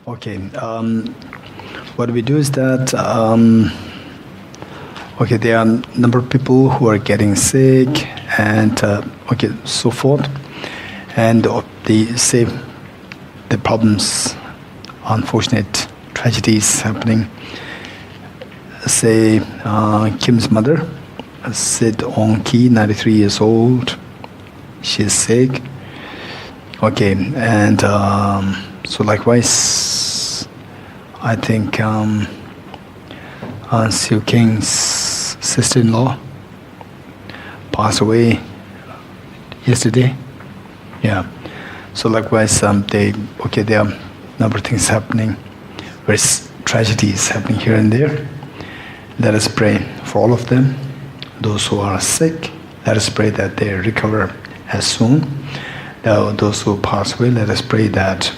Okay. What we do is that okay, there are a number of people who are getting sick and okay, so forth, and they say the problems, unfortunate tragedies happening. Say Kim's mother, Sid Ong Ki, 93 years old. She's sick. Okay, and so likewise, I think Siu King's sister-in-law passed away yesterday. Yeah. So likewise, there are a number of things happening, various tragedies happening here and there. Let us pray for all of them. Those who are sick, let us pray that they recover as soon. Now, those who pass away, let us pray that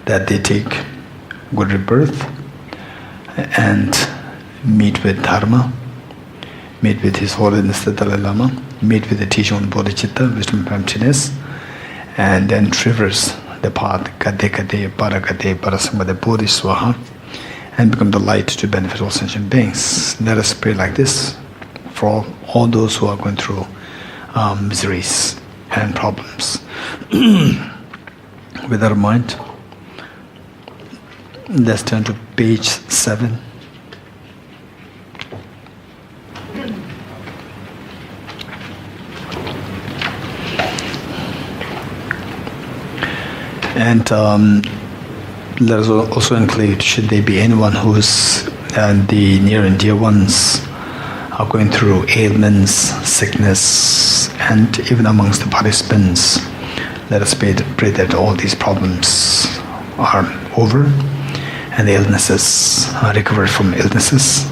that they take good rebirth and meet with Dharma, meet with His Holiness the Dalai Lama, meet with the teaching on Bodhicitta, wisdom of emptiness, and then traverse the path, Kade Kade, Parakade, Parasamade, Bodhiswaha, and become the light to benefit all sentient beings. Let us pray like this for all those who are going through miseries and problems. With our mind, let's turn to page 7. And let us also include, should there be anyone who's the near and dear ones are going through ailments, sickness, and even amongst the participants, let us pray that all these problems are over and the illnesses are recovered from illnesses.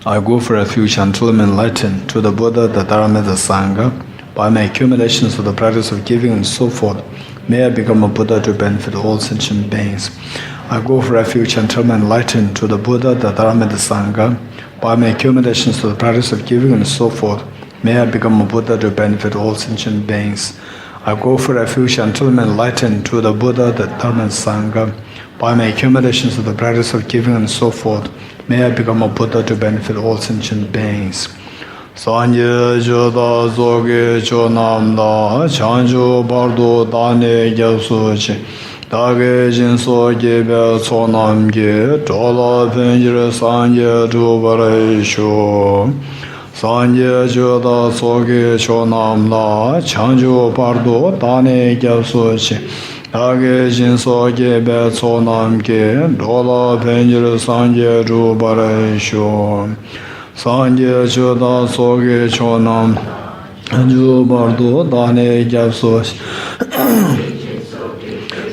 I go for refuge until I'm enlightened to the Buddha, the Dharma, the Sangha. By my accumulations of the practice of giving and so forth, may I become a Buddha to benefit all sentient beings. I go for refuge until I'm enlightened to the Buddha, the Dharma, the Sangha. By my accumulations of the practice of giving and so forth, may I become a Buddha to benefit all sentient beings. I go for refuge until I'm enlightened to the Buddha, the Dharma, and Sangha. By my accumulations of the practice of giving and so forth, may I become a Buddha to benefit all sentient beings. Sanje joda zoge chonamda chanjo bardo dane gyapsuchi dage jinso gebe sonamge tola penjire sanje dubareisho Sanje joda zoge chonamda chanjo bardo dane gyapsuchi dage jinso gebe sonamge tola penjire sanje dubareisho Sanje choda soge chonam ju bardo dane gyapso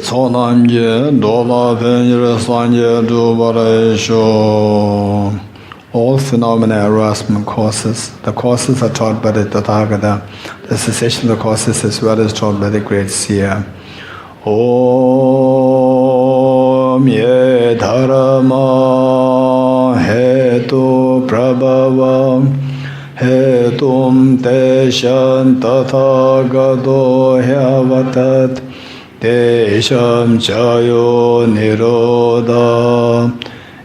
sonam ge dola penjire sanje du baresho. All phenomena arise from causes. The causes are taught by the Tathagata. The cessation of the causes as well as taught by the great seer. Om ye dharma hetu prabhava hetum teshan tathagato hyavatat tesham chayo nirodha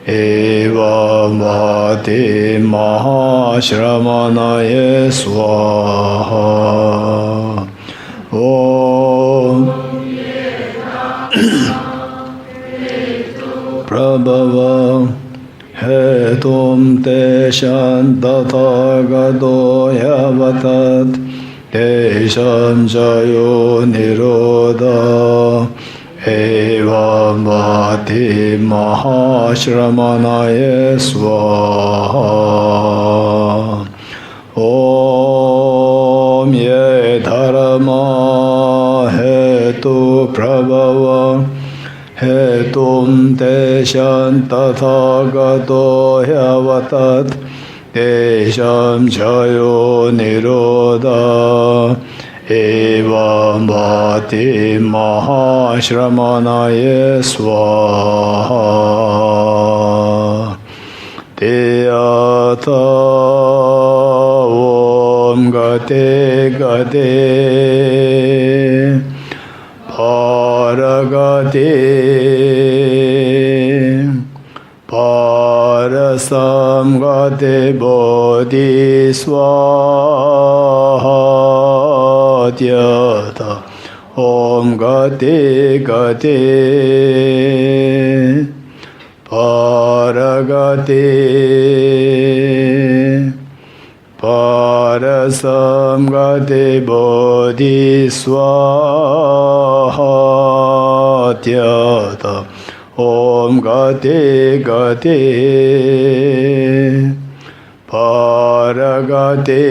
eva mati mahashramanaye swaha. Om prabhava hetum teshan tathagato yavatat tesham chayo nirodha eva mati mahashramanaye swaha. Om ye dharma hetu prabhava hetum teshan tathagato hyavatat tesham chayo nirodha eva mati mahashramanaye swaha. Teyata om Om Gate Gate Paragate Parasam Gate Bodhiswatyata Om Gate Gate Paragate Parasam Gate Bodhiswatyata Om Gate Gate Paragate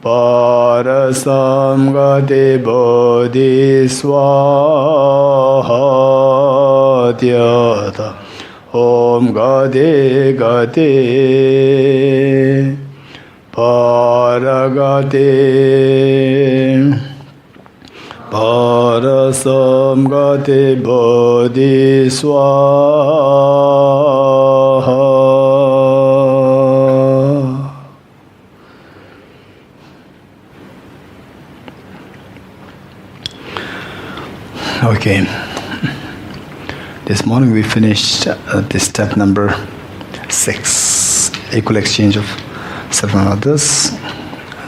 Parasam Gate Bodhiswatyata Om Gate Gate Paragate Parasam Gate Bodhiswaha. Okay. This morning we finished this step number 6, equal exchange of self and others.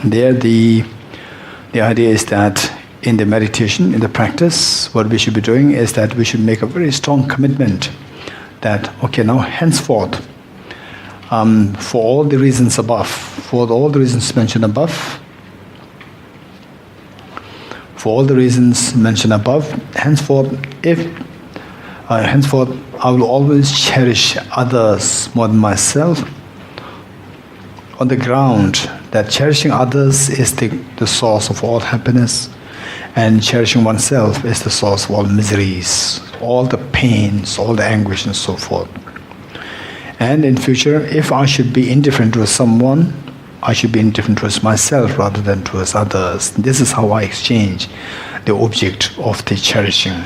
There the idea is that in the meditation, in the practice, what we should be doing is that we should make a very strong commitment that, okay, now henceforth, for all the reasons above, for all the reasons mentioned above, henceforth, henceforth I will always cherish others more than myself, on the ground that cherishing others is the source of all happiness, and cherishing oneself is the source of all miseries, all the pains, all the anguish and so forth. And in future, if I should be indifferent towards someone, I should be indifferent towards myself rather than towards others. This is how I exchange the object of the cherishing.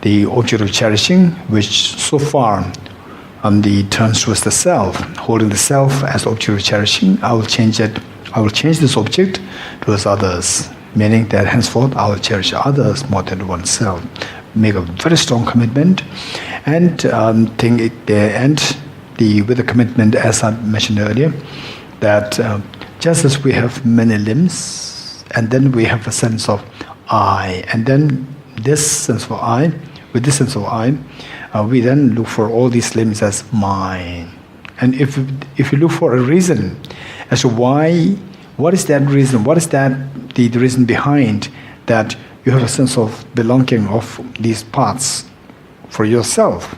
The object of cherishing, which so far turns towards the self, holding the self as the object of cherishing, I will change this object towards others, meaning that henceforth I will cherish others more than oneself. Make a very strong commitment, and with the commitment, as I mentioned earlier, that just as we have many limbs, and then we have a sense of I, and then this sense of I, with this sense of I, we then look for all these limbs as mine. And if you look for a reason as to why, what is that reason? What is that the reason behind that you have a sense of belonging of these parts for yourself?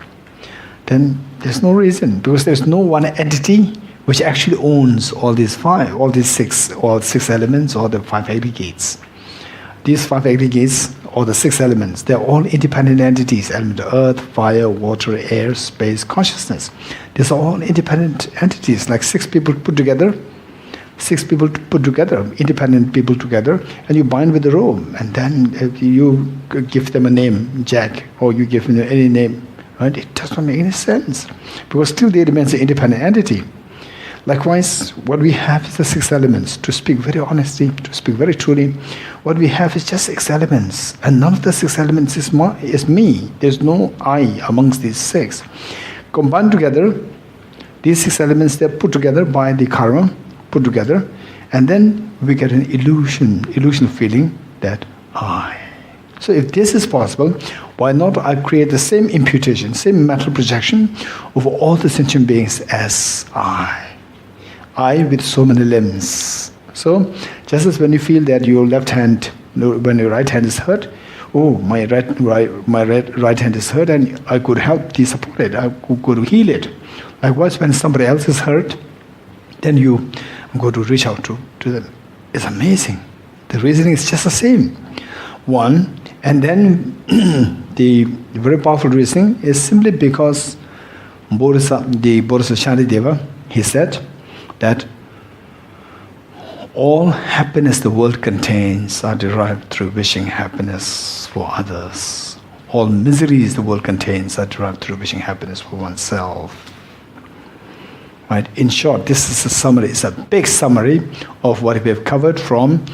Then there's no reason, because there's no one entity which actually owns all six elements, or the 5 aggregates. These 5 aggregates, or the 6 elements, they're all independent entities: element of earth, fire, water, air, space, consciousness. These are all independent entities, like 6 people put together, independent people together, and you bind with the rope, and then you give them a name, Jack, or you give them any name, right? It doesn't make any sense, because still they remain an independent entity. Likewise, what we have is the 6 elements. To speak very honestly, to speak very truly, what we have is just 6 elements, and none of the 6 elements is me. There's no I amongst these 6. Combined together, these 6 elements, they're put together by the karma, put together, and then we get an illusion feeling that I. So if this is possible, why not I create the same imputation, same mental projection of all the sentient beings as I with so many limbs. So just as when you feel that your left hand, when your right hand is hurt, oh, my right hand is hurt, and I could help to support it, I could heal it. Likewise, when somebody else is hurt, then you go to reach out to them. It's amazing. The reasoning is just the same. One, and then the very powerful reasoning is simply because Bodhicitta Deva, he said that all happiness the world contains are derived through wishing happiness for others. All miseries the world contains are derived through wishing happiness for oneself. Right? In short, this is a summary. It's a big summary of what we have covered from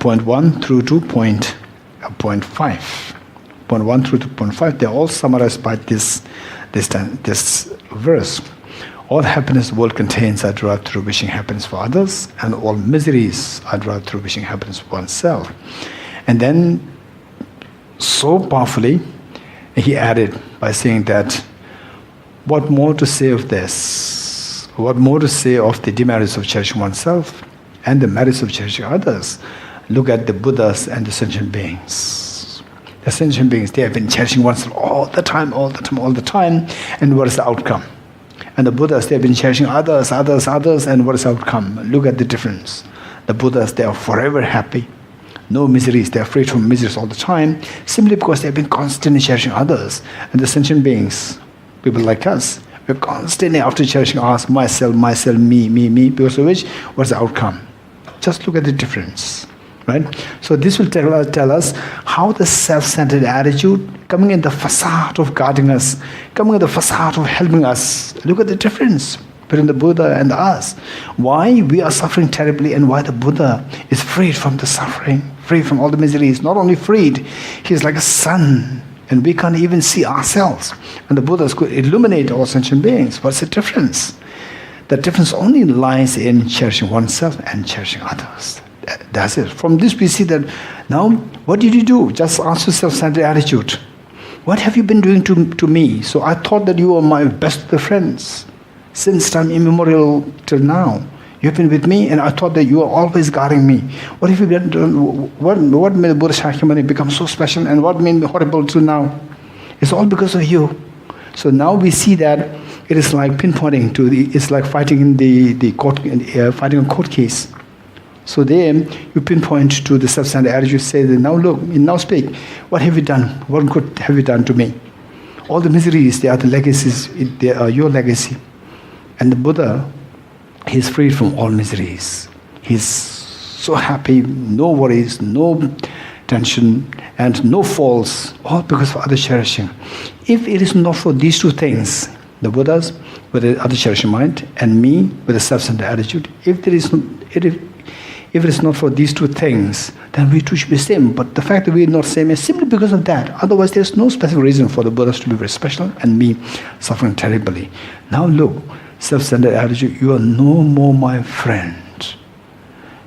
point 1 through to point 5. Point 1 through to point 5, they're all summarized by this verse. All happiness the world contains are derived through wishing happiness for others, and all miseries are derived through wishing happiness for oneself. And then, so powerfully, he added by saying that, what more to say of this? What more to say of the demerits of cherishing oneself and the merits of cherishing others? Look at the Buddhas and the sentient beings. The sentient beings, they have been cherishing oneself all the time, and what is the outcome? And the Buddhas, they have been cherishing others, and what is the outcome? Look at the difference. The Buddhas, they are forever happy. No miseries, they are free from miseries all the time, simply because they have been constantly cherishing others. And the sentient beings, people like us, we're constantly after cherishing us, myself, me, because of which, what's the outcome? Just look at the difference. Right? So this will tell us how the self-centered attitude, coming in the facade of guarding us, coming in the facade of helping us. Look at the difference between the Buddha and us. Why we are suffering terribly, and why the Buddha is freed from the suffering, free from all the miseries. Not only freed, he is like a sun, and we can't even see ourselves. And the Buddhas could illuminate all sentient beings. What's the difference? The difference only lies in cherishing oneself and cherishing others. That's it. From this we see that now, what did you do? Just ask yourself self-centered attitude. What have you been doing to me? So I thought that you were my best of the friends. Since time immemorial till now. You've been with me, and I thought that you are always guarding me. What have you done? What made the Buddha Shakyamuni become so special, and what made me horrible till now? It's all because of you. So now we see that it is like pinpointing to it's like fighting in the court, fighting a court case. So there, you pinpoint to the self-centered attitude, say that now look, now speak. What have you done? What good have you done to me? All the miseries, they are the legacies, they are your legacy. And the Buddha, he is freed from all miseries. He's so happy, no worries, no tension, and no faults, all because of other cherishing. If it is not for these two things, the Buddhas with the other cherishing mind, and me with the self-centered attitude, if it is not for these two things, then we too should be same. But the fact that we are not same is simply because of that. Otherwise, there is no specific reason for the Buddhas to be very special and me suffering terribly. Now look, self-centered attitude, you are no more my friend.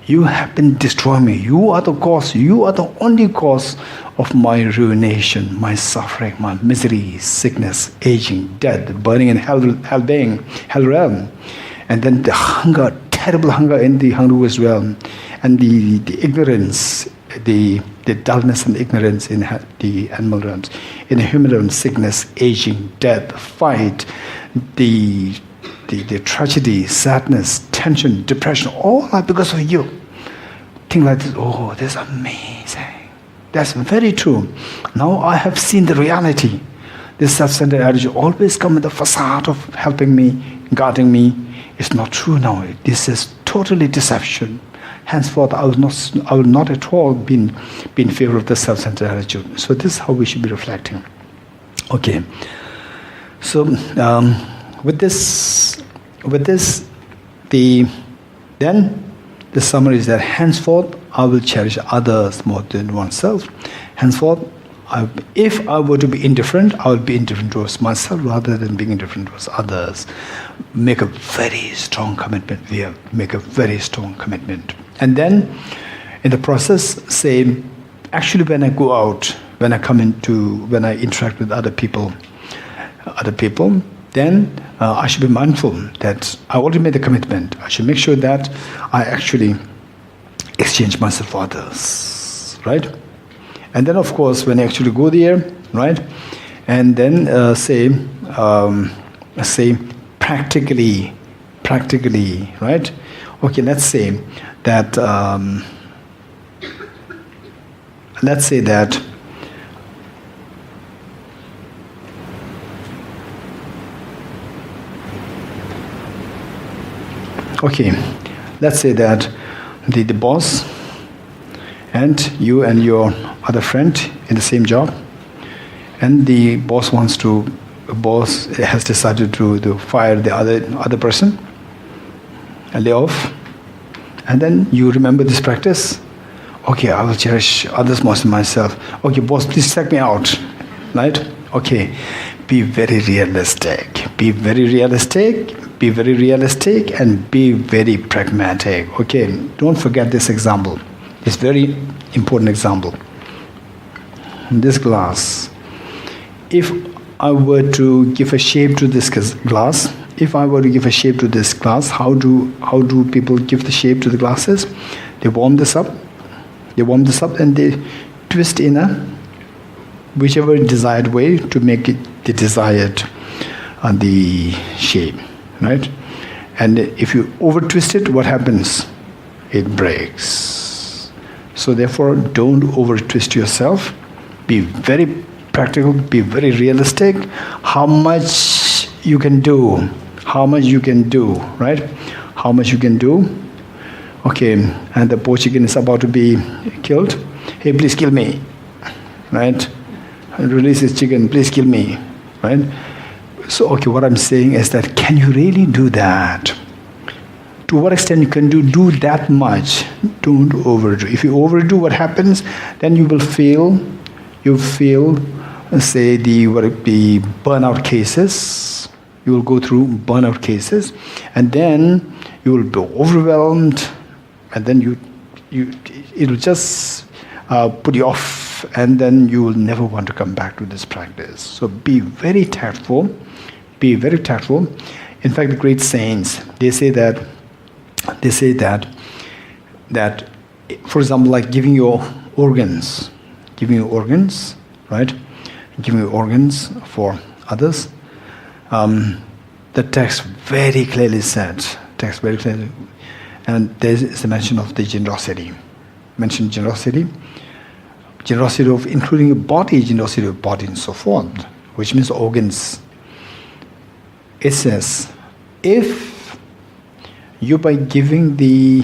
You have been destroying me. You are the cause. You are the only cause of my ruination, my suffering, my misery, sickness, aging, death, burning in hell realm. And then the hunger, terrible hunger in the Hungry realm, and the ignorance, the dullness and ignorance in the animal realms. In the human realm, sickness, aging, death, fight, the tragedy, sadness, tension, depression, all are because of you. Think like this, oh, that's amazing. That's very true. Now I have seen the reality. This self-centered attitude always comes with the facade of helping me, guarding me. It's not true now. This is totally deception. Henceforth, I will not at all be in favor of the self-centered attitude. So this is how we should be reflecting. Okay. So with this, then the summary is that henceforth I will cherish others more than oneself. Henceforth, if I were to be indifferent, I would be indifferent towards myself rather than being indifferent towards others. Make a very strong commitment. Make a very strong commitment. And then, in the process, say, actually when I go out, when I interact with other people, then I should be mindful that I already made the commitment. I should make sure that I actually exchange myself for others, right? And then, of course, when I actually go there, right, and then say practically, right? Okay, let's say that. Okay, let's say that the boss and you and your other friend in the same job, and the boss has decided to fire the other person, lay off, and then you remember this practice. Okay, I will cherish others more than myself. Okay, boss, please check me out. Right? Okay. Be very realistic. Be very realistic. Be very realistic and be very pragmatic. Okay, don't forget this example. It's very important example. This glass. If I were to give a shape to this glass, how do people give the shape to the glasses? They warm this up. And they twist in a whichever desired way to make it the desired the shape, right? And if you over twist it, what happens? It breaks. So therefore, don't over twist yourself. Be very practical. Be very realistic. How much you can do? Right? How much you can do? Okay, and the poor chicken is about to be killed. Hey, please kill me, right? Release this chicken, please kill me, right? So, okay, what I'm saying is that, can you really do that? To what extent you can do that much? Don't overdo. If you overdo, what happens? Then you will feel, say, the burnout cases. You will go through burnout cases, and then you will be overwhelmed, and then it will just put you off, and then you will never want to come back to this practice. So be very tactful. Be very tactful. In fact, the great saints, they say that, for example, like giving your organs, right? Giving your organs for others. The text very clearly said, and there is a mention of the generosity. Generosity of including your body, generosity of body and so forth, which means organs. It says, if you by giving the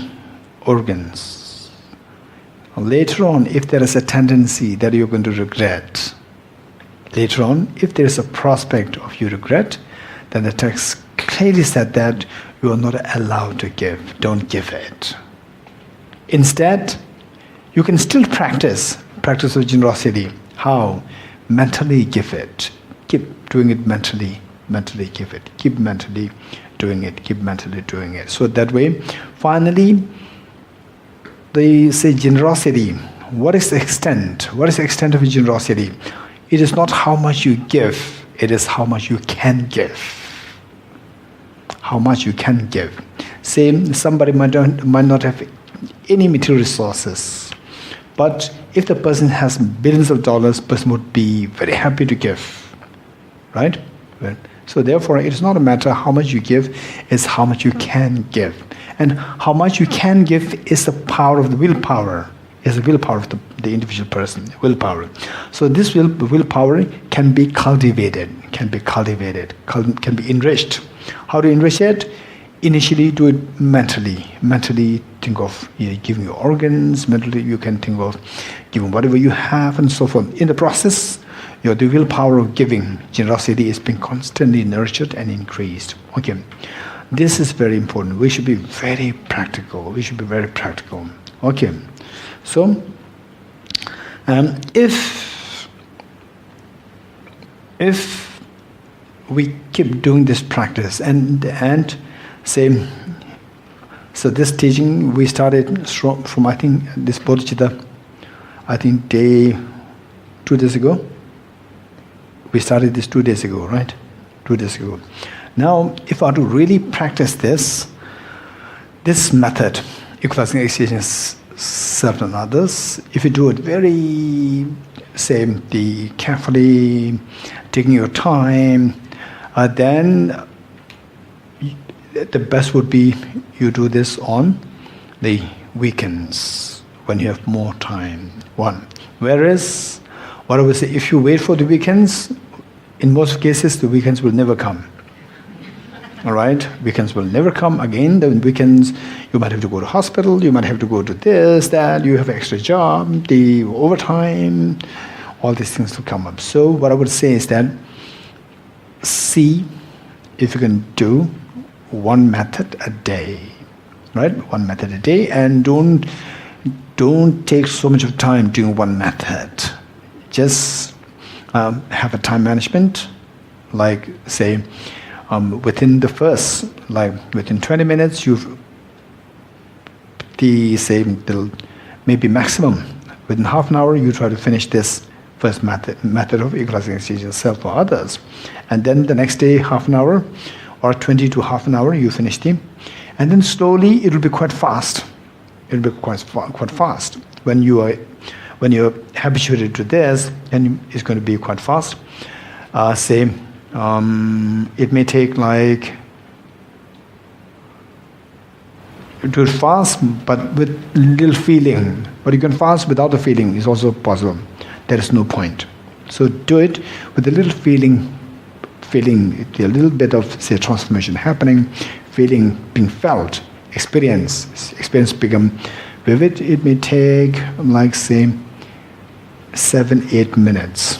organs, later on, if there is a tendency that you're going to regret, later on, if there is a prospect of you regret, then the text clearly said that you are not allowed to give. Don't give it. Instead, you can still practice of generosity. How? Mentally give it. Keep doing it mentally. Mentally give it. Keep mentally doing it. Keep mentally doing it. So that way, finally, they say generosity. What is the extent? What is the extent of generosity? It is not how much you give. It is how much you can give. How much you can give. Say somebody might not have any material resources, but if the person has billions of dollars, the person would be very happy to give, right? So therefore, it is not a matter how much you give, it's how much you can give. And how much you can give is the power of the willpower, is the willpower of the individual person, willpower. So this willpower can be cultivated, can be enriched. How to enrich it? Initially, do it mentally. Mentally, think of giving your organs. Mentally, you can think of giving whatever you have and so forth. In the process, the willpower of giving, generosity, is being constantly nurtured and increased. Okay, this is very important. We should be very practical. Okay, so if we keep doing this practice and say, so this teaching we started from I think this Bodhicitta, I think 2 days ago. We started this 2 days ago, right? 2 days ago. Now, if I were to really practice this method, equalizing exercises self and others, if you do it very, carefully, taking your time, then the best would be you do this on the weekends when you have more time. One. Whereas, what I would say, if you wait for the weekends, in most cases, the weekends will never come. All right? Weekends will never come. Again, the weekends, you might have to go to hospital, you might have to go to this, that, you have an extra job, the overtime, all these things will come up. So what I would say is that, see if you can do one method a day. right? One method a day, and don't take so much of time doing one method. Just have a time management, like say within the first, like within 20 minutes, maybe maximum within half an hour you try to finish this first method of equalizing exchange yourself or others, and then the next day half an hour or 20 to half an hour you finish them, and then slowly it will be quite fast. It will be quite fast when you're habituated to this, and it's going to be quite fast. It may take like, do it fast but with little feeling, but you can fast without the feeling is also possible. There is no point. So do it with a little feeling, a little bit of say transformation happening, feeling being felt, experience become vivid. It may take like say 7-8 minutes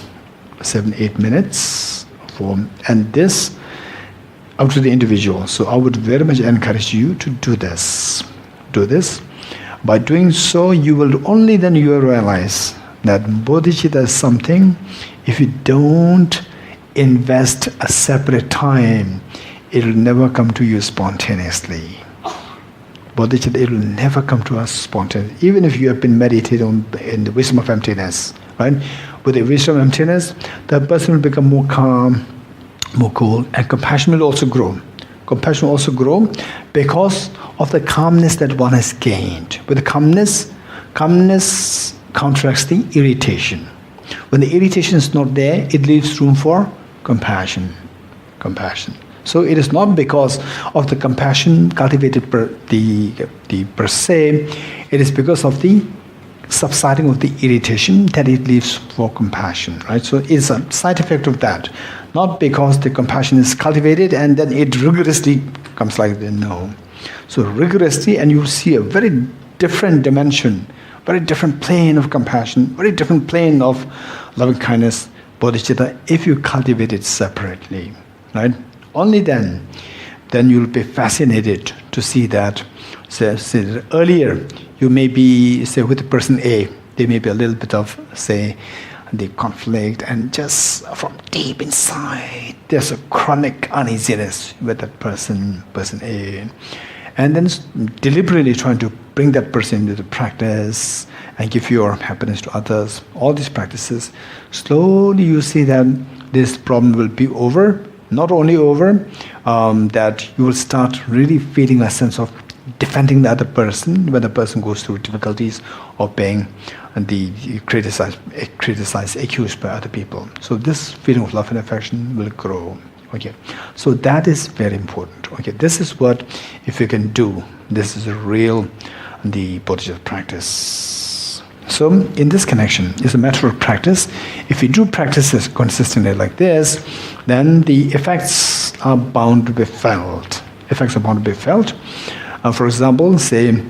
and this up to the individual. So I would very much encourage you to do this. By doing so, you will realize that bodhicitta is something, if you don't invest a separate time, it will never come to you spontaneously. Bodhicitta, it will never come to us spontaneously. Even if you have been meditating in the wisdom of emptiness, right? With the wisdom of emptiness, that person will become more calm, more cool, and compassion will also grow. Compassion will also grow because of the calmness that one has gained. With the calmness counteracts the irritation. When the irritation is not there, it leaves room for compassion. So it is not because of the compassion cultivated per se, it is because of the subsiding of the irritation that it leaves for compassion, right? So it's a side effect of that. Not because the compassion is cultivated and then it rigorously comes like that, no. So rigorously, and you see a very different dimension, very different plane of compassion, very different plane of loving kindness, bodhicitta, if you cultivate it separately, right? Only then you'll be fascinated to see that. Say earlier, you may be, say, with the person A, there may be a little bit of, say, the conflict, and just from deep inside, there's a chronic uneasiness with that person A. And then deliberately trying to bring that person into the practice and give your happiness to others, all these practices, slowly you see that this problem will be over. Not only over, that you will start really feeling a sense of defending the other person when the person goes through difficulties or being criticized, accused by other people. So this feeling of love and affection will grow. Okay, so that is very important. Okay, this is what, if you can do, this is a real the bodhicitta practice. So in this connection, it's a matter of practice. If you do practices consistently like this, then the effects are bound to be felt. For example, say,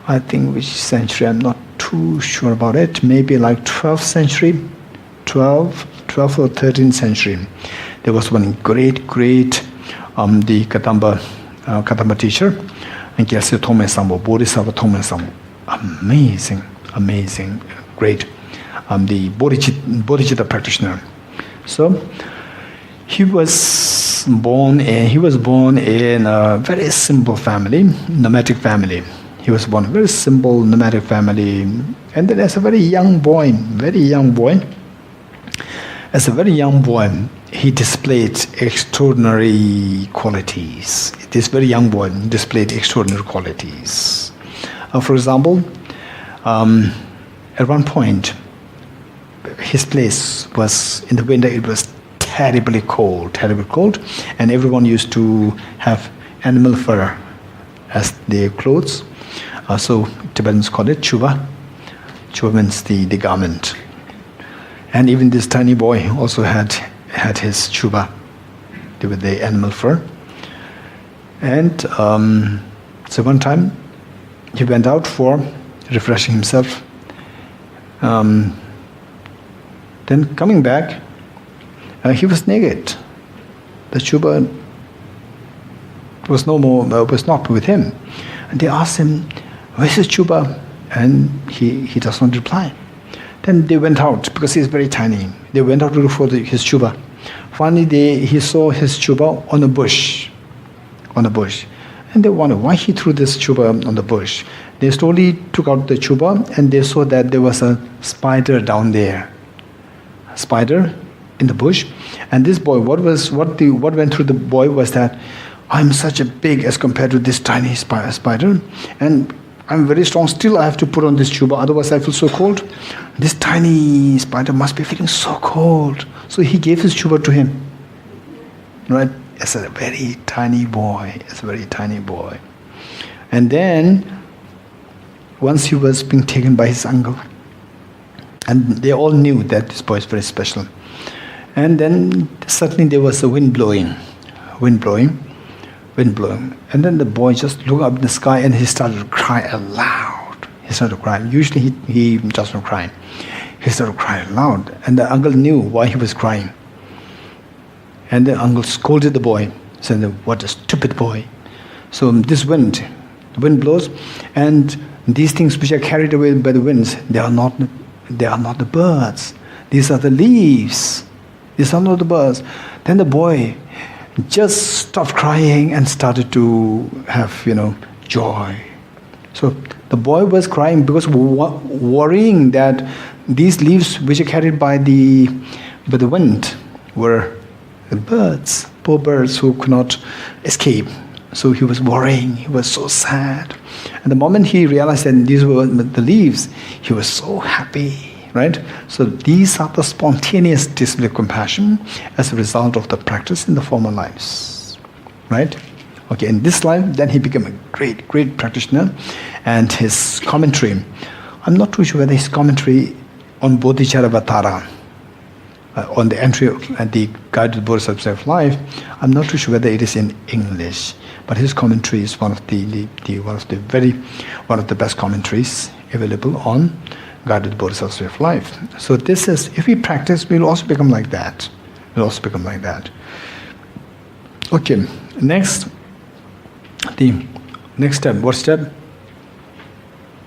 I think which century, I'm not too sure about it, maybe like 12th century, 12th or 13th century. There was one great the Kadamba teacher, and Gyaltse Tongme Sambo, Bodhisattva Tongme Sambo. Amazing, great. The Bodhicitta practitioner. So he was born in a very simple family, nomadic family. He was born in a very simple nomadic family, and then as a very young boy, he displayed extraordinary qualities. This very young boy displayed extraordinary qualities. For example, at one point, his place was in the winter. It was terribly cold, and everyone used to have animal fur as their clothes. So Tibetans call it chuba. Chuba means the garment. And even this tiny boy also had his chuba with the animal fur. And so one time he went out for refreshing himself. Then coming back, he was naked. The chuba was not with him. And they asked him, where's his chuba? And he does not reply. Then they went out, because he's very tiny. They went out to look for his chuba. Finally, he saw his chuba on a bush. On a bush. And they wondered why he threw this chuba on the bush. They slowly took out the chuba, and they saw that there was a spider down there. A spider in the bush. And this boy, what went through the boy was that, I'm such a big as compared to this tiny spider, and I'm very strong. Still, I have to put on this chuba, otherwise I feel so cold. This tiny spider must be feeling so cold. So he gave his chuba to him. Right? As a very tiny boy. As a very tiny boy. And then, once he was being taken by his uncle, and they all knew that this boy is very special. And then suddenly there was a wind blowing. And then the boy just looked up in the sky and he started to cry aloud. He started to cry. Usually he does not cry. He started to cry aloud. And the uncle knew why he was crying. And the uncle scolded the boy, said, what a stupid boy. So this wind, the wind blows, and these things which are carried away by the winds, they are not the birds. These are the leaves. These are not the birds. Then the boy just stopped crying and started to have, joy. So the boy was crying because worrying that these leaves which are carried by the wind were the birds, poor birds who could not escape. So he was worrying, he was so sad. And the moment he realized that these were the leaves, he was so happy. Right? So these are the spontaneous display of compassion as a result of the practice in the former lives. Right? Okay, in this life, then he became a great, great practitioner. And his commentary, I'm not too sure whether his commentary on Bodhicitta on the entry at the guided Bodhisattva of life, I'm not too sure whether it is in English. But his commentary is one of the best commentaries available on guided Bodhisattva of life. So this is, if we practice, we'll also become like that. Okay, next step. What step?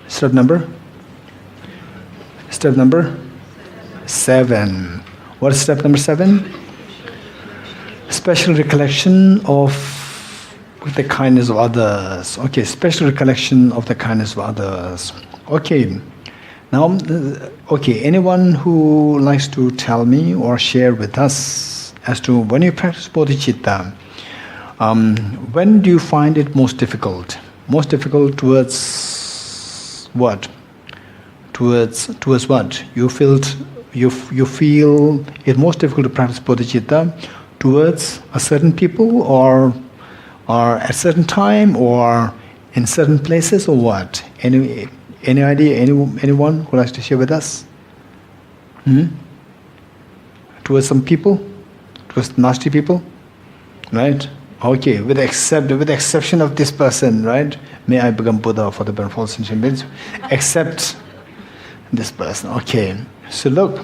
Step number 7. What is step number 7? Special recollection of the kindness of others. Okay, special recollection of the kindness of others. Okay. Now, anyone who likes to tell me or share with us as to when you practice bodhicitta, when do you find it most difficult? Most difficult towards what? Towards what? You feel it most difficult to practice bodhicitta towards a certain people, or at a certain time, or in certain places, or what? Any idea? Anyone who likes to share with us? Towards some people? Towards nasty people? Right? Okay, with the exception of this person, right? May I become Buddha for the benefit of sentient, except this person. Okay. So look.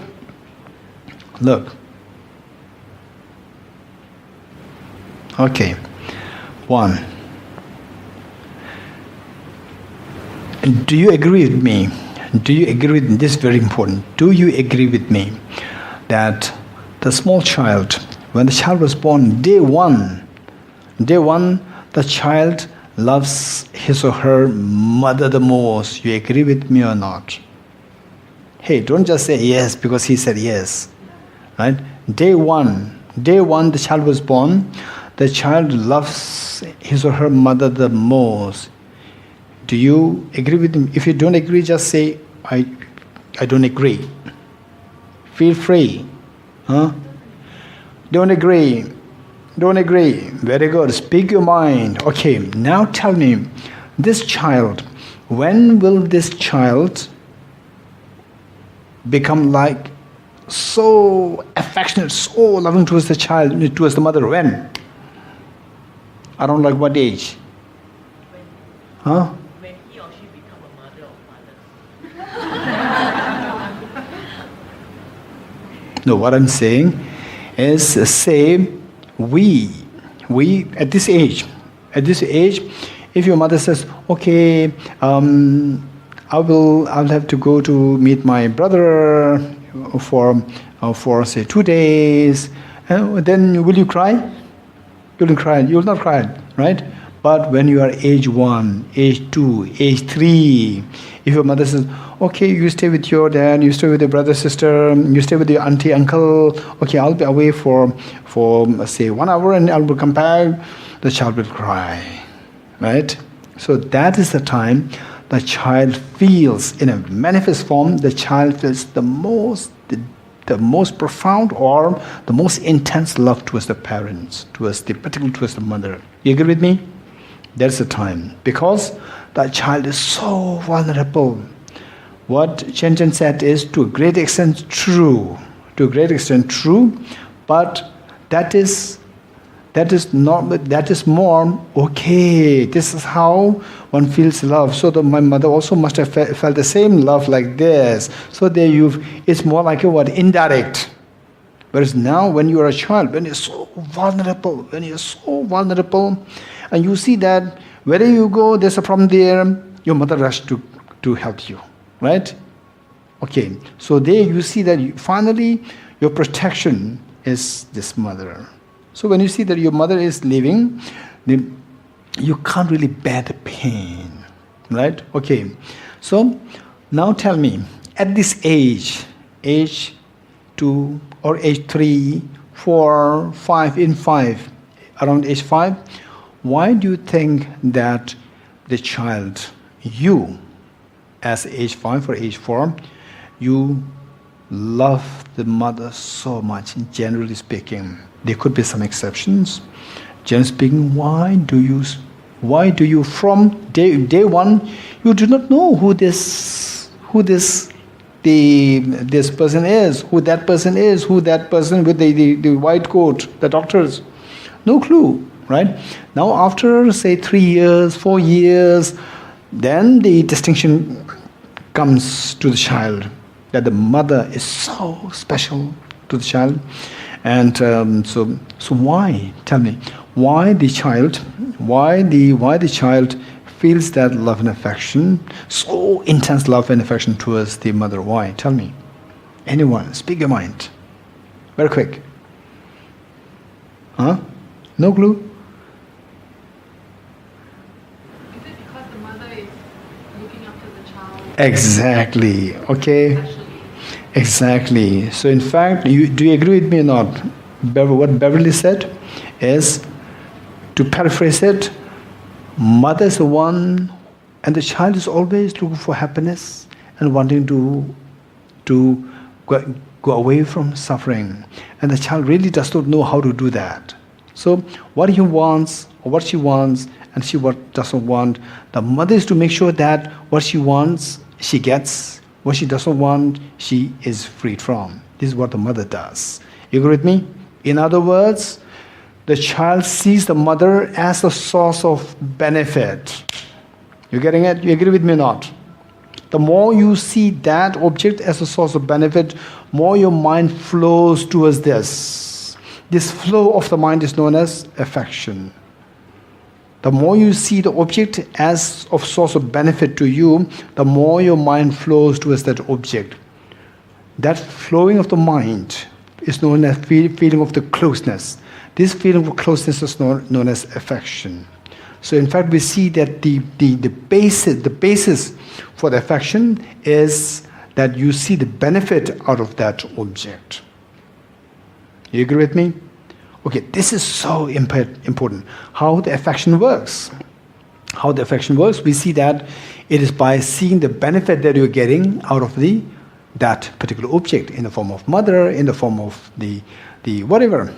Okay. 1. Do you agree with me? This is very important. Do you agree with me that the small child, when the child was born, day one, the child loves his or her mother the most? You agree with me or not? Hey, don't just say yes because he said yes. Right? Day one, the child was born, the child loves his or her mother the most. Do you agree with him? If you don't agree, just say, I don't agree. Feel free. Don't agree. Very good. Speak your mind. Okay, now tell me, this child, when will this child become like so affectionate, so loving towards the child, towards the mother? When? Around like what age? When he or she become a mother or father. No, what I'm saying is, say we at this age, if your mother says, okay, I'll have to go to meet my brother for say 2 days. Then will you cry? You will cry. You will not cry, right? But when you are age 1, age 2, age 3, if your mother says, okay, you stay with your dad, you stay with your brother, sister, you stay with your auntie, uncle, okay, I'll be away for say 1 hour and I'll come back, the child will cry, right? So that is the time the child feels, in a manifest form, the child feels the most profound or the most intense love towards the parents, particularly towards the mother. You agree with me? That's the time. Because the child is so vulnerable. What Chen said is to a great extent true. To a great extent true, but that is more okay. This is how one feels love. So my mother also must have felt the same love like this. So it's more like indirect. Whereas now, when you are a child, when you're so vulnerable, and you see that wherever you go, there's a problem there, your mother rushes to help you, right? Okay, so there you see that finally your protection is this mother. So when you see that your mother is leaving, then you can't really bear the pain, right? Okay, so now tell me, at this age 2 or age 3, 4, 5, around age 5, why do you think that the child, you, as age 5 or age 4, you love the mother so much, generally speaking? There could be some exceptions. Generally speaking, why do you from day one, you do not know who this person is, who that person with the white coat, the doctors, no clue, right? Now after say 3 years, 4 years, then the distinction comes to the child that the mother is so special to the child. And so why? Tell me, why the child feels that love and affection, so intense love and affection towards the mother? Why? Tell me. Anyone, speak your mind. Very quick. Huh? No clue? Is it because the mother is looking after the child? Exactly. Okay. Exactly. So in fact, do you agree with me or not? What Beverly said is, to paraphrase it, mother is the one, and the child is always looking for happiness and wanting to go away from suffering. And the child really does not know how to do that. So what he wants, or what she wants, and what doesn't want, the mother is to make sure that what she wants, she gets. What she doesn't want, she is freed from. This is what the mother does. You agree with me? In other words, the child sees the mother as a source of benefit. You getting it? You agree with me or not? The more you see that object as a source of benefit, more your mind flows towards this. This flow of the mind is known as affection. The more you see the object as of source of benefit to you, the more your mind flows towards that object. That flowing of the mind is known as feeling of the closeness. This feeling of closeness is known as affection. So in fact, we see that the basis for the affection is that you see the benefit out of that object. You agree with me? Okay, this is so important. How the affection works. How the affection works, we see that it is by seeing the benefit that you're getting out of that particular object, in the form of mother, in the form of the whatever.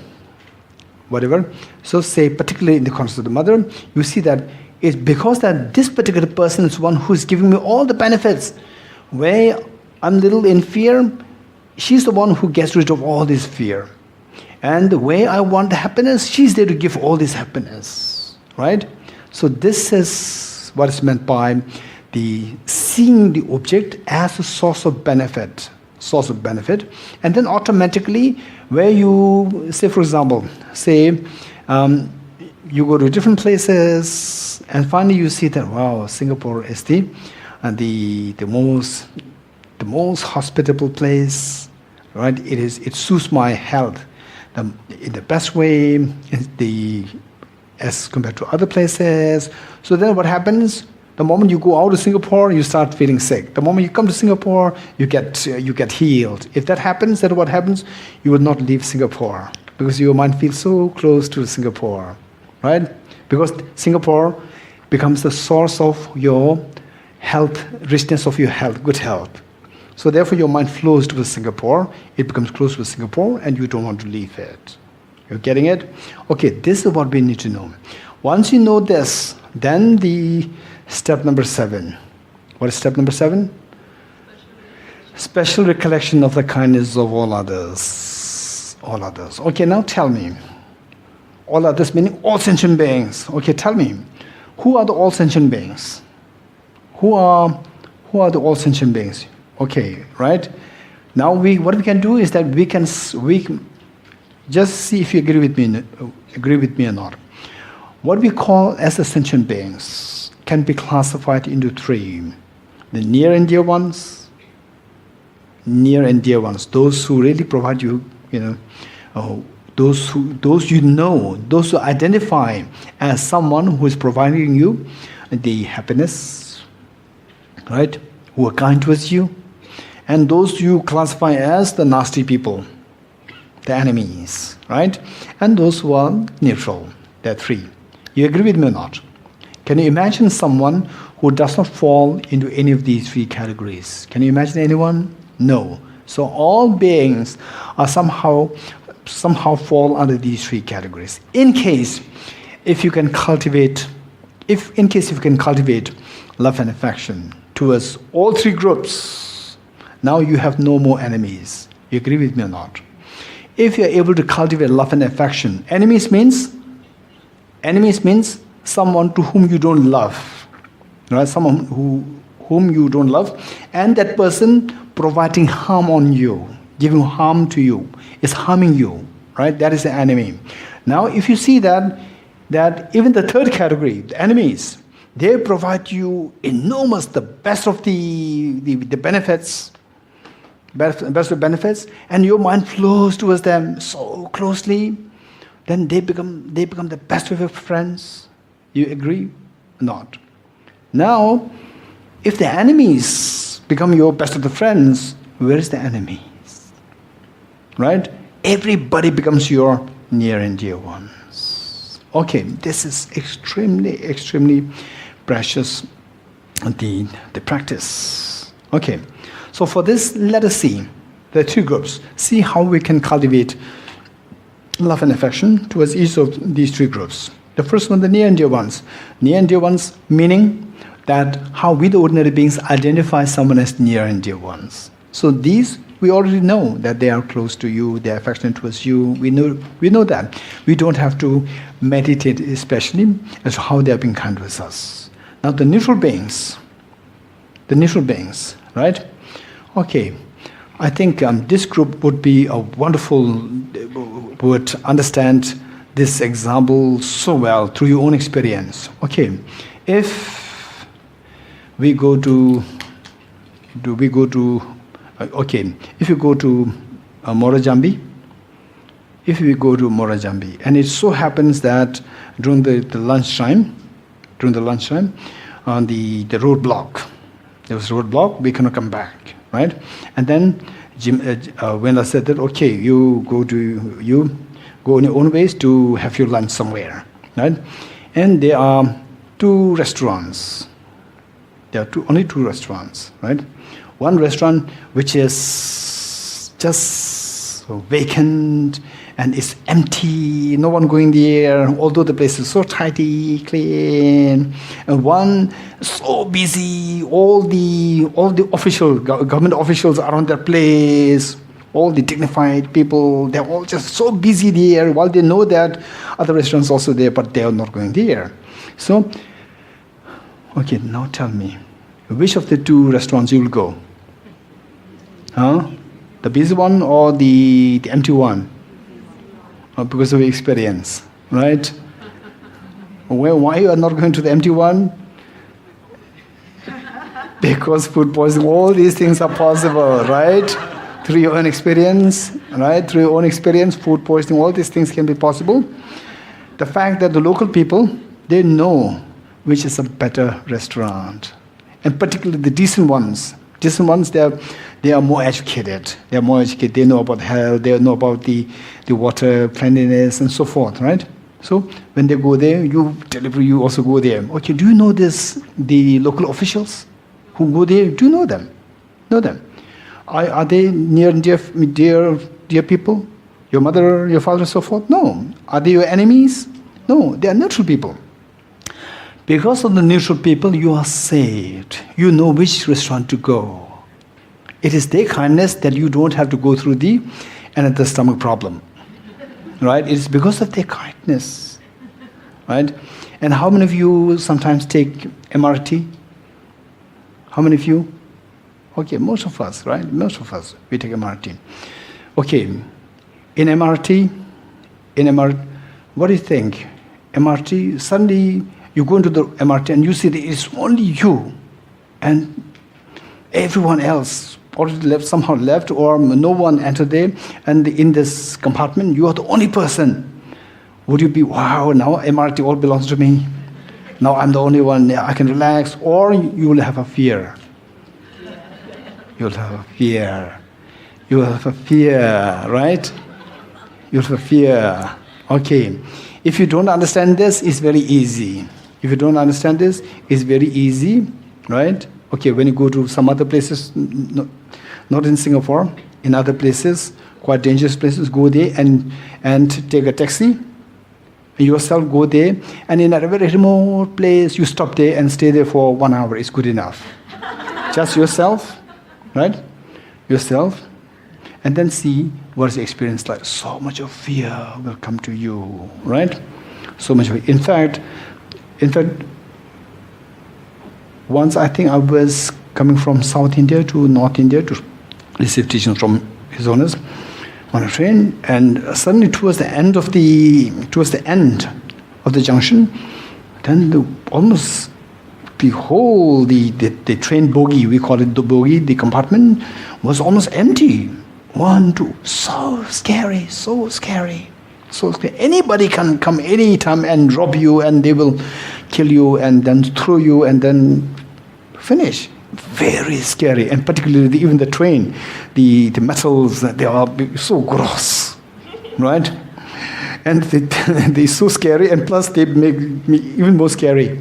So say, particularly in the context of the mother, you see that it's because that this particular person is one who is giving me all the benefits. Where I'm a little in fear, she's the one who gets rid of all this fear. And the way I want the happiness, she's there to give all this happiness, right? So this is what is meant by the seeing the object as a source of benefit, and then automatically, where you say, for example, you go to different places, and finally you see that, wow, Singapore is the most hospitable place, right? It suits my health in the best way, as compared to other places. So then what happens? The moment you go out of Singapore, you start feeling sick. The moment you come to Singapore, you get healed. If that happens, then what happens? You will not leave Singapore because your mind feels so close to Singapore, right? Because Singapore becomes the source of your health, richness of your health, good health. So therefore your mind flows to Singapore, it becomes close to Singapore, and you don't want to leave it. You're getting it? Okay, this is what we need to know. Once you know this, then the step number 7. What is step number 7? Special recollection of the kindness of all others. All others. Okay, now tell me. All others meaning all sentient beings. Okay, tell me. Who are the all sentient beings? Who are the all sentient beings? Okay, right? Now what we can do is that we can just see if you agree with me or not. What we call as the sentient beings can be classified into 3. The near and dear ones, those who really provide you, those who identify as someone who is providing you the happiness, right? Who are kind towards you. And those you classify as the nasty people, the enemies, right? And those who are neutral, there are 3. You agree with me or not? Can you imagine someone who does not fall into any of these 3 categories? Can you imagine anyone? No. So all beings are somehow fall under these 3 categories. In case if you can cultivate love and affection towards all 3 groups, now you have no more enemies. You agree with me or not? If you are able to cultivate love and affection, enemies means someone to whom you don't love, right? Someone whom you don't love, and that person providing harm on you, giving harm to you, is harming you, right? That is the enemy. Now, if you see that even the 3rd category, the enemies, they provide you enormous, the best of the benefits, best of benefits, and your mind flows towards them so closely, then they become the best of your friends. You agree? Not. Now, if the enemies become your best of the friends, where is the enemies? Right? Everybody becomes your near and dear ones. Okay, this is extremely, extremely precious, the practice. Okay, so for this, let us see. There are 2 groups. See how we can cultivate love and affection towards each of these 3 groups. The first one, the near and dear ones. Near and dear ones meaning that how we the ordinary beings identify someone as near and dear ones. So these, we already know that they are close to you, they are affectionate towards you. We know that. We don't have to meditate especially as to how they are being kind with us. Now the neutral beings, right? Okay, I think this group would be a would understand this example so well through your own experience. Okay, if we go to, if you go to Jambi, and it so happens that during the lunchtime, on the roadblock, there was a roadblock, we cannot come back, right? And then Wendla said that, okay, you go on your own ways to have your lunch somewhere, right? And there are 2 restaurants. There are only 2 restaurants, right? One restaurant which is just vacant and it's empty, no one going there, although the place is so tidy, clean. And one so busy, all the government officials are on their place, all the dignified people, they're all just so busy there, while they know that other restaurants also there, but they are not going there. So, okay, now tell me, which of the 2 restaurants you will go? Huh? The busy one or the empty one? Because of experience, right? Why you are not going to the empty one? Because food poisoning, all these things are possible, right? Through your own experience, right? Through your own experience, food poisoning, all these things can be possible. The fact that the local people, they know which is a better restaurant. And particularly the decent ones. Decent ones, they are more educated. They are more educated. They know about health. They know about the water, cleanliness, and so forth, right? So when they go there, you also go there. Okay, do you know the local officials who go there? Do you know them? Know them? Are they near and dear people? Your mother, your father, and so forth? No. Are they your enemies? No, they are neutral people. Because of the neutral people, you are saved. You know which restaurant to go. It is their kindness that you don't have to go through the another stomach problem. Right? It is because of their kindness. Right? And how many of you sometimes take MRT? How many of you? Okay, most of us, right? Most of us, we take MRT. Okay, in MRT, what do you think? MRT, suddenly you go into the MRT and you see that it's only you and everyone else already left, somehow left, or no one entered there, and in this compartment, you are the only person. Would you be, wow, now MRT all belongs to me. Now I'm the only one, I can relax, or you will have a fear. You'll have a fear. You'll have a fear, right? You'll have a fear. Okay. If you don't understand this, it's very easy. If you don't understand this, it's very easy, right? Okay, when you go to some other places, not in Singapore, in other places, quite dangerous places, go there and take a taxi. Yourself go there, and in a very remote place, you stop there and stay there for 1 hour. It's good enough. Just yourself, right? Yourself, and then see what's the experience like. So much of fear will come to you, right? So much of it. In fact, once I think I was coming from South India to North India to receive teaching from His Honours on a train, and suddenly towards the end of the junction, then almost the whole the train bogie, we call it the bogie, the compartment was almost empty. 1, 2, so scary, so scary, so scary. Anybody can come anytime and rob you, and they will kill you and then throw you and then finish. Very scary, and particularly even the train, the metals, they are so gross, right? And they're so scary, and plus they make me even more scary.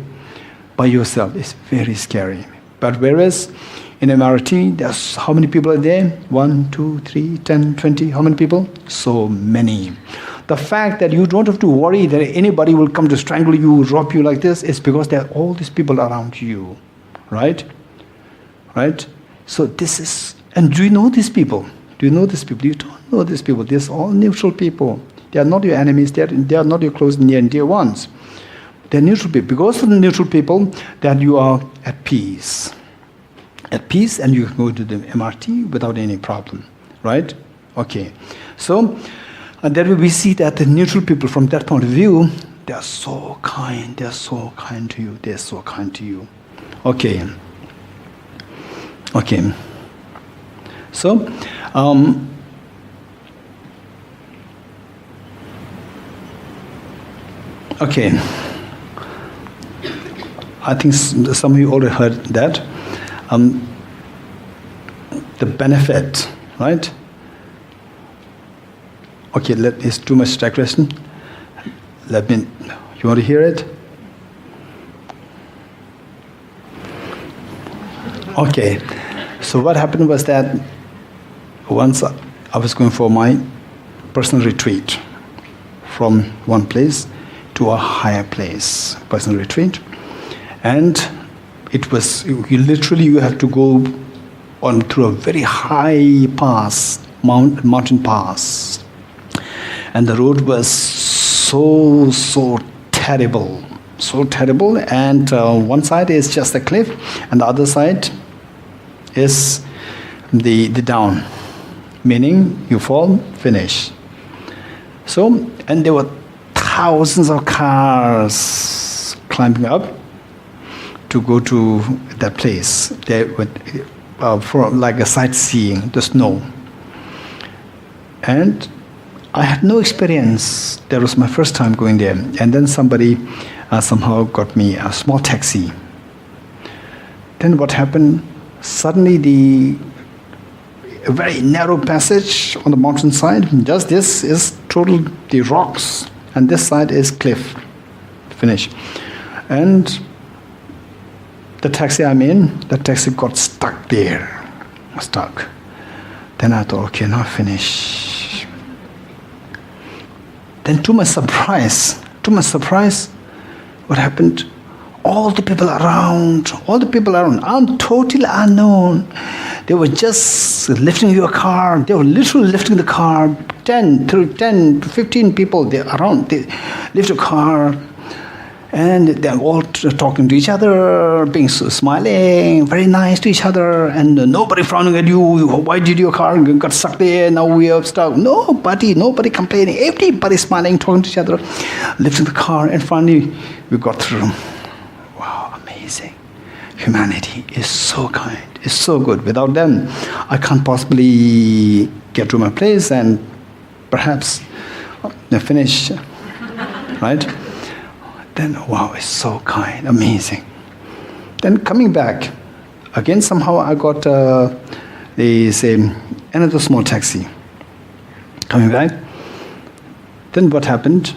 By yourself, it's very scary. But whereas in MRT, there's how many people are there? 1, 2, 3, 10, 20. How many people? So many. The fact that you don't have to worry that anybody will come to strangle you, rob you like this, is because there are all these people around you, right? Right? So this is, and do you know these people? Do you know these people? You don't know these people. They're all neutral people. They are not your enemies. They are not your close, near and dear ones. They're neutral people. Because of the neutral people, that you are at peace. At peace, and you can go to the MRT without any problem, right? Okay. So, and then we see that the neutral people, from that point of view, they are so kind. They are so kind to you. They are so kind to you. Okay. Okay. So, okay. I think some of you already heard that. The benefit, right? Okay, it's too much digression. You want to hear it? Okay, so what happened was that once I was going for my personal retreat from one place to a higher place, personal retreat, and it was, you have to go on through a very high pass, mountain pass. And the road was so terrible. So terrible. And one side is just a cliff, and the other side is the down. Meaning you fall, finish. So, and there were thousands of cars climbing up to go to that place. They went for like a sightseeing, the snow. And I had no experience. That was my first time going there. And then somebody somehow got me a small taxi. Then what happened? Suddenly a very narrow passage on the mountainside. Just this is total the rocks, and this side is cliff. Finish. And the taxi I'm in, the taxi got stuck there. Stuck. Then I thought, okay, now finish. Then to my surprise, what happened? All the people around, I'm totally unknown. They were just lifting your car. They were literally lifting the car. 10 to 15 people, they lift a car. And they're all talking to each other, smiling, very nice to each other, and nobody frowning at you. Why did your car got stuck there? Now we are stuck. Nobody complaining. Everybody smiling, talking to each other, lifting the car, and finally we got through. Wow, amazing. Humanity is so kind, is so good. Without them, I can't possibly get to my place and perhaps finish, right? Then, wow, it's so kind, amazing. Then coming back, again somehow I got another small taxi. Coming back, then what happened?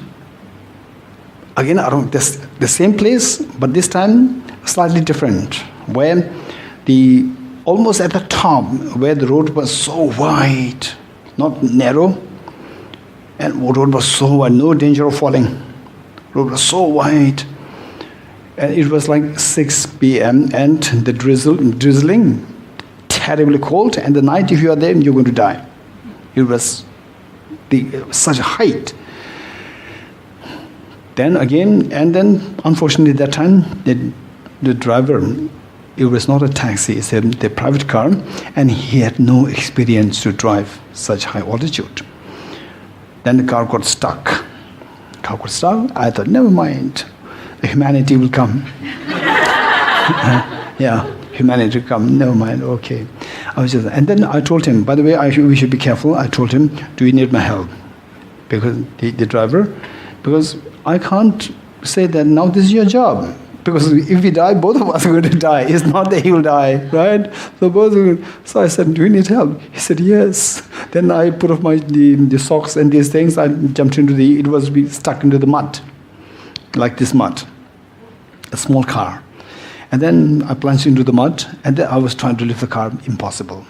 Again around the same place, but this time slightly different. Where almost at the top, where the road was so wide, not narrow, and the road was so wide, no danger of falling. Road was so wide, and it was like 6 p.m. and the drizzling, terribly cold. And the night, if you are there, you're going to die. It was such a height. Then again, and then unfortunately that time, the driver, it was not a taxi, it's a private car, and he had no experience to drive such high altitude. Then the car got stuck. I thought, never mind, humanity will come. Humanity will come, never mind, okay. And then I told him, by the way, we should be careful. I told him, do you need my help? Because the driver, because I can't say that now this is your job. Because if we die, both of us are going to die. It's not that he will die, right? So I said, do you need help? He said, yes. Then I put off the socks and these things. I jumped into it was stuck into the mud, like this mud, a small car. And then I plunged into the mud, and then I was trying to lift the car, impossible.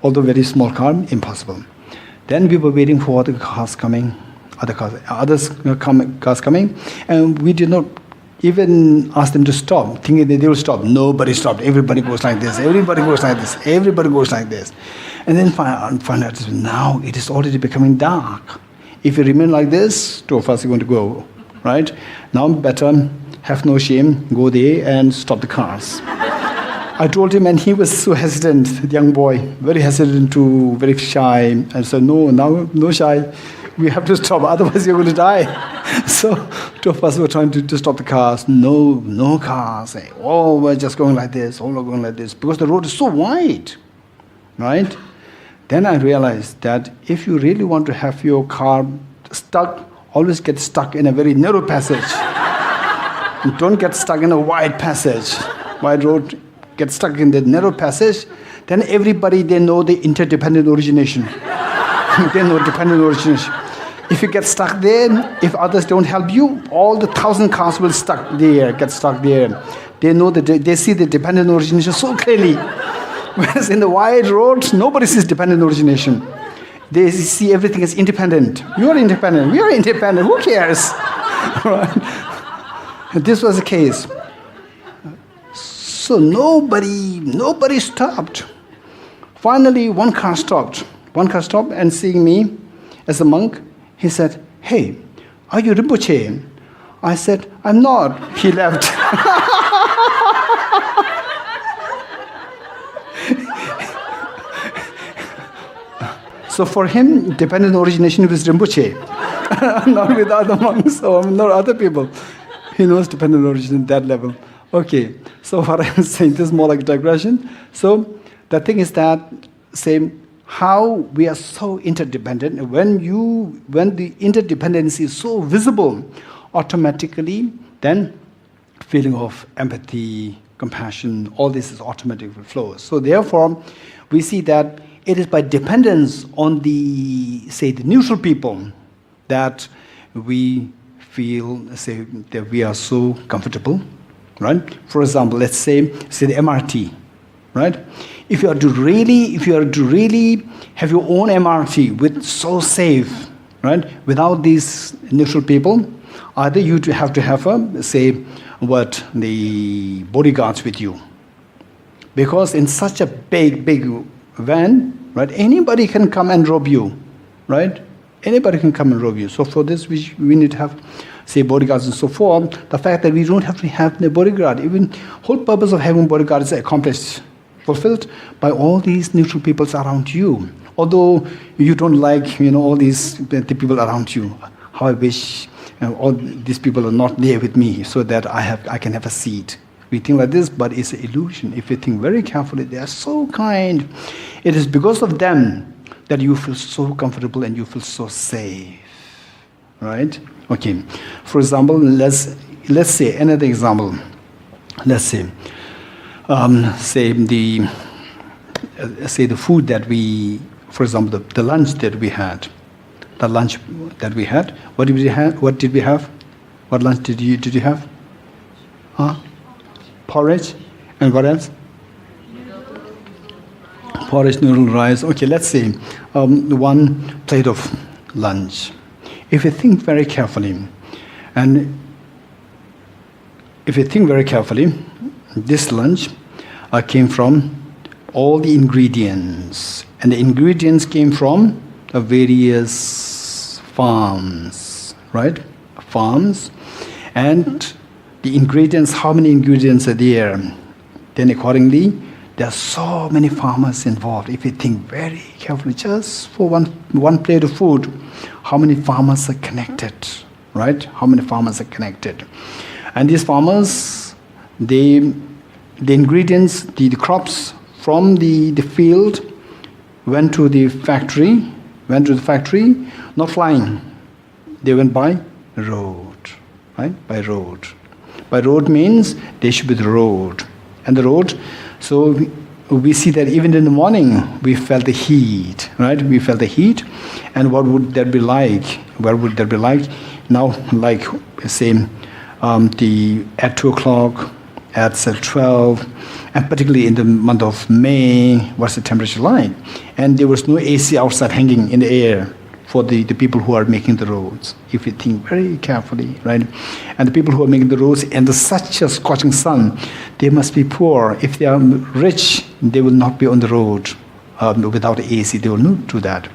Although very small car, impossible. Then we were waiting for other cars coming, cars coming, and we did not even ask them to stop, thinking that they will stop. Nobody stopped. Everybody goes like this. And then find out now it is already becoming dark. If you remain like this, two of us are going to go, right? Now better have no shame, go there and stop the cars. I told him, and he was so hesitant, the young boy, very hesitant, very shy. I said, no shy. We have to stop, otherwise you're going to die. So two of us were trying to stop the cars. No cars. Oh, we're just going like this. Because the road is so wide, right? Then I realized that if you really want to have your car stuck, always get stuck in a very narrow passage. Don't get stuck in a wide passage, wide road. Get stuck in the narrow passage. Then everybody, they know the interdependent origination. They know dependent origination. If you get stuck there, if others don't help you, all the 1,000 cars will get stuck there. They know that they see the dependent origination so clearly. Whereas in the wide road, nobody sees dependent origination. They see everything as independent. You are independent. We are independent. Who cares? Right? This was the case. So nobody stopped. Finally, one car stopped. And seeing me as a monk, he said, "Hey, are you Rinpoche?" I said, "I'm not." He left. So for him, dependent origination was Rinpoche, not with other monks or not other people. He knows dependent origin at that level. Okay, so what I'm saying, this is more like a digression. So the thing is that, say, how we are so interdependent. When the interdependency is so visible, automatically then feeling of empathy, compassion, all this is automatically flows. So therefore, we see that it is by dependence on the, say, the neutral people that we feel, say, that we are so comfortable, right? For example, let's say the MRT, right? If you are to really have your own MRT with so safe, right? Without these neutral people, either you have to have the bodyguards with you, because in such a big van, right? Anybody can come and rob you, right? Anybody can come and rob you. So for this, we need to have, say, bodyguards and so forth. The fact that we don't have to have the bodyguard, even whole purpose of having bodyguard is accomplished, fulfilled by all these neutral peoples around you. Although you don't like, all these the people around you. How I wish all these people are not there with me, so that I can have a seat. We think like this, but it's an illusion. If you think very carefully, they are so kind. It is because of them that you feel so comfortable and you feel so safe, right? Okay. For example, let's say another example. Let's say, say the food that we, for example, the lunch that we had. The lunch that we had. What did we have? What did we have? What lunch did you have? Huh? Porridge. And what else? Porridge, noodle, rice. Okay, let's say one plate of lunch. If you think very carefully, this lunch came from all the ingredients, and the ingredients came from the various farms, right? Farms, and the ingredients. How many ingredients are there? Then accordingly, there are so many farmers involved. If you think very carefully, just for one plate of food, how many farmers are connected, right? How many farmers are connected? And these farmers, the ingredients, the crops from the field went to the factory, not flying. They went by road, right? By road. By road means they should be the road. And the road, so we see that even in the morning, we felt the heat, right? We felt the heat. And what would that be like? Where would that be like? Now, like, say, at 2 o'clock, at 12, and particularly in the month of May, what's the temperature like? And there was no AC outside hanging in the air for the people who are making the roads, if you think very carefully, right? And the people who are making the roads under such a scorching sun, they must be poor. If they are rich, they will not be on the road without AC. They will not do that.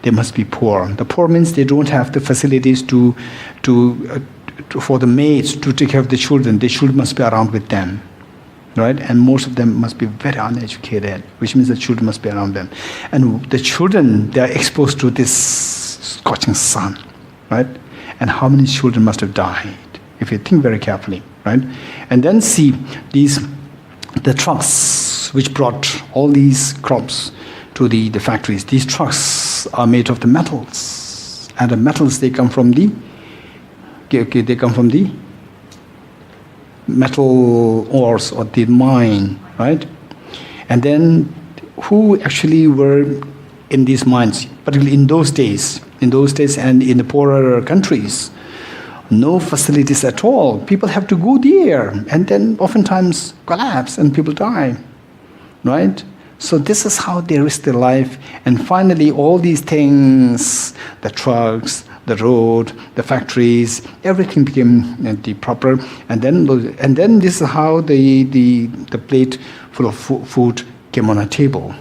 They must be poor. The poor means they don't have the facilities for the maids to take care of the children. The children must be around with them, right? And most of them must be very uneducated, which means the children must be around them. And the children, they are exposed to this scorching sun, right? And how many children must have died, if you think very carefully, right? And then see the trucks which brought all these crops to the factories. These trucks are made of the metals, and the metals, they come from the metal ores or the mine, right? And then who actually were in these mines, particularly in those days and in the poorer countries? No facilities at all. People have to go there and then oftentimes collapse and people die, right? So this is how they risk their life. And finally, all these things, the trucks, the road, the factories, everything became the proper. And then this is how the plate full of food came on a table,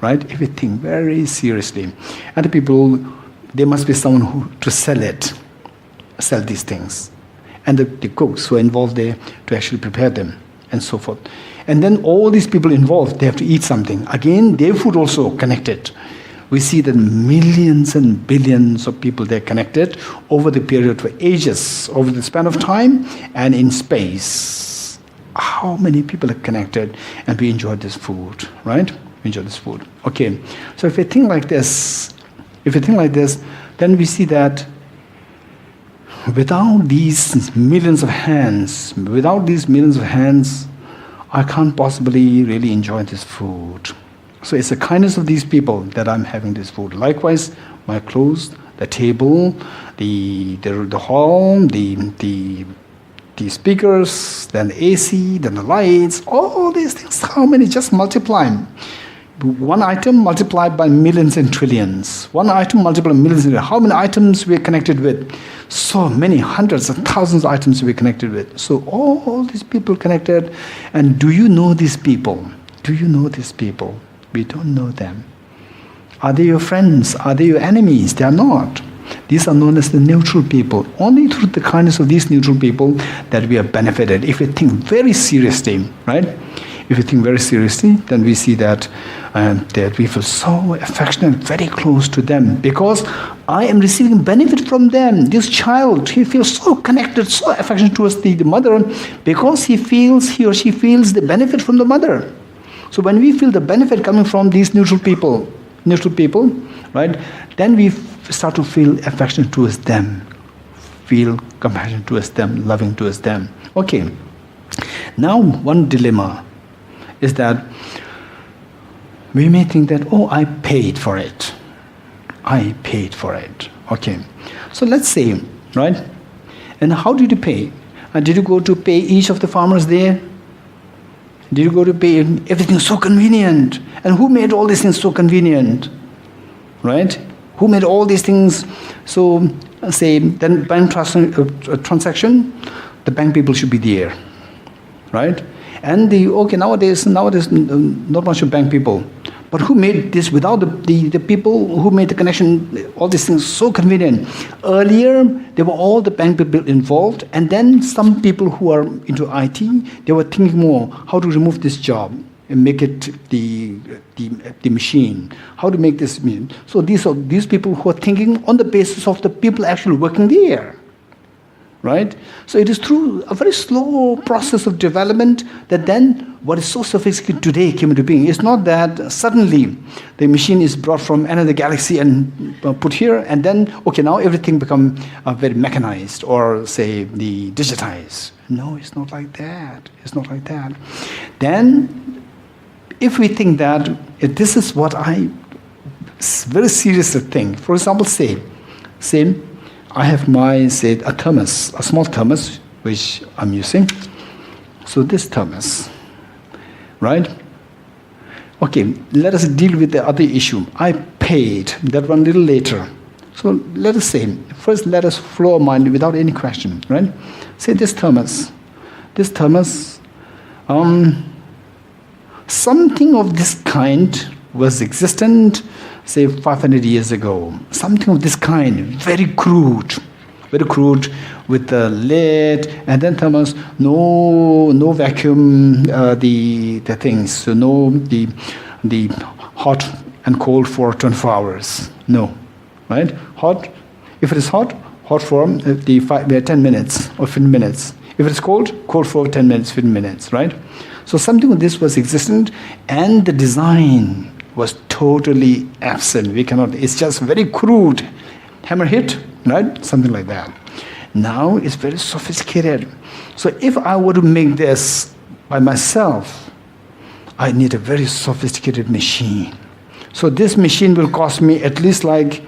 right? If you think very seriously. And the people, there must be someone who to sell these things. And the cooks who are involved there to actually prepare them and so forth. And then all these people involved, they have to eat something. Again, their food also connected. we see that millions and billions of people, they're connected over the period of ages, over the span of time and in space. How many people are connected and we enjoy this food, right? We enjoy this food. Okay, so if we think like this, then we see that without these millions of hands, I can't possibly really enjoy this food. So it's the kindness of these people that I'm having this food. Likewise, my clothes, the table, the hall, the speakers, then the AC, then the lights, all these things, how many? Just multiply. One item multiplied by millions and trillions. One item multiplied by millions and trillions. How many items we're connected with? So many, hundreds of thousands of items we're connected with. So all these people connected. And do you know these people? Do you know these people? We don't know them. Are they your friends? Are they your enemies? They are not. These are known as the neutral people. Only through the kindness of these neutral people that we are benefited. If we think very seriously, right? If we think very seriously, then we see that we feel so affectionate, very close to them, because I am receiving benefit from them. This child, he feels so connected, so affectionate towards the mother, because he or she feels the benefit from the mother. So when we feel the benefit coming from these neutral people, right, then we start to feel affection towards them, feel compassion towards them, loving towards them. Okay, now one dilemma is that we may think that, oh, I paid for it. Okay, so let's say, right, and how did you pay? Did you go to pay each of the farmers there? Did you go to pay everything so convenient? And who made all these things so convenient? Right? Who made all these things so, say, then bank transaction, the bank people should be there. Right? And nowadays not much of bank people. But who made this without the people who made the connection, all these things so convenient? Earlier, there were all the bank people involved, and then some people who are into IT, they were thinking more how to remove this job and make it the machine. How to make this machine. So these people who are thinking on the basis of the people actually working there. Right? So it is through a very slow process of development that then what is so sophisticated today came into being. It's not that suddenly the machine is brought from another galaxy and put here, and then, okay, now everything become very mechanized or, say, the digitized. No, it's not like that. It's not like that. Then, if we think that if this is what I very seriously think, for example, say, I have a thermos, a small thermos, which I'm using. So this thermos, right? Okay, let us deal with the other issue. I paid that one a little later. So let us say, first let us flow our mind without any question, right? Say this thermos, something of this kind was existent, say 500 years ago. Something of this kind, very crude with the lid, and then thermos, no vacuum, the things, so no the hot and cold for 24 hours. No, right? Hot, if it is hot for 10 minutes or 15 minutes. If it is cold for 10 minutes, 15 minutes, right? So something of this was existent, and the design was totally absent. We cannot, it's just very crude. Hammer hit, right? Something like that. Now it's very sophisticated. So if I were to make this by myself, I need a very sophisticated machine. So this machine will cost me at least like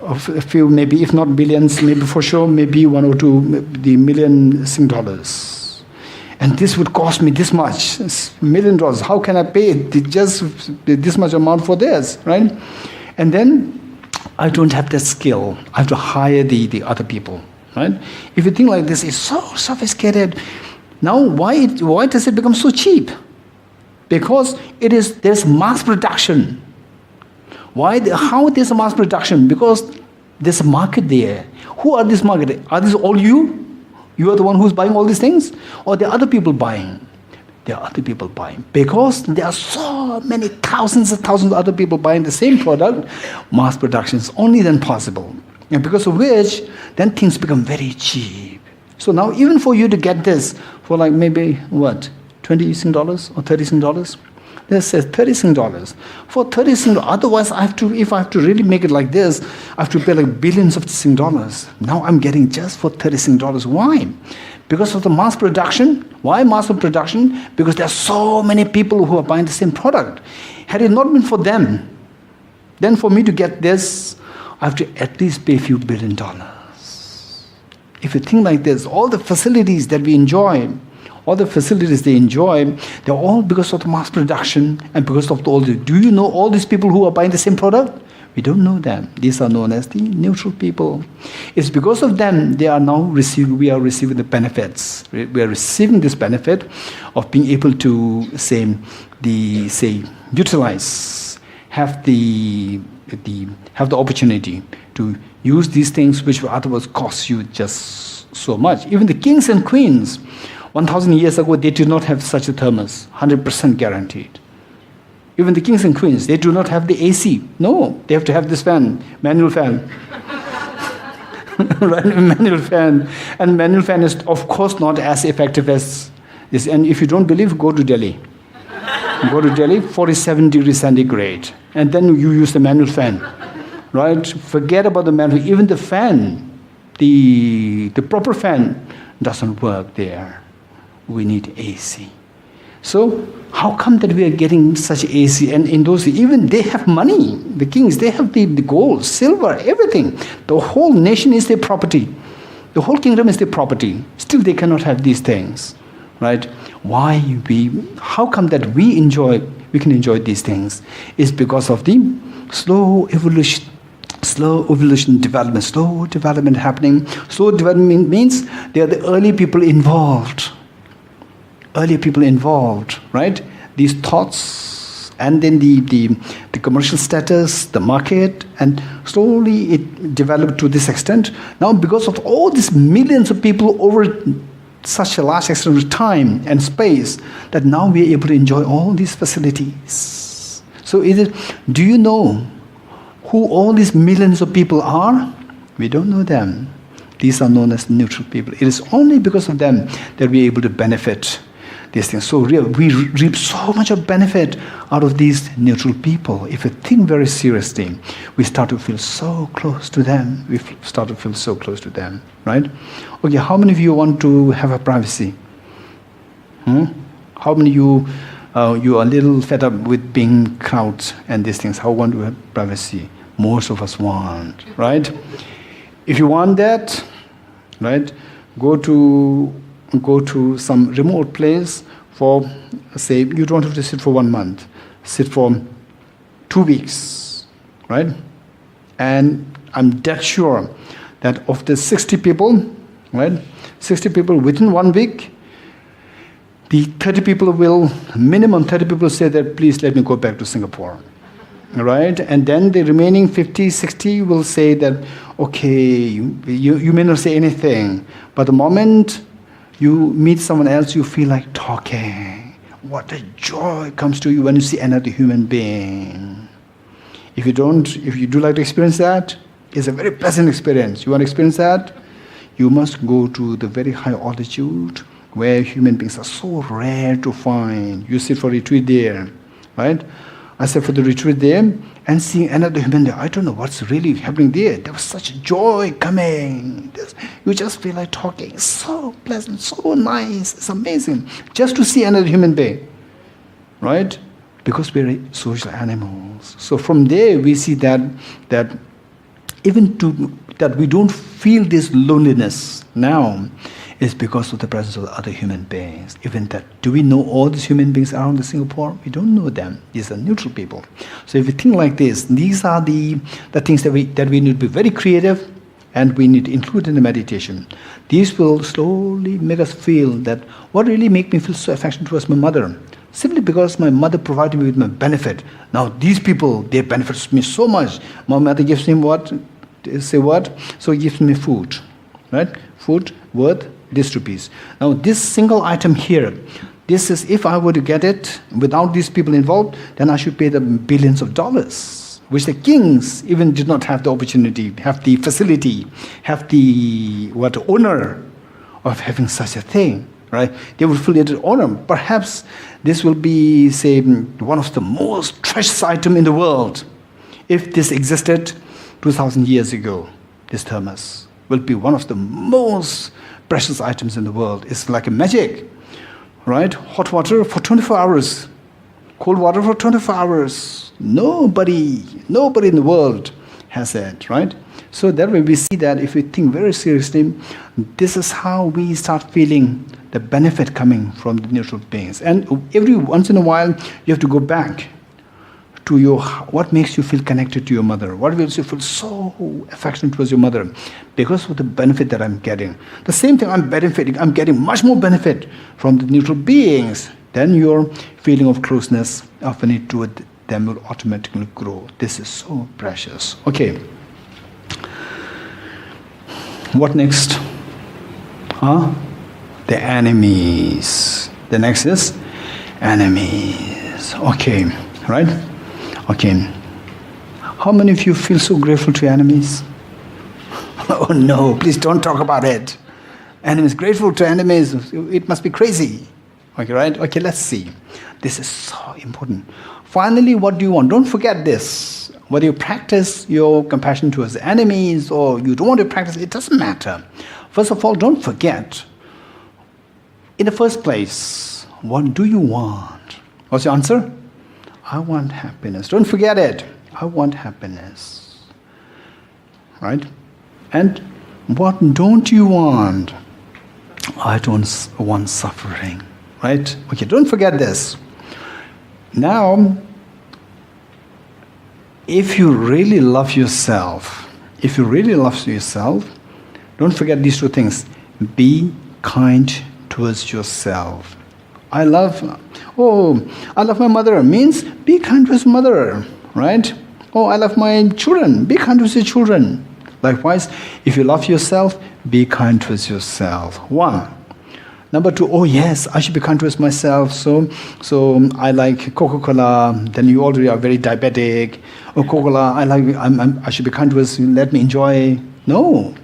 a few, maybe if not billions, maybe for sure, maybe $1 or $2 million dollars. And this would cost me this much, $1 million. How can I pay just this much amount for this, right? And then I don't have that skill. I have to hire the other people, right? If you think like this, it's so sophisticated. Now, why does it become so cheap? Because there's mass production. How there's a mass production? Because there's a market there. Who are this market? Are these all you? You are the one who's buying all these things? Or there are other people buying? there are other people buying. Because there are so many thousands of other people buying the same product, mass production is only then possible. And because of which, then things become very cheap. So now even for you to get this for like maybe what, $20 Sing dollars or $30 Sing dollars? This says $30 Sing dollars. For $30 Sing dollars, otherwise if I have to really make it like this, I have to pay like billions of Sing dollars. Now I'm getting just for $30 Sing dollars. Why? Because of the mass production. Why mass production? Because there are so many people who are buying the same product. Had it not been for them, then for me to get this, I have to at least pay a few $1 billion. If you think like this, all the facilities that we enjoy, all the facilities they enjoy, they're all because of the mass production and because of all the... Do you know all these people who are buying the same product? We don't know them. These are known as the neutral people. It's because of them we are receiving the benefits. We are receiving this benefit of being able to utilize, have the opportunity to use these things which will otherwise cost you just so much. Even the kings and queens, 1,000 years ago, they did not have such a thermos, 100% guaranteed. Even the kings and queens, they do not have the AC. No, they have to have this fan, manual fan. Right, manual fan. And manual fan is, of course, not as effective as this. And if you don't believe, go to Delhi. Go to Delhi, 47 degrees centigrade. And then you use the manual fan. Right? Forget about the manual. Even the fan, the proper fan doesn't work there. We need AC. So how come that we are getting such AC? And in those, even they have money. The kings, they have the gold, silver, everything. The whole nation is their property. The whole kingdom is their property. Still they cannot have these things. Right? How come that we can enjoy these things? It's because of the slow evolution development, slow development happening. Slow development means they are the early people involved. Right? These thoughts, and then the commercial status, the market, and slowly it developed to this extent. Now, because of all these millions of people over such a large extent of time and space, that now we are able to enjoy all these facilities. So do you know who all these millions of people are? We don't know them. These are known as neutral people. It is only because of them that we are able to benefit these things. So we reap so much of benefit out of these neutral people. If you think very seriously, we start to feel so close to them. Right? Okay, how many of you want to have a privacy? How many of you are a little fed up with being crowds and these things? How want to have privacy? Most of us want, right? If you want that, right, go to some remote place for, say, you don't have to sit for 1 month. Sit for 2 weeks, right? And I'm dead sure that of the 60 people, right, 60 people within 1 week, the 30 people minimum 30 people say that, please let me go back to Singapore. Right? And then the remaining 50, 60 will say that, okay, you may not say anything, but the moment you meet someone else, you feel like talking. What a joy comes to you when you see another human being. If you do like to experience that, it's a very pleasant experience. You want to experience that? You must go to the very high altitude where human beings are so rare to find. You sit for retreat there, right? I said for the retreat there and seeing another human there. I don't know what's really happening there. There was such joy coming. You just feel like talking. So pleasant, so nice. It's amazing. Just to see another human being, right? Because we're social animals. So from there we see that we don't feel this loneliness now is because of the presence of other human beings. Even that, do we know all these human beings around the Singapore? We don't know them. These are neutral people. So if you think like this, these are the things that we need to be very creative and we need to include in the meditation. These will slowly make us feel that what really makes me feel so affectionate towards my mother? Simply because my mother provided me with my benefit. Now these people, they benefit me so much. My mother gives me what? Say what? So he gives me food. Right? Food worth this rupees. Now this single item here, This is, if I were to get it without these people involved, then I should pay them billions of dollars, which the kings even did not have the opportunity, have the facility, have the honor of having such a thing, right? They would feel it honor. Perhaps this will be, say, one of the most precious item in the world. If this existed 2,000 years ago, this thermos will be one of the most precious items in the world. It's like a magic, right? Hot water for 24 hours, cold water for 24 hours. Nobody in the world has it, right? So that way we see that if we think very seriously, this is how we start feeling the benefit coming from the neutral beings. And every once in a while, you have to go back to what makes you feel connected to your mother? What makes you feel so affectionate towards your mother? Because of the benefit that I'm getting. The same thing I'm getting much more benefit from the neutral beings. Then your feeling of closeness, affinity toward them will automatically grow. This is so precious. Okay. What next? The enemies. The next is enemies. Okay, right? Okay. How many of you feel so grateful to enemies? Oh no, please don't talk about it. Enemies, grateful to enemies, it must be crazy. Okay, right? Okay, let's see. This is so important. Finally, what do you want? Don't forget this. Whether you practice your compassion towards the enemies or you don't want to practice, it doesn't matter. First of all, don't forget. In the first place, what do you want? What's your answer? I want happiness. Don't forget it. I want happiness. Right? And what don't you want? I don't want suffering. Right? Okay, don't forget this. Now, if you really love yourself, don't forget these two things. Be kind towards yourself. I love my mother means be kind to his mother, right? Oh, I love my children, be kind to his children. Likewise, if you love yourself, be kind towards yourself. One. Number two, oh yes, I should be kind towards myself. So I like Coca-Cola. Then you already are very diabetic. Oh, Coca-Cola, I should be kind towards. Let me enjoy. No.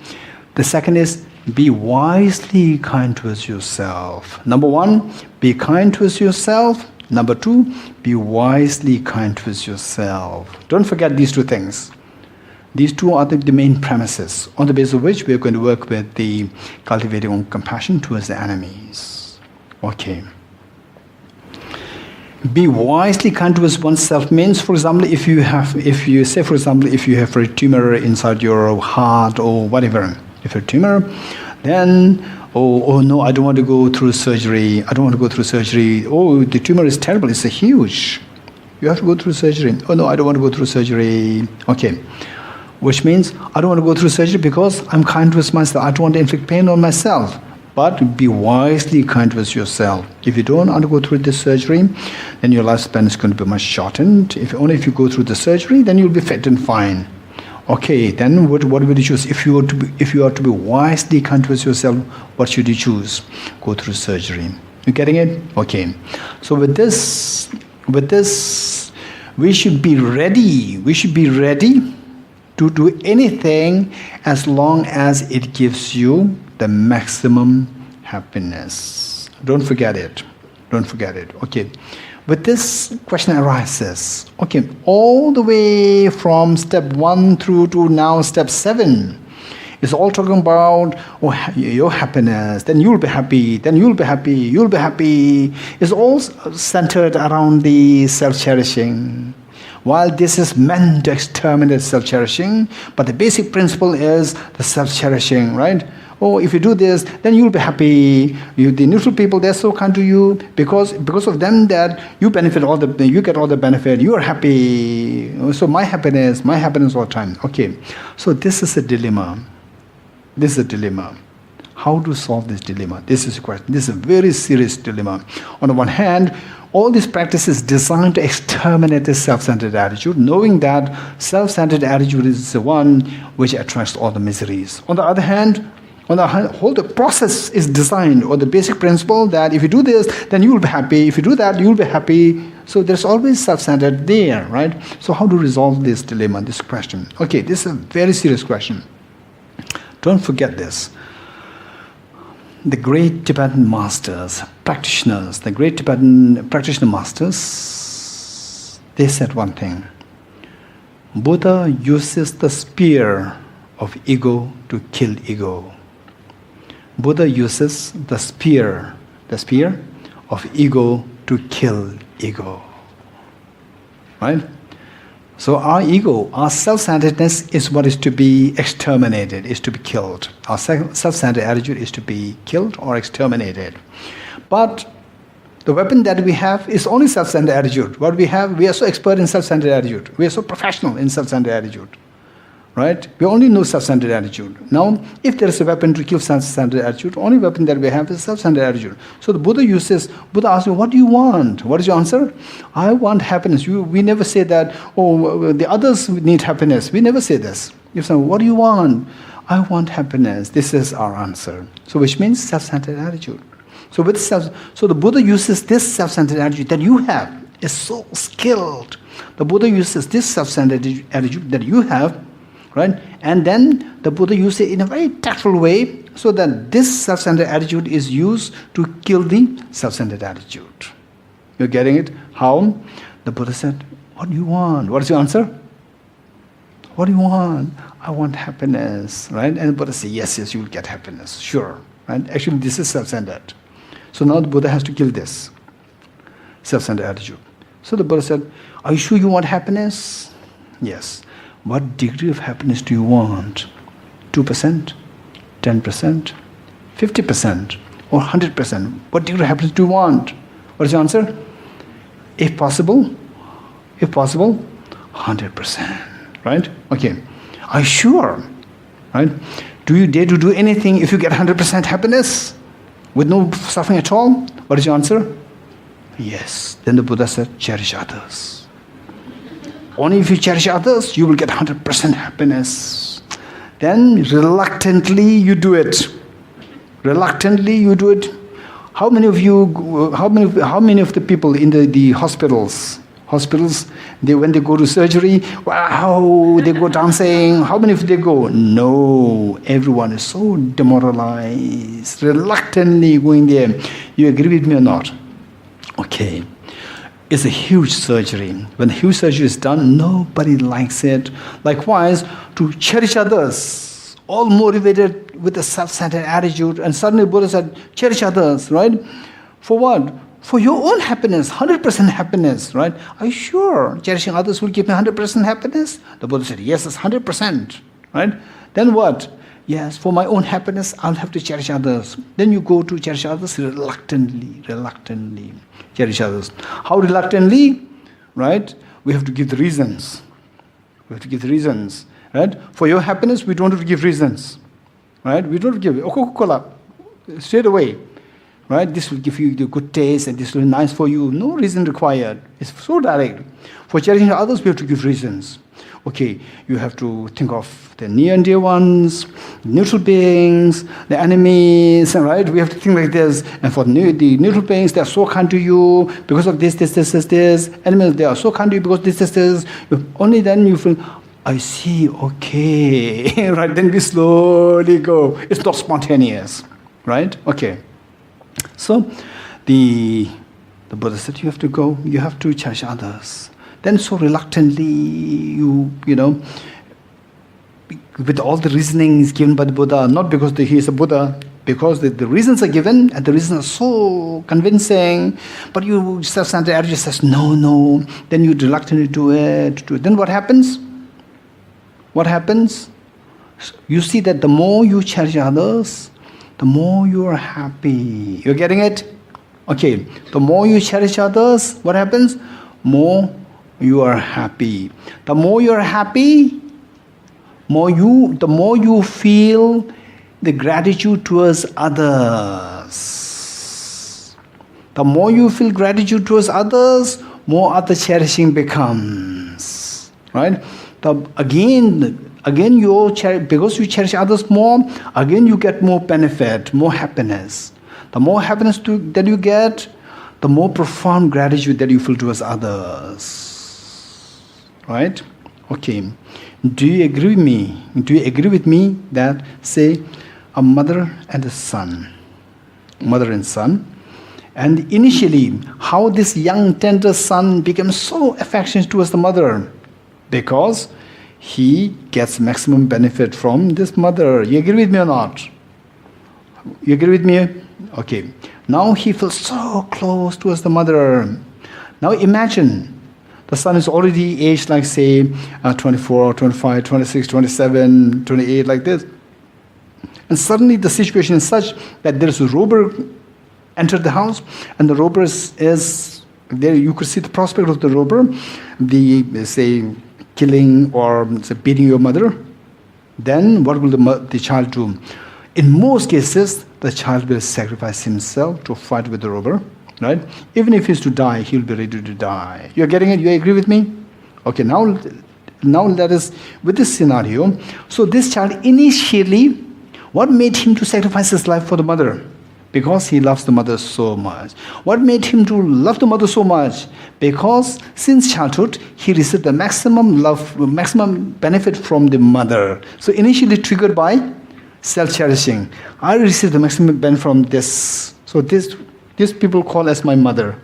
The second is be wisely kind towards yourself. Number one, be kind towards yourself. Number two, be wisely kind towards yourself. Don't forget these two things. These two are the main premises on the basis of which we are going to work with the cultivating compassion towards the enemies. Okay. Be wisely kind towards oneself means, for example, if you have a tumor inside your heart or whatever, if a tumor, then oh no, I don't want to go through surgery. Oh, the tumor is terrible. It's huge. You have to go through surgery. Oh no, I don't want to go through surgery. Okay. Which means I don't want to go through surgery because I'm kind towards myself. I don't want to inflict pain on myself. But be wisely kind towards yourself. If you don't undergo through this surgery, then your lifespan is going to be much shortened. If you go through the surgery, then you'll be fit and fine. Okay, then what will you choose? If you are to be wisely kind towards yourself, what should you choose? Go through surgery. You getting it? Okay. So with this, we should be ready. We should be ready to do anything as long as it gives you the maximum happiness. Don't forget it. Okay. But this question arises. Okay, all the way from step 1 through to now step 7 is all talking about your happiness. Then you'll be happy. It's all centered around the self-cherishing. While this is meant to exterminate self-cherishing, but the basic principle is the self-cherishing, right? Oh, if you do this, then you'll be happy. The neutral people, they're so kind to you because of them that you benefit you get all the benefit. You are happy. So my happiness all the time. Okay. So this is a dilemma. How to solve this dilemma? This is a question. This is a very serious dilemma. On the one hand, all this practice is designed to exterminate the self-centered attitude, knowing that self-centered attitude is the one which attracts all the miseries. On the other hand, When the whole the process is designed, or the basic principle that if you do this, then you will be happy. If you do that, you will be happy. So there's always self-centered there, right? So how to resolve this dilemma, this question? Okay, this is a very serious question. Don't forget this. The great Tibetan masters, practitioners, the great Tibetan practitioner masters, they said one thing. Buddha uses the spear of ego to kill ego. Buddha uses the spear of ego to kill ego. Right? So our ego, our self-centeredness is what is to be exterminated, is to be killed. Our self-centered attitude is to be killed or exterminated. But the weapon that we have is only self-centered attitude. What we have, we are so expert in self-centered attitude. We are so professional in self-centered attitude. Right? We only know self-centered attitude. Now, if there is a weapon to kill self-centered attitude, the only weapon that we have is self-centered attitude. So the Buddha asks you, what do you want? What is your answer? I want happiness. We never say that, oh, the others need happiness. We never say this. You say, what do you want? I want happiness. This is our answer. So which means self-centered attitude. So the Buddha uses this self-centered attitude that you have, is so skilled. The Buddha uses this self-centered attitude that you have, right? And then the Buddha used it in a very tactful way so that this self-centered attitude is used to kill the self-centered attitude. You're getting it? How? The Buddha said, what do you want? What is your answer? What do you want? I want happiness, right? And the Buddha said, yes, you will get happiness, sure. Right? Actually, this is self-centered. So now the Buddha has to kill this self-centered attitude. So the Buddha said, are you sure you want happiness? Yes. What degree of happiness do you want? 2%? 10%? 50%? Or 100%? What degree of happiness do you want? What is your answer? If possible, 100%. Right? Okay. Are you sure? Right? Do you dare to do anything if you get 100% happiness? With no suffering at all? What is your answer? Yes. Then the Buddha said, cherish others. Only if you cherish others, you will get 100% happiness. Then reluctantly you do it. How many of the people in the hospitals, when they go to surgery, wow, they go dancing. How many of they go? No, everyone is so demoralized, reluctantly going there. You agree with me or not? Okay. It's a huge surgery. When the huge surgery is done, nobody likes it. Likewise, to cherish others, all motivated with a self-centered attitude, and suddenly Buddha said, cherish others, right? For what? For your own happiness, 100% happiness, right? Are you sure cherishing others will give me 100% happiness? The Buddha said, yes, it's 100%, right? Then what? Yes, for my own happiness, I'll have to cherish others. Then you go to cherish others reluctantly. Cherish others. How reluctantly? Right? We have to give the reasons. Right? For your happiness, we don't have to give reasons. Right? We don't give Coca-Cola straight away. Right? This will give you the good taste and this will be nice for you. No reason required. It's so direct. For cherishing others, we have to give reasons. Okay, you have to think of the near and dear ones, neutral beings, the enemies, right? We have to think like this. And for the neutral beings, they are so kind to you because of this. Enemies, they are so kind to you because this. Only then you feel, I see, okay. Right, then we slowly go. It's not spontaneous, right? Okay. So, the Buddha said, you have to go, you have to cherish others. Then so reluctantly, you know, with all the reasonings given by the Buddha, not because he is a Buddha, because the reasons are given, and the reasons are so convincing, but you self-centered attitude says, no, then you reluctantly do it. Then what happens? You see that the more you cherish others, the more you are happy. You're getting it? Okay, the more you cherish others, what happens? More you are happy. The more you are happy, the more you feel the gratitude towards others. The more you feel gratitude towards others, more other cherishing becomes. right? Again, because you cherish others more, again you get more benefit, more happiness. The more happiness that you get, the more profound gratitude that you feel towards others, right? Okay. Do you agree with me? Do you agree with me that, say, a mother and a son, mother and son, and initially, how this young, tender son became so affectionate towards the mother? Because he gets maximum benefit from this mother. You agree with me or not? You agree with me? Okay. Now he feels so close towards the mother. Now imagine, the son is already aged like, say, 24, 25, 26, 27, 28, like this. And suddenly the situation is such that there is a robber entered the house, and the robber is there. You could see the prospect of the robber, say, killing or say, beating your mother. Then what will the child do? In most cases, the child will sacrifice himself to fight with the robber, right? Even if he's to die, he'll be ready to die. You're getting it? You agree with me? Okay, now let us, with this scenario, so this child initially, what made him to sacrifice his life for the mother? Because he loves the mother so much. What made him to love the mother so much? Because since childhood, he received the maximum love, maximum benefit from the mother. So initially triggered by self-cherishing. I received the maximum benefit from this. So this people call as my mother.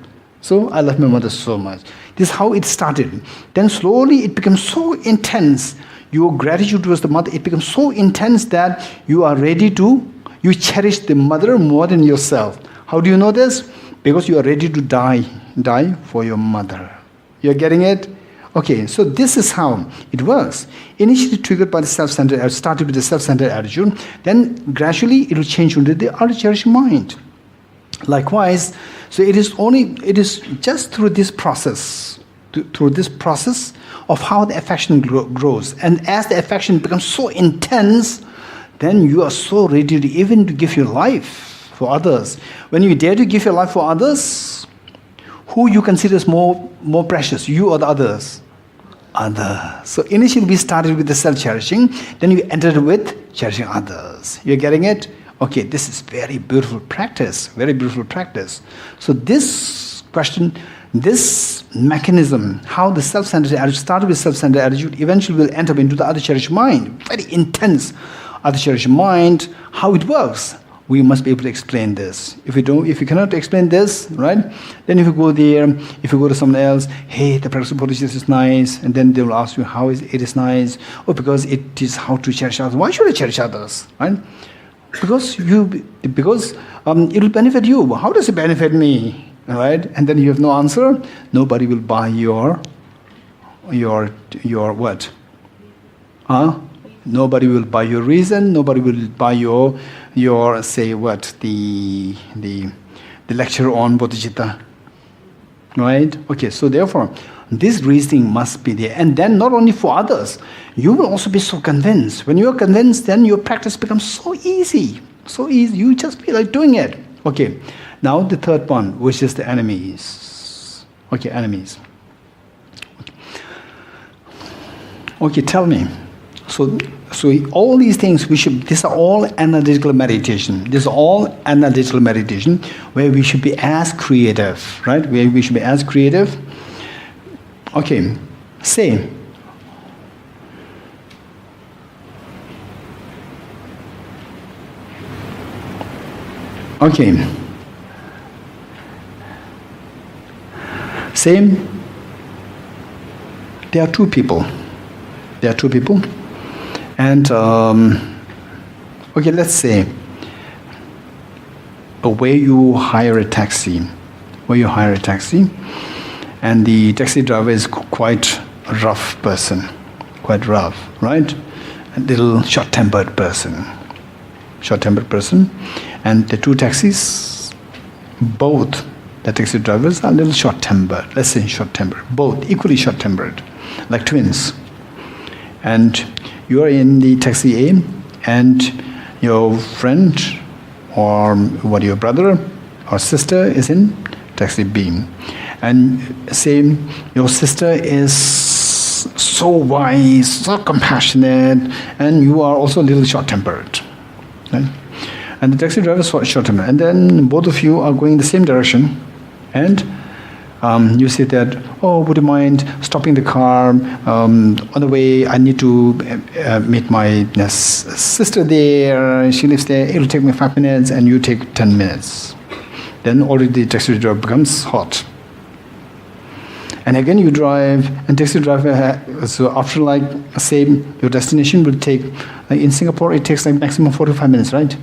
So I love my mother so much. This is how it started. Then slowly it becomes so intense. Your gratitude towards the mother, it becomes so intense that you are ready to, you cherish the mother more than yourself. How do you know this? Because you are ready to die for your mother. You're getting it? Okay, so this is how it works. Initially triggered by the self-centered, started with the self-centered attitude, then gradually it will change into the cherishing mind. Likewise, so it is just through this process, of how the affection grows. And as the affection becomes so intense, then you are so ready to even to give your life for others. When you dare to give your life for others, who you consider as more precious, you or the others? Others. So initially we started with the self-cherishing, then you entered with cherishing others. You're getting it? Okay, this is very beautiful practice, very beautiful practice. So this question, this mechanism, how the self-centered attitude started with self-centered attitude, eventually will enter into the other cherished mind, very intense other cherished mind, how it works. We must be able to explain this. If you cannot explain this, right, then if you go there, if you go to someone else, hey, the practice of Bodhicitta is nice, and then they will ask you how it is nice, or because it is how to cherish others. Why should I cherish others, right? Because it will benefit you. How does it benefit me, right? And then you have no answer. Nobody will buy your what? Nobody will buy your reason. Nobody will buy your say what, the lecture on Bodhicitta, right? Okay, so therefore this reasoning must be there, and then not only for others, you will also be so convinced. When you are convinced, then your practice becomes so easy. You just feel like doing it. Okay, now the third one, which is the enemies. Okay, enemies. Okay, tell me. So all these things these are all analytical meditation. These are all analytical meditation where we should be as creative, right? Where we should be as creative. Okay, say. Okay. Same. There are two people. And, okay, let's say, where you hire a taxi, and the taxi driver is quite a rough person, right? A little short-tempered person. And the two taxis, both the taxi drivers are a little short-tempered, let's say short-tempered, both equally short-tempered, like twins. And you are in the taxi A, and your friend or your brother or sister is in taxi B. And say your sister is so wise, so compassionate, and you are also a little short-tempered. Right? And the taxi driver is short-tempered. And then both of you are going in the same direction, and you say that, oh, would you mind stopping the car? On the way, I need to meet my sister there. She lives there. It'll take me 5 minutes, and you take 10 minutes. Then already the taxi driver becomes hot. And again you drive, and taxi driver, so after like, say, your destination will take, like in Singapore, it takes like maximum 45 minutes, right?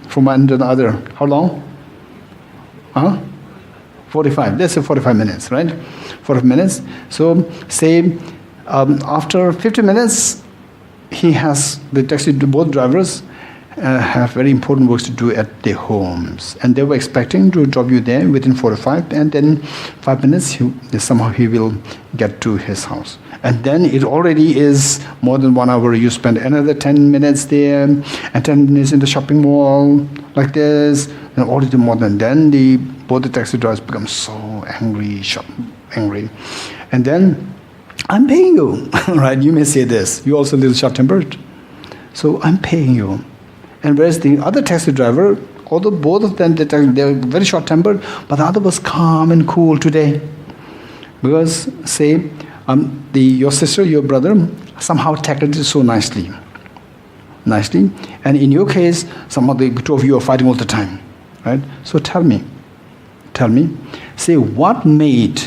From one to the other. How long? 45. Let's say 45 minutes, right? 45 minutes. So say after 50 minutes, both drivers have very important works to do at their homes. And they were expecting to drop you there within 45, and then 5 minutes, somehow he will get to his house. And then it already is more than 1 hour. You spend another 10 minutes there, and 10 minutes in the shopping mall, like this, and already more than then, both the taxi drivers become so angry. And then, I'm paying you, right? You may say this. You're also a little short-tempered. So I'm paying you. And whereas the other taxi driver, although both of them, they're very short-tempered, but the other was calm and cool today. Because, say, your sister, your brother, somehow tackled it so nicely. And in your case, some of the two of you are fighting all the time. Right? So tell me, say what made,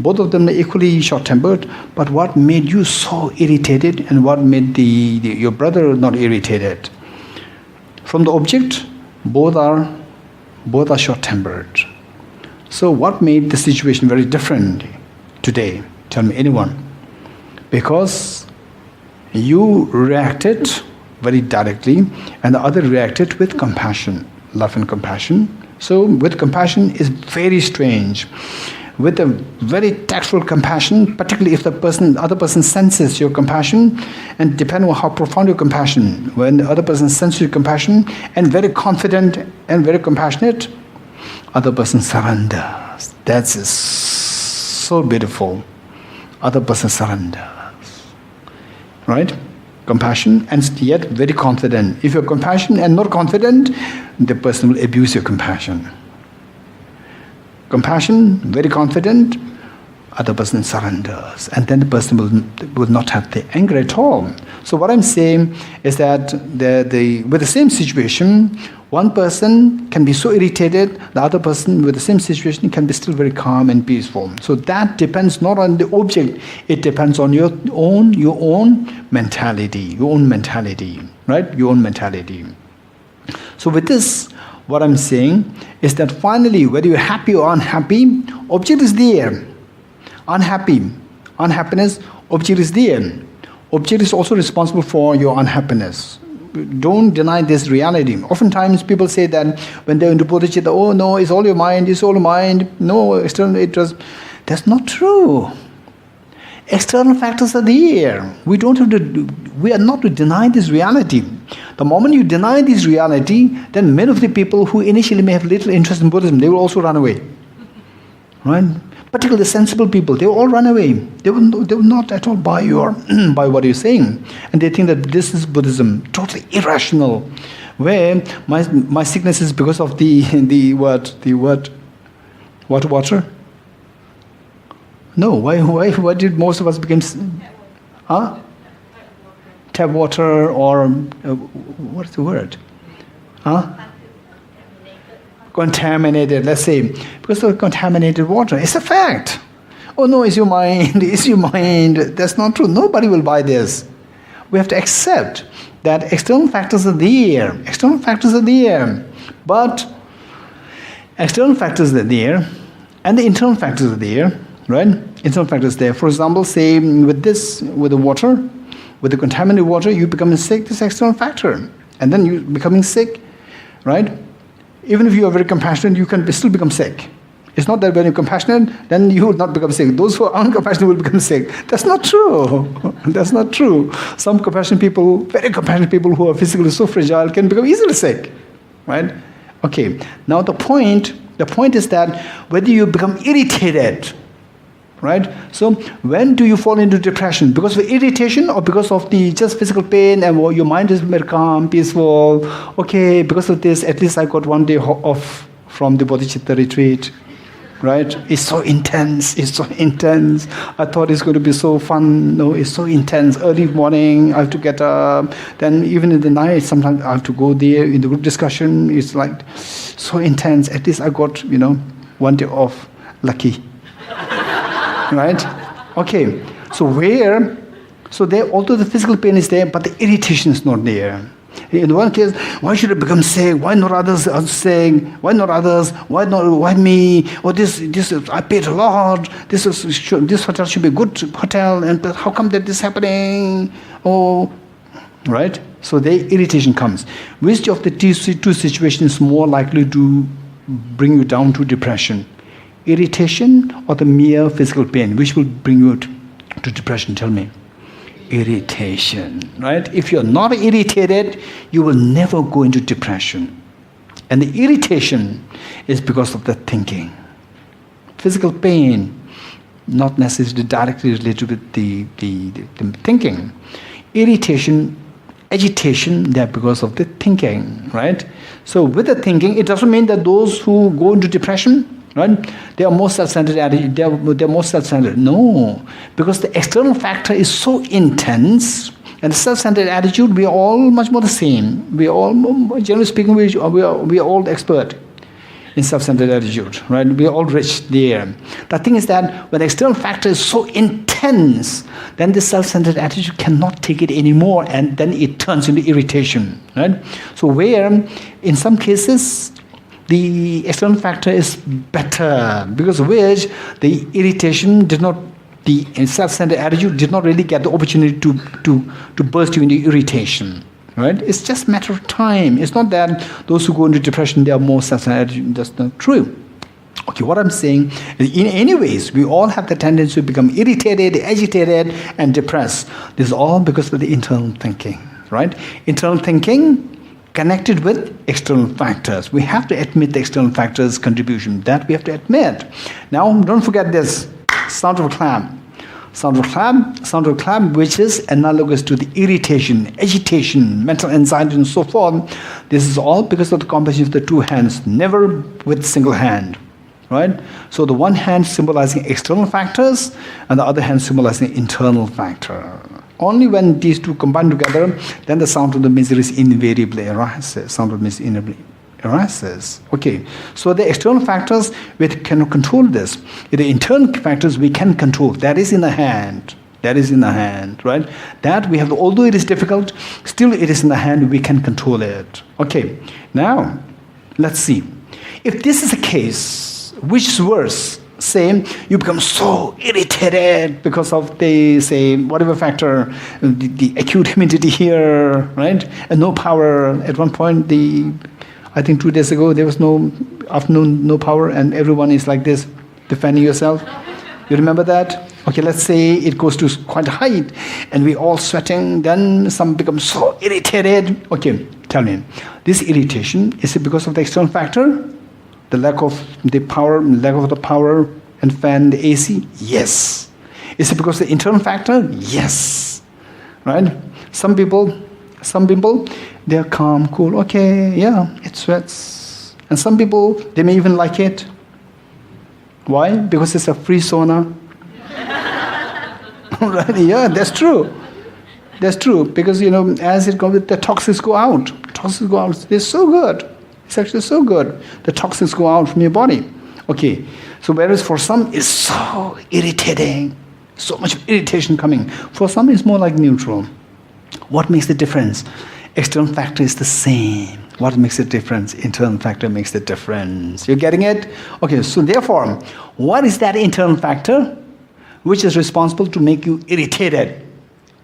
both of them are equally short-tempered, but what made you so irritated, and what made your brother not irritated? From the object, both are short-tempered. So what made the situation very different today? Tell me, anyone. Because you reacted very directly, and the other reacted with compassion, love and compassion. So with compassion is very strange. With a very tactful compassion, particularly if the other person senses your compassion, and depending on how profound your compassion, when the other person senses your compassion and very confident and very compassionate, other person surrenders. That's so beautiful. Other person surrenders. Right? Compassion, and yet very confident. If you're compassionate and not confident, the person will abuse your compassion. Compassion, very confident, other person surrenders. And then the person will not have the anger at all. So what I'm saying is that with the same situation, one person can be so irritated, the other person with the same situation can be still very calm and peaceful. So that depends not on the object, it depends on your own mentality, right? Your own mentality. So with this, what I'm saying is that finally, whether you're happy or unhappy, object is there. Unhappiness, object is there. Object is also responsible for your unhappiness. Don't deny this reality. Oftentimes people say that when they're into Bodhicitta, oh no, it's all your mind, no, external, that's not true. External factors are there. We are not to deny this reality. The moment you deny this reality, then many of the people who initially may have little interest in Buddhism, they will also run away. Right? Particularly sensible people, they will all run away. They will not at all buy what you're saying. And they think that this is Buddhism, totally irrational. Where my sickness is because of the water? No, why did most of us become... Tap water, or what's the word? Contaminated, let's say. Because of contaminated water. It's a fact. Oh no, it's your mind. That's not true. Nobody will buy this. We have to accept that external factors are there. But external factors are there, and the internal factors are there, right? Internal factors there. For example, say with the water, with the contaminated water, you become sick, this external factor. And then you becoming sick, right? Even if you are very compassionate, you can still become sick. It's not that when you're compassionate, then you will not become sick. Those who are uncompassionate will become sick. That's not true. That's not true. Some compassionate people, very compassionate people who are physically so fragile can become easily sick, right? Okay, now the point is that whether you become irritated, Right? So when do you fall into depression? Because of irritation or because of the just physical pain and your mind is very calm, peaceful? Okay, because of this, at least I got one day off from the Bodhicitta retreat. Right? It's so intense. It's so intense. I thought it's going to be so fun. No, it's so intense. Early morning, I have to get up. Then even in the night, sometimes I have to go there in the group discussion. It's like so intense. At least I got, one day off. Lucky. Right? Okay. So there, although the physical pain is there, but the irritation is not there. In one case, why should I become sick? Why not others are sick? Why not others? Why me? Or this I paid a lot. This hotel should be a good hotel, and how come that this is happening? Oh, right. So the irritation comes. Which of the two situations is more likely to bring you down to depression? Irritation or the mere physical pain? Which will bring you to depression? Tell me. Irritation, right? If you're not irritated, you will never go into depression. And the irritation is because of the thinking. Physical pain, not necessarily directly related with the thinking. Irritation, agitation, they're because of the thinking, right? So with the thinking, it doesn't mean that those who go into depression, right? They are more self-centered attitude. They're more self-centered. No, because the external factor is so intense, and the self-centered attitude, we are all much more the same. We are all, generally speaking, we are all expert in self-centered attitude, right? We are all rich there. The thing is that when the external factor is so intense, then the self-centered attitude cannot take it anymore, and then it turns into irritation, right? So where, in some cases, the external factor is better, because of which the irritation did not, the self-centered attitude did not really get the opportunity to burst you into irritation. Right? It's just a matter of time. It's not that those who go into depression, they are more self-centered attitude. That's not true. Okay, what I'm saying is, in any ways, we all have the tendency to become irritated, agitated, and depressed. This is all because of the internal thinking. Right? Internal thinking connected with external factors. We have to admit the external factors' contribution. That we have to admit. Now, don't forget this. Sound of a clap. Sound of a clap, which is analogous to the irritation, agitation, mental anxiety, and so forth. This is all because of the combination of the two hands, never with single hand. Right? So the one hand symbolizing external factors, and the other hand symbolizing internal factor. Only when these two combine together, then the sound of the misery invariably arises. Sound of misery invariably arises. Okay, so the external factors, we cannot control this. The internal factors we can control. That is in the hand. That is in the hand, right? That we have, although it is difficult, still it is in the hand, we can control it. Okay, now, let's see. If this is the case, which is worse? Say, you become so irritated because of the, say, whatever factor, the acute humidity here, right? And no power. At one point, I think 2 days ago, there was no afternoon, no power, and everyone is like this, defending yourself. You remember that? Okay, let's say it goes to quite a height, and we all sweating, then some become so irritated. Okay, tell me, this irritation, is it because of the external factor? The lack of the power and fan, the AC? Yes. Is it because of the internal factor? Yes. Right? Some people, they are calm, cool. Okay, yeah, it sweats. And some people, they may even like it. Why? Because it's a free sauna. Right? Yeah, that's true. That's true. Because, as it goes, the toxins go out. They're so good. It's actually so good. The toxins go out from your body. Okay. So whereas for some it's so irritating, so much irritation coming. For some it's more like neutral. What makes the difference? External factor is the same. What makes the difference? Internal factor makes the difference. You're getting it? Okay, so therefore, what is that internal factor which is responsible to make you irritated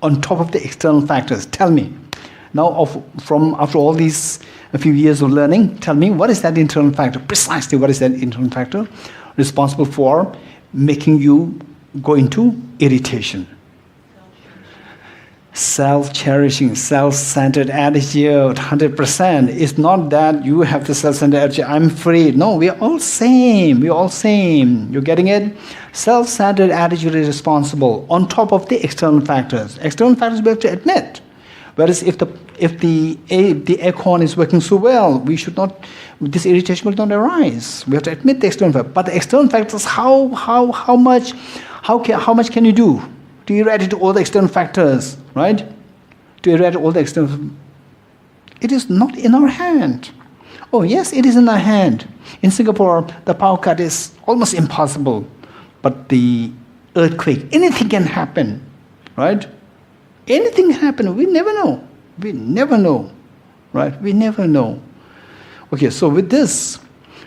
on top of the external factors? Tell me. Now, after all these a few years of learning, tell me, what is that internal factor? Precisely, what is that internal factor responsible for making you go into irritation? self-cherishing, self-centered attitude, 100%. It's not that you have the self-centered attitude, I'm free. No, we're all same. We're all same. You're getting it? Self-centered attitude is responsible on top of the external factors. External factors we have to admit. Whereas if the aircon is working so well, we should not, this irritation will not arise. We have to admit the external factors. But the external factors, how much can you do to eradicate all the external factors, right? To eradicate all the external. It is not in our hand. Oh yes, it is in our hand. In Singapore, the power cut is almost impossible. But the earthquake, anything can happen, right? Anything can happen. We never know. We never know, right? We never know. Okay, so with this,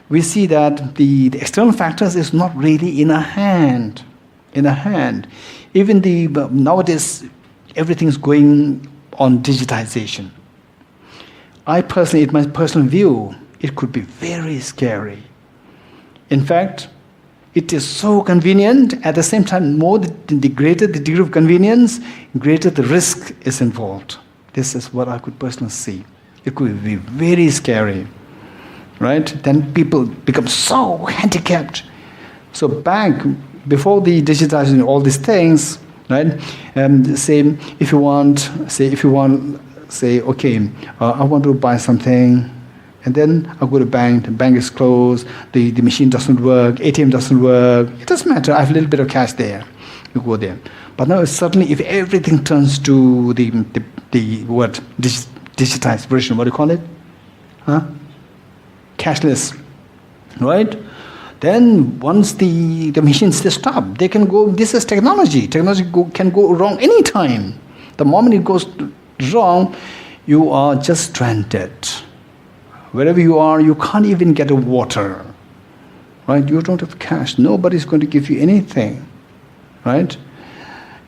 we see that the external factors is not really in our hand. In our hand. Even nowadays, everything's going on digitization. I personally, in my personal view, it could be very scary. In fact, it is so convenient. At the same time, the greater the degree of convenience, greater the risk is involved. This is what I could personally see. It could be very scary, right? Then people become so handicapped. So back before the digitization, all these things, right? Say if you want, okay, I want to buy something. And then I go to the bank is closed, the machine doesn't work, ATM doesn't work. It doesn't matter, I have a little bit of cash there. You go there. But now suddenly if everything turns to the digitized version, what do you call it? Cashless, right? Then once the machines stop, they can go, this is technology. Technology can go wrong anytime. The moment it goes wrong, you are just stranded. Wherever you are, you can't even get a water, right? You don't have cash. Nobody's going to give you anything, right?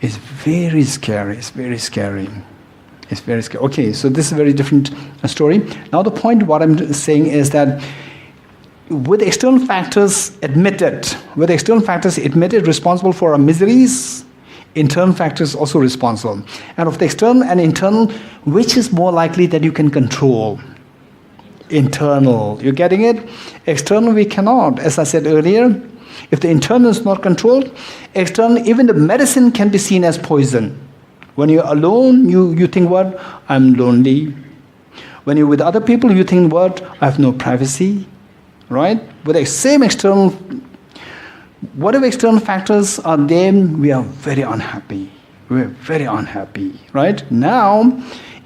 It's very scary. It's very scary. It's very scary. Okay, so this is a very different story. Now the point what I'm saying is that with external factors admitted, responsible for our miseries, internal factors also responsible. And of the external and internal, which is more likely that you can control? Internal. You're getting it? External we cannot. As I said earlier, if the internal is not controlled, external, even the medicine can be seen as poison. When you're alone, you think what? I'm lonely. When you're with other people, you think what? I have no privacy. Right? With the same external, whatever external factors are there, we are very unhappy. We're very unhappy. Right? Now,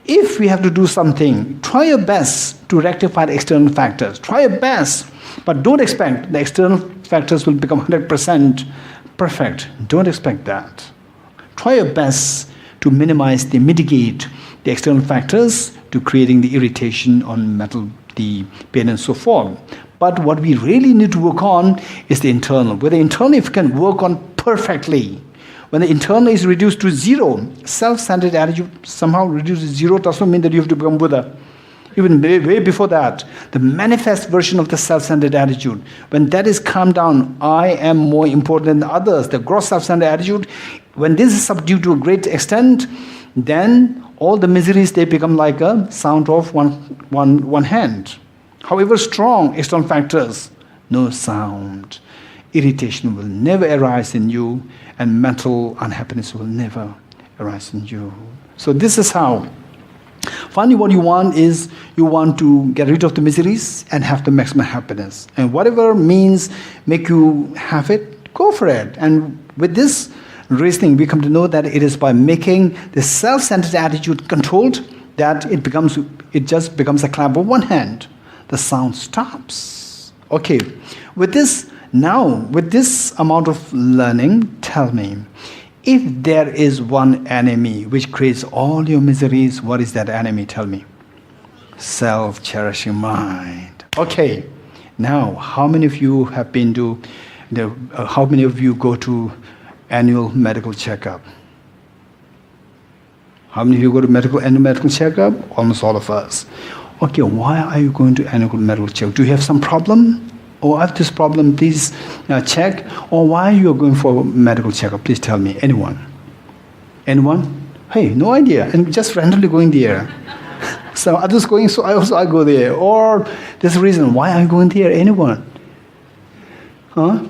if we have to do something, try your best to rectify the external factors. Try your best, but don't expect the external factors will become 100% perfect. Don't expect that. Try your best to mitigate the external factors to creating the irritation on metal, the pain and so forth. But what we really need to work on is the internal. With the internal, if you can work on perfectly, when the internal is reduced to zero, self-centered attitude somehow reduced to zero doesn't mean that you have to become Buddha. Even way before that, the manifest version of the self-centered attitude, when that is calmed down, I am more important than others, the gross self-centered attitude, when this is subdued to a great extent, then all the miseries, they become like a sound of one hand. However strong external factors, no sound. Irritation will never arise in you, and mental unhappiness will never arise in you. So this is how. Finally, what you want is, you want to get rid of the miseries and have the maximum happiness. And whatever means make you have it, go for it. And with this reasoning, we come to know that it is by making the self-centered attitude controlled that it just becomes a clap of one hand. The sound stops. Okay, with this amount of learning, tell me, if there is one enemy which creates all your miseries, what is that enemy? Tell me. Self-cherishing mind. Okay, now how many of you have been to how many of you go to annual medical checkup? How many of you go to annual medical checkup? Almost all of us. Okay, why are you going to annual medical checkup? Do you have some problem? Or I have this problem, please check. Or why you are going for medical checkup? Please tell me. Anyone? Anyone? Hey, no idea. And just randomly going there. So others going, so I go there. Or there's a reason why I'm going there. Anyone? Huh?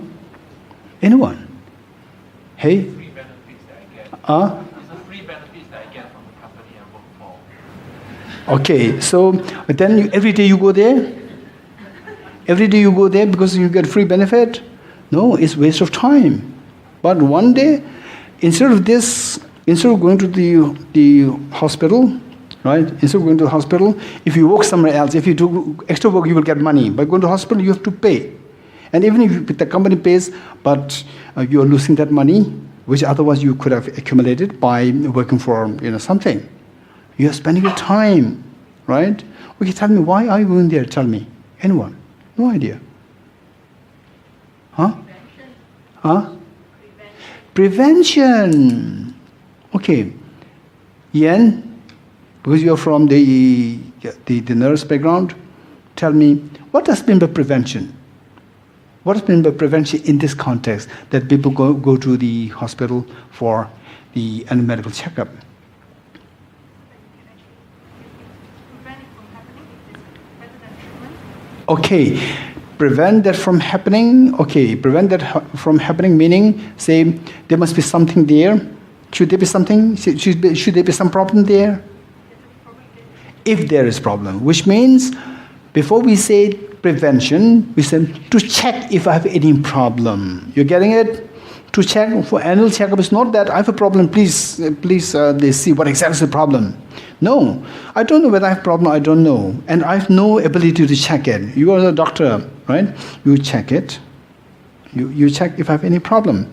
Anyone? Hey? Free benefits that I get. It's a free benefits that I get from the company I work for. Okay, so then every day you go there? Every day you go there because you get free benefit? No, it's waste of time. But one day, instead of going to the hospital, right? Instead of going to the hospital, if you work somewhere else, if you do extra work, you will get money. But going to the hospital, you have to pay. And even if the company pays, but you are losing that money, which otherwise you could have accumulated by working for something. You are spending your time, right? Okay, tell me, why are you going there? Tell me. Anyone? No idea. Huh? Huh? Prevention. Okay. Yen, because you're from the nurse background, tell me, what does mean by prevention? What does mean by prevention in this context, that people go to the hospital for the annual medical checkup? Okay, prevent that from happening. Okay, prevent that from happening, meaning, say, there must be something there. Should there be something? Should there be some problem there? If there is problem, which means, before we say prevention, we say to check if I have any problem. You're getting it? To check for annual checkup is not that I have a problem. Please, they see what exactly is the problem. No, I don't know whether I have a problem. I don't know, and I have no ability to check it. You are the doctor, right? You check it. You check if I have any problem,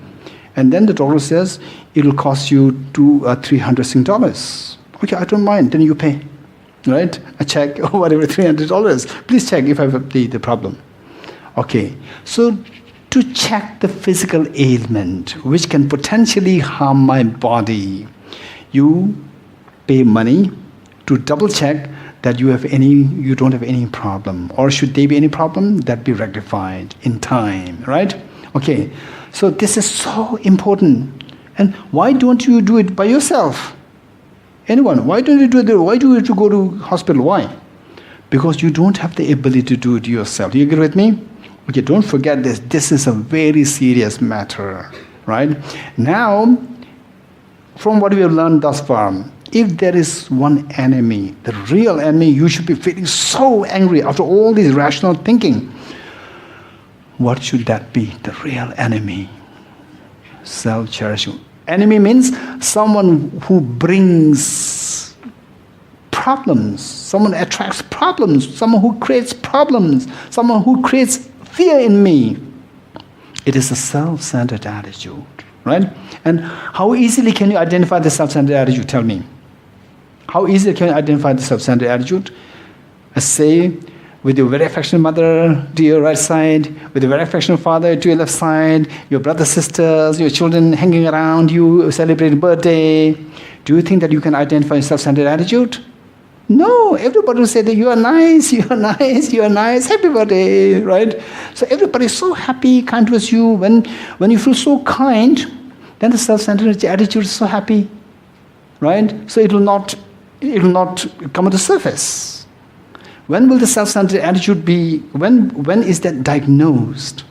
and then the doctor says it will cost you $300. Okay, I don't mind. Then you pay. Right? A check or whatever, $300. Please check if I have the problem. Okay. So to check the physical ailment which can potentially harm my body, you pay money to double check that you don't have any problem, or should there be any problem, that be rectified in time, right? Okay. So this is so important. And why don't you do it by yourself? Anyone? Why don't you do it? Why do you have to go to hospital? Why? Because you don't have the ability to do it yourself. You agree with me? Okay, don't forget this. This is a very serious matter, right? Now, from what we have learned thus far, if there is one enemy, the real enemy, you should be feeling so angry after all this rational thinking. What should that be? The real enemy. Self-cherishing. Enemy means someone who brings problems, someone attracts problems, someone who creates problems, someone who creates fear in me. It is a self-centered attitude, right? And how easily can you identify the self-centered attitude? Tell me. How easily can you identify the self-centered attitude? Say, with your very affectionate mother to your right side, with your very affectionate father to your left side, your brothers, sisters, your children hanging around you, celebrating birthday. Do you think that you can identify a self-centered attitude? No, everybody will say that you are nice, you are nice, you are nice, happy birthday, right? So everybody is so happy, kind towards you. When you feel so kind, then the self-centered attitude is so happy, right? So it will not come to the surface. When will the self-centered attitude be, when is that diagnosed?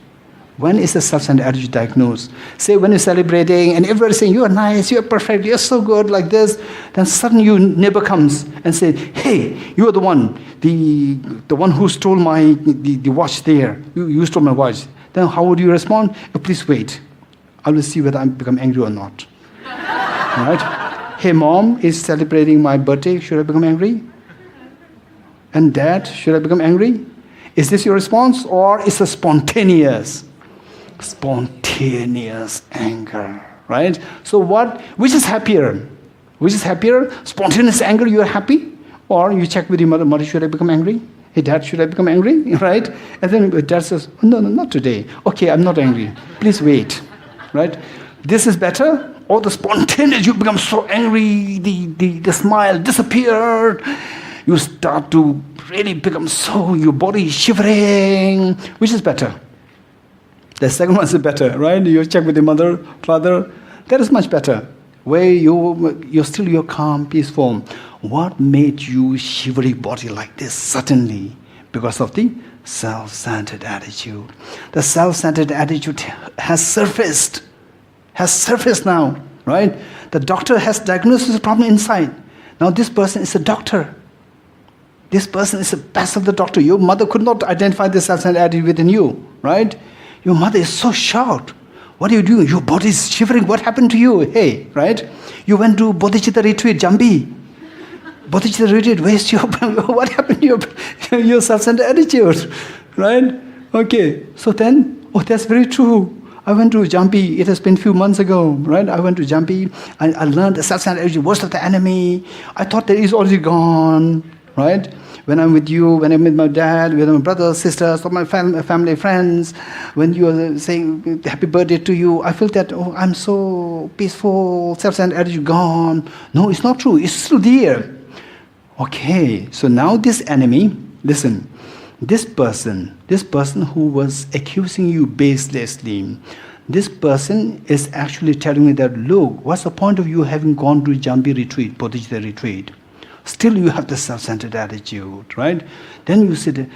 When is the self-centered attitude diagnosed? Say when you're celebrating and everybody's saying, you are nice, you are perfect, you're so good, like this, then suddenly your neighbor comes and says, hey, you are the one who stole the watch there. You stole my watch. Then how would you respond? Oh, please wait. I will see whether I become angry or not. Right? Hey, mom is celebrating my birthday. Should I become angry? And dad, should I become angry? Is this your response, or is it spontaneous anger, right? So which is happier? Which is happier? Spontaneous anger, you are happy? Or you check with your mother, should I become angry? Hey dad, should I become angry? Right? And then dad says, no, not today. Okay, I'm not angry. Please wait. Right? This is better? Or the spontaneous, you become so angry, the smile disappeared. You start to really become so, your body is shivering. Which is better? The second one is better, right? You check with your mother, father. That is much better. where you're calm, peaceful. What made you shivery body like this suddenly? Because of the self-centered attitude. The self-centered attitude has surfaced now, right? The doctor has diagnosed the problem inside. Now this person is a doctor. This person is the best of the doctor. Your mother could not identify the self-centered attitude within you, right? Your mother is so shocked. What are you doing? Your body is shivering. What happened to you? Hey, right? You went to Bodhicitta retreat, Jambi. Bodhicitta retreat, where's your, what happened to your self-centered attitude, right? Okay, so then, that's very true. I went to Jambi, it has been a few months ago, right? I went to Jambi, and I learned the self-centered attitude, worst of the enemy. I thought that is already gone, right? When I'm with you, when I'm with my dad, with my brothers, sisters, or my family, friends, when you are saying happy birthday to you, I feel that, I'm so peaceful, self-centered attitude gone. No, it's not true, it's still there. Okay, so now this enemy, listen, this person who was accusing you baselessly, this person is actually telling me that, look, what's the point of you having gone to Jambi retreat, Bodhicitta retreat? Still you have the self-centered attitude, right? Then you say,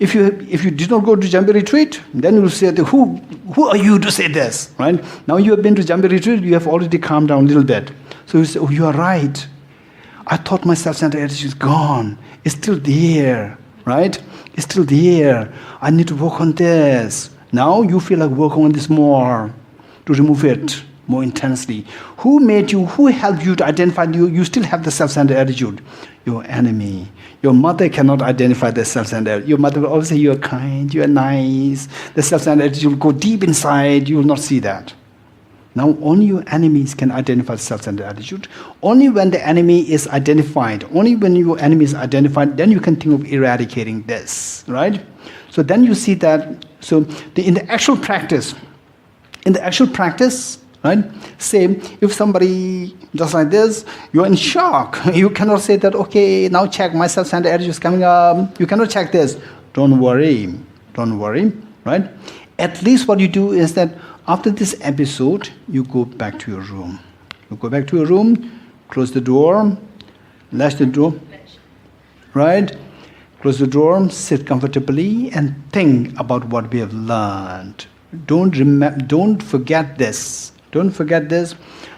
if you did not go to Jambi retreat, then you will say, who are you to say this, right? Now you have been to Jambi retreat, you have already calmed down a little bit. So you say, you are right. I thought my self-centered attitude is gone. It's still there, right? It's still there. I need to work on this. Now you feel like working on this more, to remove it more intensely. Who made you, who helped you to identify you still have the self-centered attitude? Your enemy. Your mother cannot identify the self-centered attitude. Your mother will always say, you're kind, you're nice. The self-centered attitude will go deep inside, you will not see that. Now only your enemies can identify the self-centered attitude. Only when the enemy is identified, only when your enemy is identified, then you can think of eradicating this, right? So then you see that, so in the actual practice, right? Say, if somebody does like this, you're in shock. You cannot say that, okay, now check, my self-centered attitude is coming up. You cannot check this. Don't worry, right? At least what you do is that after this episode, you go back to your room. You go back to your room, close the door, latch the door, right? Close the door, sit comfortably, and think about what we have learned. Don't forget this. Don't forget this,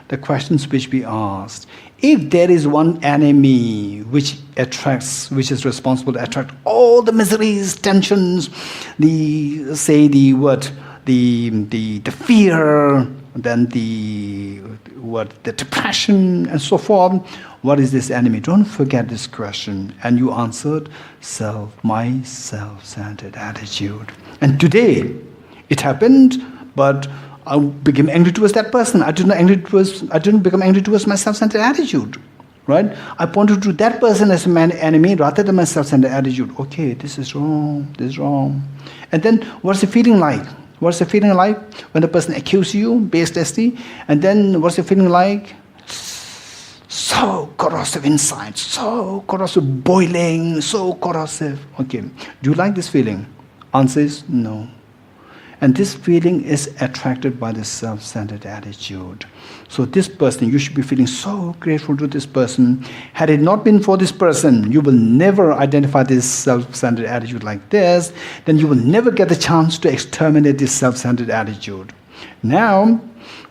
the questions which we asked. If there is one enemy which is responsible to attract all the miseries, tensions, the fear, then the depression, and so forth, what is this enemy? Don't forget this question. And you answered, my self-centered attitude. And today, it happened, but I became angry towards that person. I didn't become angry towards my self-centered attitude, right? I pointed to that person as an enemy rather than my self-centered attitude. Okay, this is wrong, And then what's the feeling like? What's the feeling like when the person accuses you baselessly? And then what's the feeling like? So corrosive inside, so corrosive, boiling, so corrosive. Okay, do you like this feeling? Answer is no. And this feeling is attracted by the self-centered attitude. So this person, you should be feeling so grateful to this person. Had it not been for this person, you will never identify this self-centered attitude like this. Then you will never get the chance to exterminate this self-centered attitude. Now,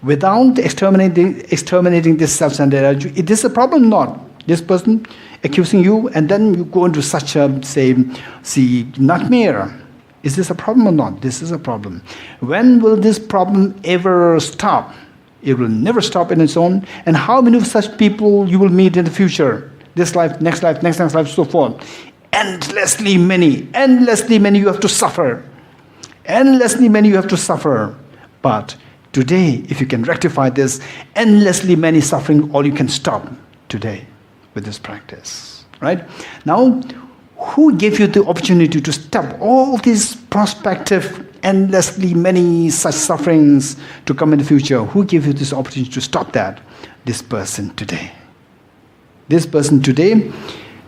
without exterminating this self-centered attitude, is this a problem or not? This person accusing you, and then you go into such a, nightmare. Is this a problem or not? This is a problem. When will this problem ever stop? It will never stop in its own. And how many of such people you will meet in the future? This life, next life, so forth. Endlessly many you have to suffer. Endlessly many you have to suffer. But today, if you can rectify this endlessly many suffering, all you can stop today with this practice. Right? Now, who gave you the opportunity to stop all these prospective, endlessly many such sufferings to come in the future? Who gave you this opportunity to stop that? This person today. This person today,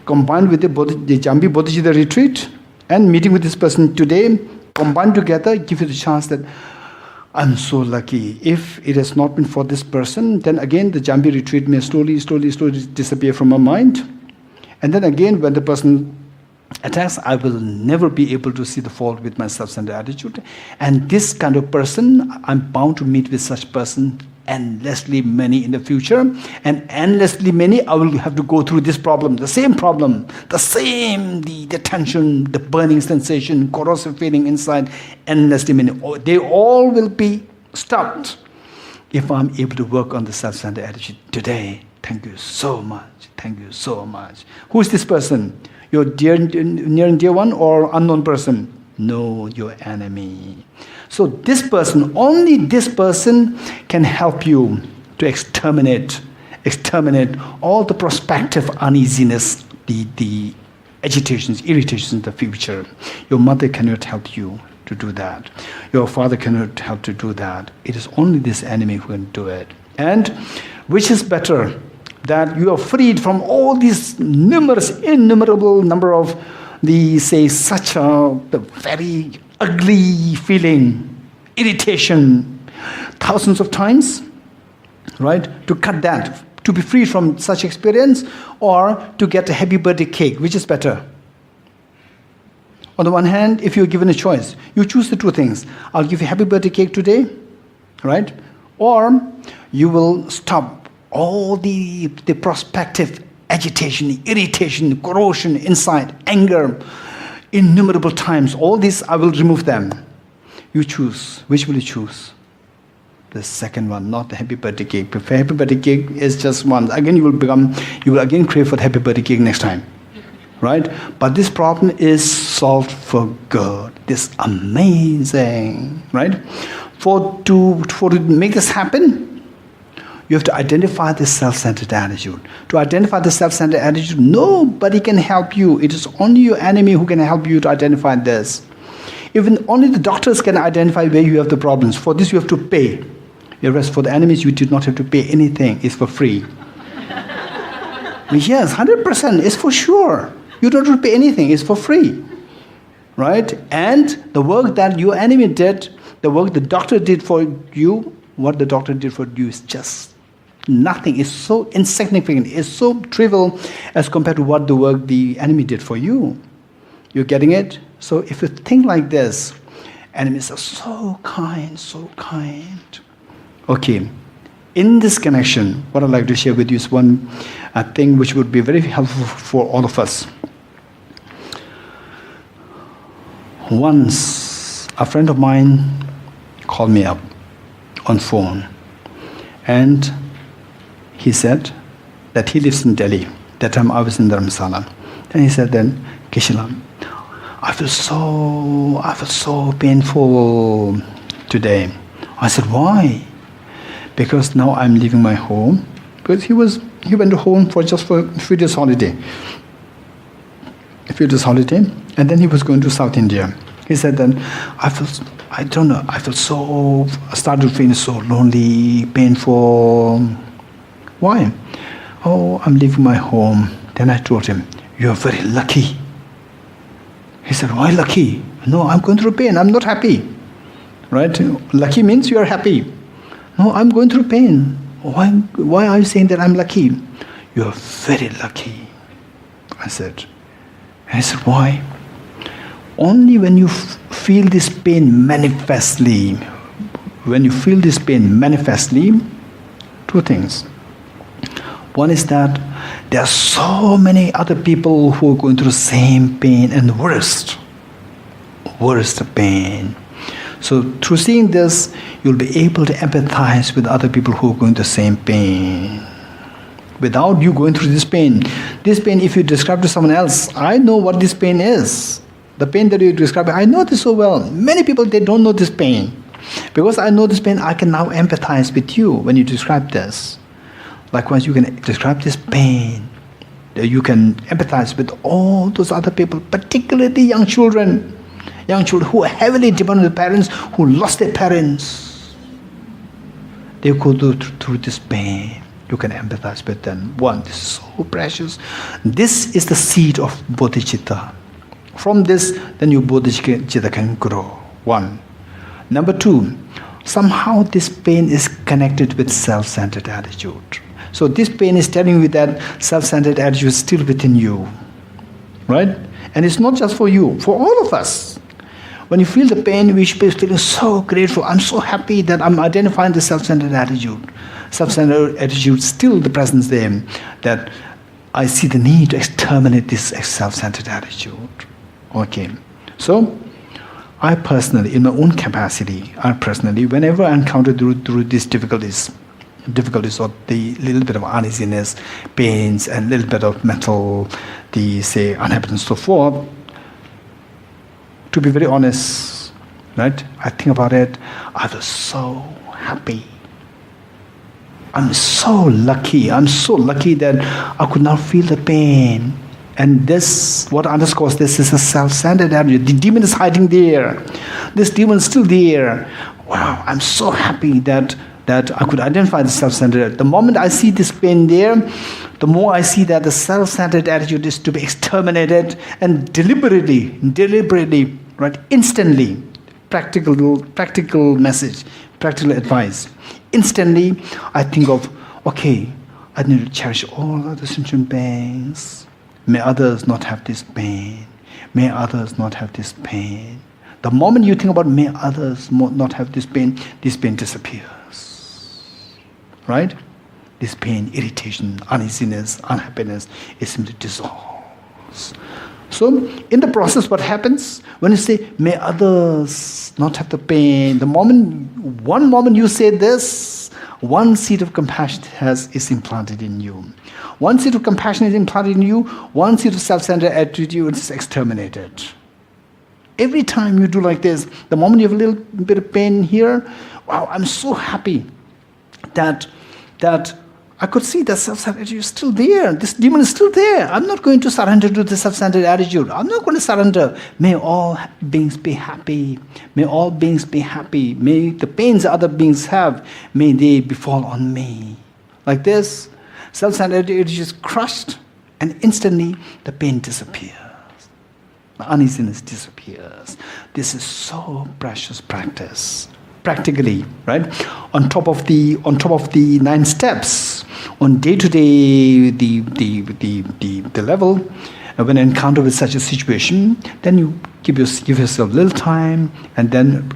combined with the Jambi Bodhicitta retreat and meeting with this person today, combined together, give you the chance that I'm so lucky. If it has not been for this person, then again the Jambi retreat may slowly disappear from my mind. And then again, when the person attacks, I will never be able to see the fault with my self-centered attitude. And this kind of person, I'm bound to meet with such person endlessly many in the future. And endlessly many, I will have to go through this problem, the same, the tension, the burning sensation, corrosive feeling inside, endlessly many. They all will be stopped if I'm able to work on the self-centered attitude today. Thank you so much. Thank you so much. Who is this person? Your near and dear one or unknown person? No, your enemy. So this person, only this person can help you to exterminate all the prospective uneasiness, the agitations, irritations in the future. Your mother cannot help you to do that. Your father cannot help to do that. It is only this enemy who can do it. And which is better? That you are freed from all these innumerable number of such a very ugly feeling, irritation, thousands of times, right? To cut that, to be free from such experience, or to get a happy birthday cake, which is better? On the one hand, if you're given a choice, you choose the two things. I'll give you a happy birthday cake today, right? Or you will stop all the prospective agitation, irritation, corrosion inside, anger, innumerable times. All these, I will remove them. You choose. Which will you choose? The second one, not the happy birthday cake. If happy birthday cake is just one, again you will again crave for the happy birthday cake next time. Right? But this problem is solved for good. This amazing, right? For to make this happen, you have to identify this self-centered attitude. To identify the self-centered attitude, nobody can help you. It is only your enemy who can help you to identify this. Even only the doctors can identify where you have the problems. For this you have to pay. Whereas for the enemies you did not have to pay anything. It's for free. Yes, 100%. It's for sure. You don't have to pay anything. It's for free. Right? And the work that your enemy did, the work the doctor did for you, what the doctor did for you is just nothing. It's so insignificant. It's so trivial as compared to what the work the enemy did for you. You're getting it? So if you think like this, enemies are so kind, so kind. Okay. In this connection, what I'd like to share with you is one thing which would be very helpful for all of us. Once, a friend of mine called me up on phone, and he said that he lives in Delhi. That time I was in Dharamsala. Then he said, Kishilam, I feel so painful today. I said, why? Because now I'm leaving my home. Because he went to home for a few days holiday. And then he was going to South India. He said then, I started feeling so lonely, painful. Why? Oh, I'm leaving my home. Then I told him, you're very lucky. He said, why lucky? No, I'm going through pain. I'm not happy. Right? Lucky means you're happy. No, I'm going through pain. Why are you saying that I'm lucky? You're very lucky. I said. And he said, why? Only when you feel this pain manifestly, two things. One is that there are so many other people who are going through the same pain and worst pain. So through seeing this, you'll be able to empathize with other people who are going through the same pain. Without you going through this pain, if you describe to someone else, I know what this pain is. The pain that you describe, I know this so well. Many people, they don't know this pain. Because I know this pain, I can now empathize with you when you describe this. Likewise, you can describe this pain. You can empathize with all those other people, particularly young children who are heavily dependent on their parents, who lost their parents. They go through this pain. You can empathize with them. One, this is so precious. This is the seed of Bodhicitta. From this, then your Bodhicitta can grow. One. Number two, somehow this pain is connected with self-centered attitude. So this pain is telling you that self-centered attitude is still within you, right? And it's not just for you, for all of us. When you feel the pain, we should be feeling so grateful. I'm so happy that I'm identifying the self-centered attitude. Self-centered attitude, still the presence there, that I see the need to exterminate this self-centered attitude. Okay. So, I personally, in my own capacity, whenever I encounter through these difficulties or the little bit of uneasiness, pains, and little bit of mental, unhappiness, so forth, to be very honest, right? I think about it, I was so happy. I'm so lucky that I could not feel the pain. And this, what underscores this, is a self-centered attitude. The demon is hiding there. This demon is still there. Wow, I'm so happy that I could identify the self-centered. The moment I see this pain there, the more I see that the self-centered attitude is to be exterminated, and deliberately, right, instantly, practical message, practical advice. Instantly, I think of, okay, I need to cherish all other sentient beings. May others not have this pain. May others not have this pain. The moment you think about may others not have this pain disappears. Right? This pain, irritation, uneasiness, unhappiness, it simply dissolves. So, in the process, what happens? When you say, may others not have the pain, one moment you say this, one seed of compassion is implanted in you. One seed of compassion is implanted in you, one seed of self-centered attitude is exterminated. Every time you do like this, the moment you have a little bit of pain here, wow, I'm so happy that I could see that self-centered attitude is still there. This demon is still there. I'm not going to surrender to the self-centered attitude. I'm not going to surrender. May all beings be happy. May all beings be happy. May the pains other beings have, may they befall on me. Like this, self-centered attitude is crushed, and instantly the pain disappears. The uneasiness disappears. This is so precious practice. Practically, right? On top of the 9 steps, on day-to-day the level, when you encounter with such a situation, then you give yourself a little time, and then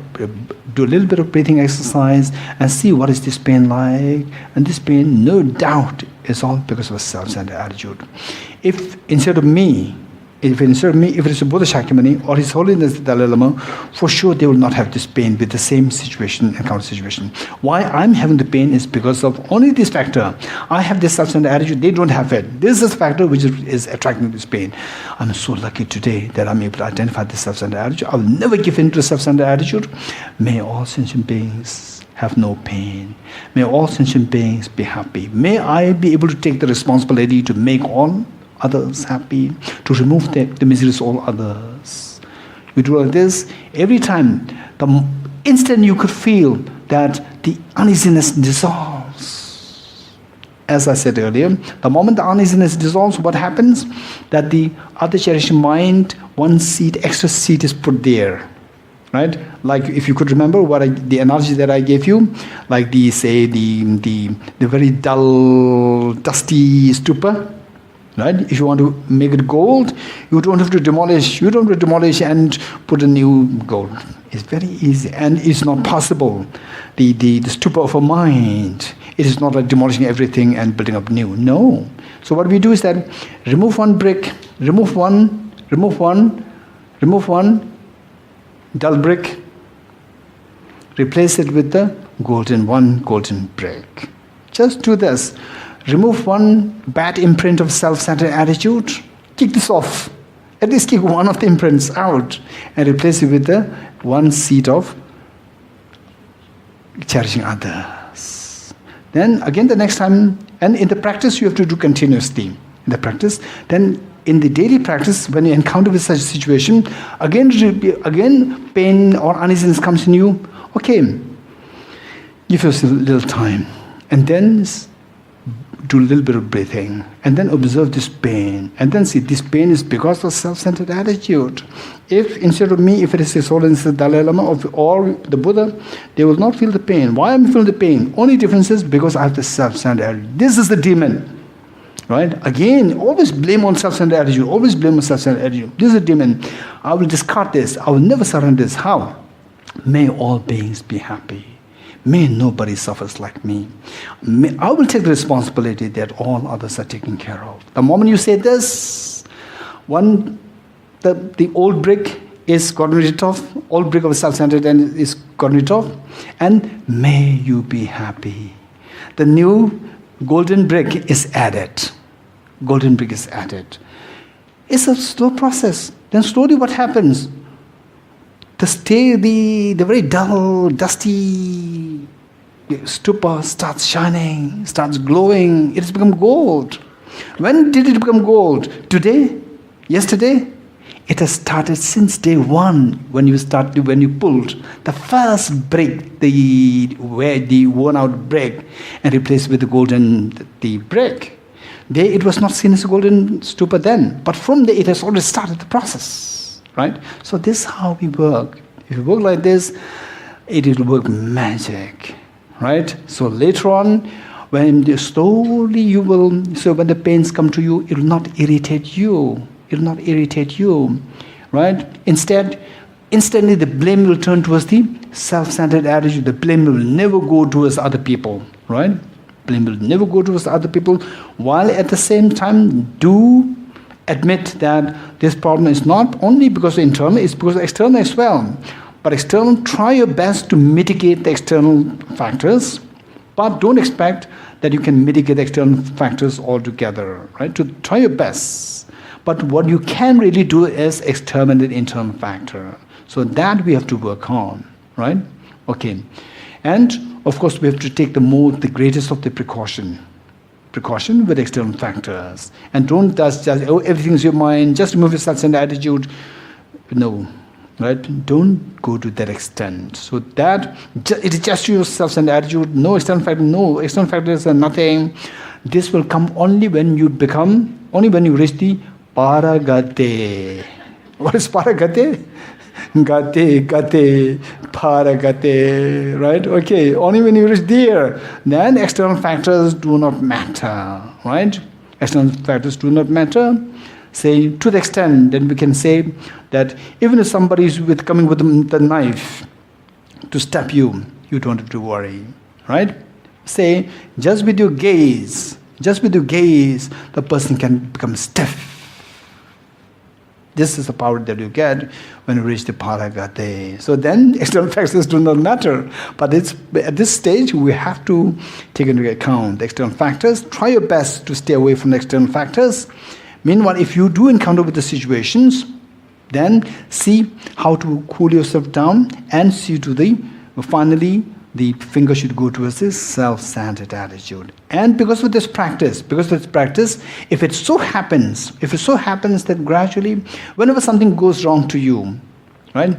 do a little bit of breathing exercise and see what is this pain like. And this pain, no doubt, is all because of a self-centered attitude. If instead of me, if it is a Buddha Shakyamuni or His Holiness the Dalai Lama, for sure they will not have this pain with the same situation, encounter situation. Why I'm having the pain is because of only this factor. I have this self-centered attitude, they don't have it. This is the factor which is attracting this pain. I'm so lucky today that I'm able to identify this self-centered attitude. I will never give in to self-centered attitude. May all sentient beings have no pain. May all sentient beings be happy. May I be able to take the responsibility to make all others happy, to remove the miseries of all others. You do like this, every time, the instant you could feel that the uneasiness dissolves. As I said earlier, the moment the uneasiness dissolves, what happens? That the other cherishing mind, one seed, extra seed is put there. Right? Like if you could remember the analogy that I gave you, like the very dull, dusty stupa. Right? If you want to make it gold, you don't have to demolish. You don't have to demolish and put a new gold. It's very easy, and it's not possible. The stupa of a mind, it is not like demolishing everything and building up new. No. So what we do is that remove one brick, remove one dull brick, replace it with the golden brick. Just do this. Remove one bad imprint of self-centered attitude, kick this off. At least kick one of the imprints out and replace it with the one seed of cherishing others. Then again the next time, and in the practice you have to do continuously. In the practice, then in the daily practice, when you encounter with such a situation, again pain or uneasiness comes in you, okay, give yourself a little time. And then do a little bit of breathing, and then observe this pain, And then see, this pain is because of self-centered attitude. If instead of me, if it is the soul and the Dalai Lama or the Buddha, they will not feel the pain. Why am I feeling the pain? Only difference is because I have the self-centered attitude. This is the demon. Right? Again, always blame on self-centered attitude. Always blame on self-centered attitude. This is a demon. I will discard this. I will never surrender this. How? May all beings be happy. May nobody suffers like me. I will take the responsibility that all others are taken care of. The moment you say this, the old brick is gotten rid of, old brick of self-centered is gotten rid of, and may you be happy. The new golden brick is added. Golden brick is added. It's a slow process. Then slowly what happens? The very dull, dusty stupa starts shining, starts glowing. It has become gold. When did it become gold? Today? Yesterday? It has started since day one when you pulled the first brick, the worn out brick, and replaced with the brick. It was not seen as a golden stupa then, but from there it has already started the process. Right? So this is how we work. If you work like this, it will work magic. Right? So later on, when the pains come to you, it will not irritate you. It will not irritate you. Right? Instead, instantly the blame will turn towards the self-centered attitude. The blame will never go towards other people. Right? Blame will never go towards other people, while at the same time do admit that this problem is not only because of internal, it's because of external as well. But external, try your best to mitigate the external factors, but don't expect that you can mitigate the external factors altogether, right? To try your best. But what you can really do is exterminate the internal factor. So that we have to work on, right? Okay. And of course we have to take the greatest of the precaution with external factors. And don't just everything's your mind, just remove your self-centered attitude. No, right? Don't go to that extent. So that, it is just your self-centered attitude, no external factors are nothing. This will come only when you reach the paragate. What is paragate? Gate, paragate, right? Okay, only when you reach there, then external factors do not matter, right? External factors do not matter. Say, to the extent that we can say that even if somebody is coming with the knife to stab you, you don't have to worry, right? Say, just with your gaze, the person can become stiff. This is the power that you get when you reach the paragate. So then external factors do not matter. But at this stage, we have to take into account the external factors. Try your best to stay away from the external factors. Meanwhile, if you do encounter with the situations, then see how to cool yourself down and see to finally, the finger should go towards this self-centered attitude. And because of this practice, if it so happens that gradually, whenever something goes wrong to you, right?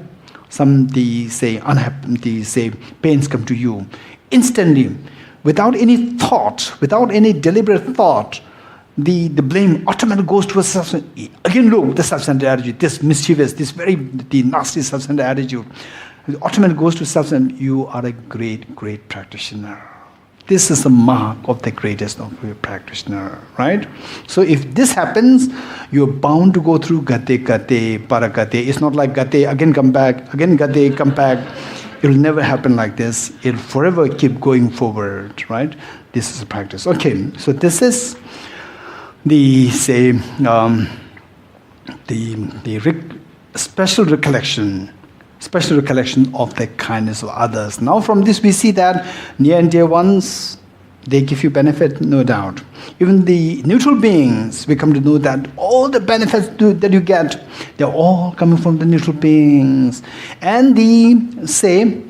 Pains come to you, instantly, without any thought, without any deliberate thought, the blame automatically goes towards self-centered. Again, look, the self-centered attitude, this mischievous, the nasty self-centered attitude. It automatically goes to self, and you are a great, great practitioner. This is the mark of the greatest of your practitioner, right? So if this happens, you're bound to go through gate, paragate. It's not like gate, again come back, again gate, come back. It will never happen like this. It will forever keep going forward, right? This is a practice. Okay, so this is special recollection of the kindness of others. Now from this we see that near and dear ones, they give you benefit, no doubt. Even the neutral beings, we come to know that all the benefits that you get, they're all coming from the neutral beings. And say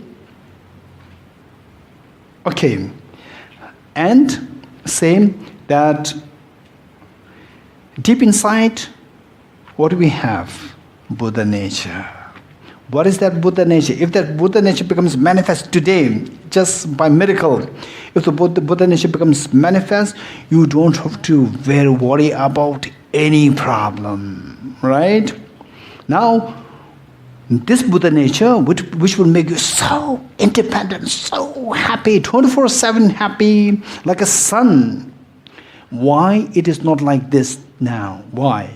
that deep inside, what do we have? Buddha nature. What is that Buddha nature? If that Buddha nature becomes manifest today, just by miracle, if the Buddha nature becomes manifest, you don't have to worry about any problem, right? Now, this Buddha nature, which will make you so independent, so happy, 24/7 happy, like a sun. Why it is not like this now? Why?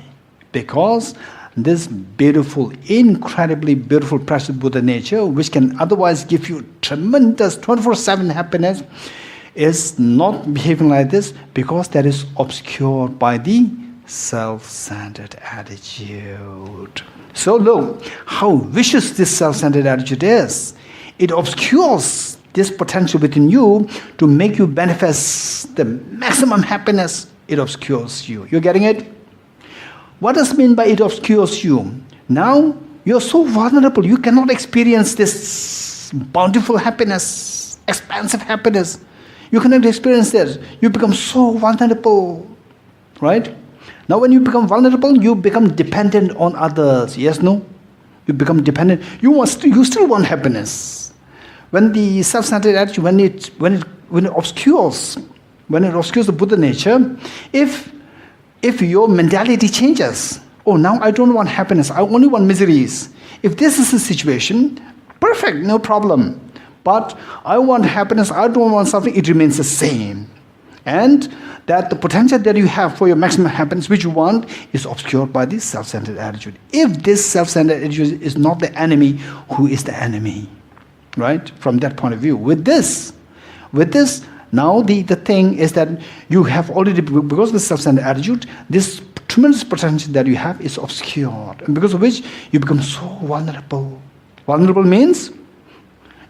Because this beautiful, incredibly beautiful, precious Buddha nature, which can otherwise give you tremendous 24/7 happiness, is not behaving like this because that is obscured by the self-centered attitude. So look how vicious this self-centered attitude is. It obscures this potential within you to make you manifest the maximum happiness. It obscures you. You're getting it? What does it mean by it obscures you? Now you're so vulnerable. You cannot experience this bountiful happiness, expansive happiness. You cannot experience that. You become so vulnerable, right? Now when you become vulnerable, you become dependent on others. Yes, no? You become dependent. You still want happiness. When the self-centered attitude, when it obscures the Buddha nature, if your mentality changes, oh, now I don't want happiness, I only want miseries. If this is the situation, perfect, no problem. But I want happiness, I don't want something, it remains the same. And that the potential that you have for your maximum happiness, which you want, is obscured by this self-centered attitude. If this self-centered attitude is not the enemy, who is the enemy? Right? From that point of view. With this, now the thing is that you have already, because of the self-centered attitude, this tremendous potential that you have is obscured. And because of which, you become so vulnerable. Vulnerable means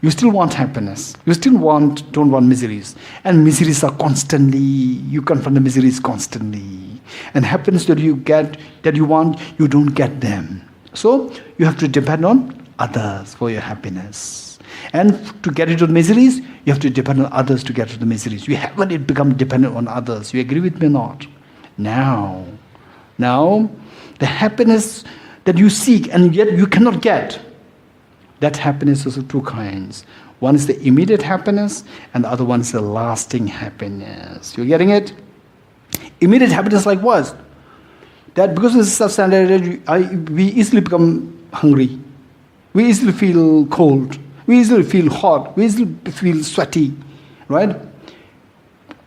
you still want happiness. You still don't want miseries. And miseries are constantly, you confront the miseries constantly. And happiness that you get, that you want, you don't get them. So you have to depend on others for your happiness. And to get into the miseries, you have to depend on others to get to the miseries. You haven't become dependent on others. You agree with me or not? Now, the happiness that you seek and yet you cannot get, that happiness is of two kinds. One is the immediate happiness, and the other one is the lasting happiness. You're getting it? Immediate happiness like what? That because of the self-centered, we easily become hungry. We easily feel cold. We easily feel hot. We easily feel sweaty. Right?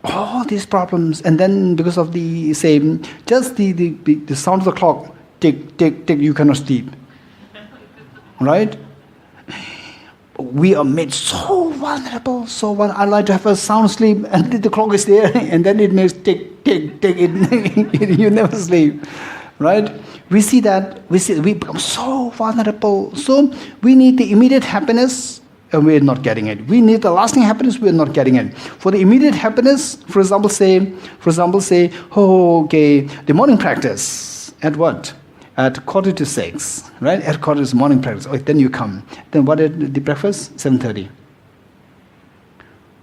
All these problems, and then because of the same, just the sound of the clock, tick, tick, tick, you cannot sleep. Right? We are made so vulnerable. So I like to have a sound sleep, and the clock is there, and then it makes tick, tick, tick. You never sleep, right? We see that we become so vulnerable. So we need the immediate happiness, and we're not getting it. We need the lasting happiness. We're not getting it. For the immediate happiness, for example, say, oh, okay, the morning practice at what? At 5:45, right? At 5:45 morning practice. Okay, then you come. Then what is the breakfast? 7:30.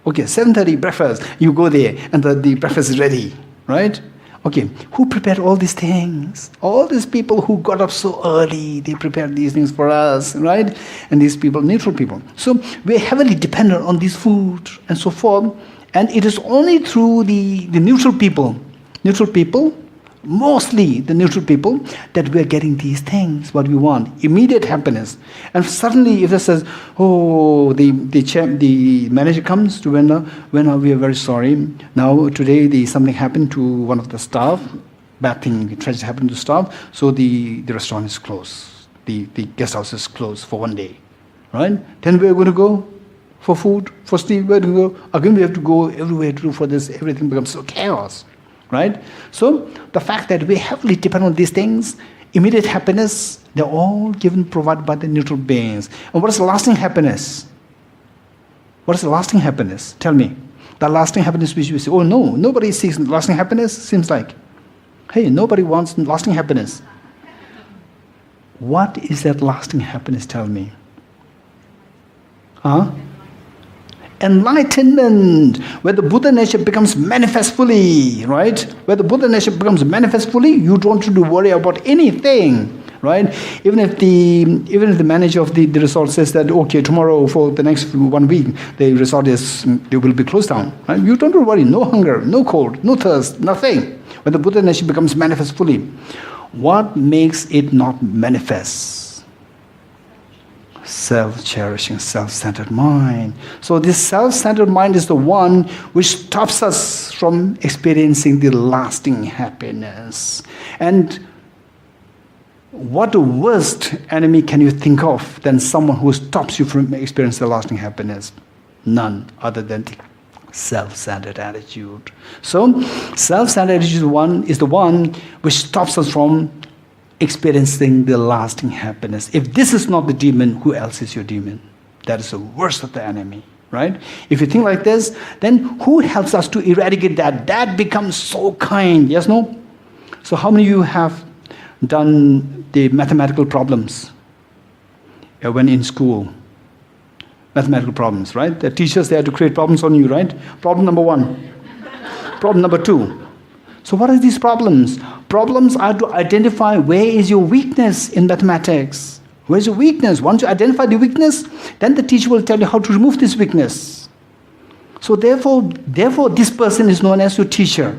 Okay, 7:30 breakfast. You go there, and the breakfast is ready, right? Okay, who prepared all these things? All these people who got up so early, they prepared these things for us, right? And these people, neutral people. So we're heavily dependent on this food and so forth. And it is only through the neutral people, mostly the neutral people, that we are getting these things, what we want, immediate happiness. And suddenly if it says, oh, the manager comes to when we are very sorry. Now today something happened to one of the staff, bad thing, tragedy happened to staff, so the restaurant is closed. The guest house is closed for one day. Right? Then we are going to go for food, for sleep, where do we go? Again we have to go everywhere to do for this, everything becomes so chaos. Right? So the fact that we heavily depend on these things, immediate happiness, they're all provided by the neutral beings. And what is the lasting happiness? What is the lasting happiness? Tell me. The lasting happiness which we say, oh no, nobody seeks lasting happiness, seems like. Hey, nobody wants lasting happiness. What is that lasting happiness? Tell me. Huh? Enlightenment, where the Buddha nature becomes manifest fully, right? Where the Buddha nature becomes manifest fully, you don't have to worry about anything, right? Even if the manager of the resort says that, okay, tomorrow for the next 1 week, the resort will be closed down, right? You don't have to worry, no hunger, no cold, no thirst, nothing. when the Buddha nature becomes manifest fully, what makes it not manifest? Self-cherishing, self-centered mind. So this self-centered mind is the one which stops us from experiencing the lasting happiness. And what worst enemy can you think of than someone who stops you from experiencing the lasting happiness? None other than the self-centered attitude. So, self-centered attitude is the one which stops us from experiencing the lasting happiness. If this is not the demon, who else is your demon? That is the worst of the enemy, right? If you think like this, then who helps us to eradicate that? That becomes so kind, yes, no? So how many of you have done the mathematical problems when in school? Mathematical problems, right? The teachers, they have to create problems on you, right? Problem number 1. Problem number 2. So what are these problems? Problems are to identify where is your weakness in mathematics. Where is your weakness? Once you identify the weakness, then the teacher will tell you how to remove this weakness. So therefore, this person is known as your teacher.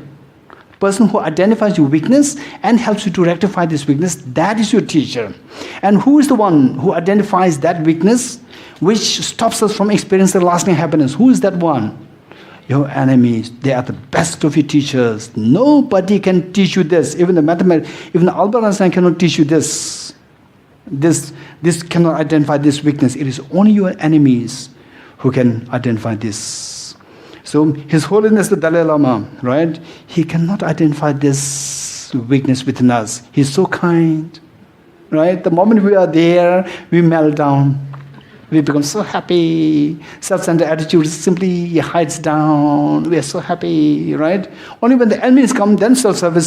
Person who identifies your weakness and helps you to rectify this weakness, that is your teacher. And who is the one who identifies that weakness which stops us from experiencing lasting happiness? Who is that one? Your enemies. They are the best of your teachers. Nobody can teach you this. Even the Albert Einstein cannot teach you this. This cannot identify this weakness. It is only your enemies who can identify this. So His Holiness the Dalai Lama, right? He cannot identify this weakness within us. He's so kind, right? The moment we are there, we melt down. We become so happy. Self-centered attitude simply hides down. We are so happy, right? Only when the enemies come, then self-centered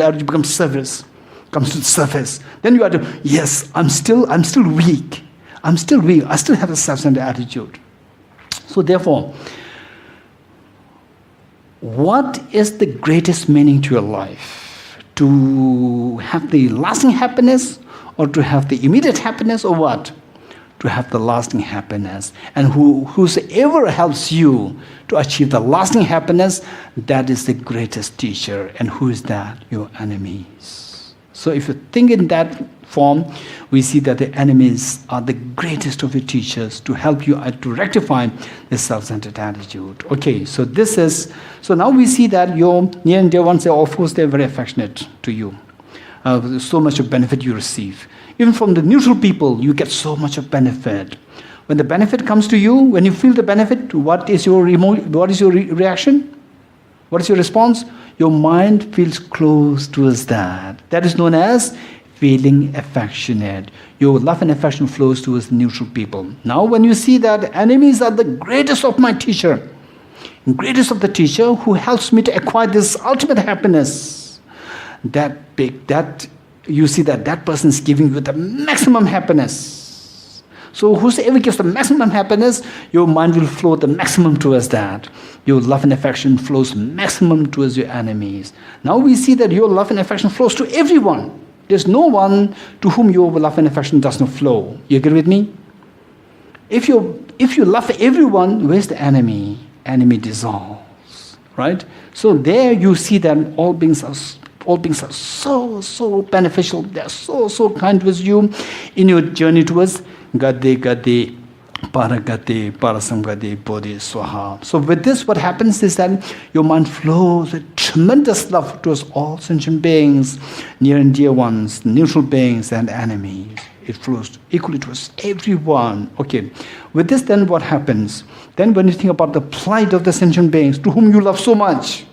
attitude comes to the surface. Then you are to, yes, I'm still weak. I'm still weak. I still have a self-centered attitude. So therefore, what is the greatest meaning to your life? To have the lasting happiness, or to have the immediate happiness, or what? To have the lasting happiness. And whosoever helps you to achieve the lasting happiness, that is the greatest teacher. And who is that? Your enemies. So if you think in that form, we see that the enemies are the greatest of your teachers to help you to rectify this self-centered attitude. Okay, so now we see that your near and dear ones, of course, they're very affectionate to you. So much of benefit you receive. Even from the neutral people, you get so much of benefit. When the benefit comes to you, when you feel the benefit, what is your reaction? What is your response? Your mind feels close towards that. That is known as feeling affectionate. Your love and affection flows towards neutral people. Now when you see that enemies are the greatest of my teacher, greatest of the teacher who helps me to acquire this ultimate happiness, you see that person is giving you the maximum happiness. So whosoever gives the maximum happiness, your mind will flow the maximum towards that. Your love and affection flows maximum towards your enemies. Now we see that your love and affection flows to everyone. There's no one to whom your love and affection does not flow. You agree with me? If you love everyone, where's the enemy? Enemy dissolves, right? So there you see that all beings are so beneficial. They are so kind with you in your journey towards Gade, Paragate, Parasamgade, Bodhi, Swaha. So with this, what happens is that your mind flows with tremendous love towards all sentient beings, near and dear ones, neutral beings and enemies. It flows equally towards everyone. Okay. With this, then what happens? Then when you think about the plight of the sentient beings to whom you love so much,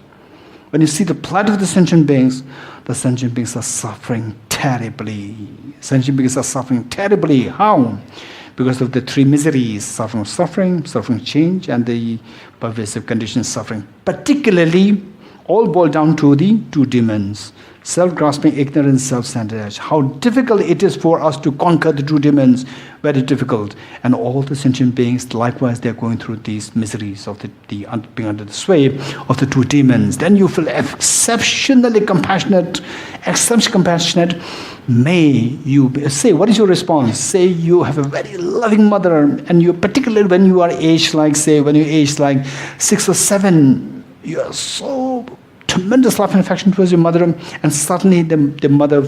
when you see the plight of the sentient beings are suffering terribly. Sentient beings are suffering terribly. How? Because of the three miseries, suffering, change, and the pervasive conditions suffering. Particularly, all boil down to the two demons, self-grasping, ignorance, self-centered. How difficult it is for us to conquer the two demons. Very difficult. And all the sentient beings, likewise, they are going through these miseries of being under the sway of the two demons. Then you feel exceptionally compassionate. May you say, what is your response? Say you have a very loving mother, and you, particularly when you are aged like 6 or 7, you are so tremendous love and affection towards your mother, and suddenly the mother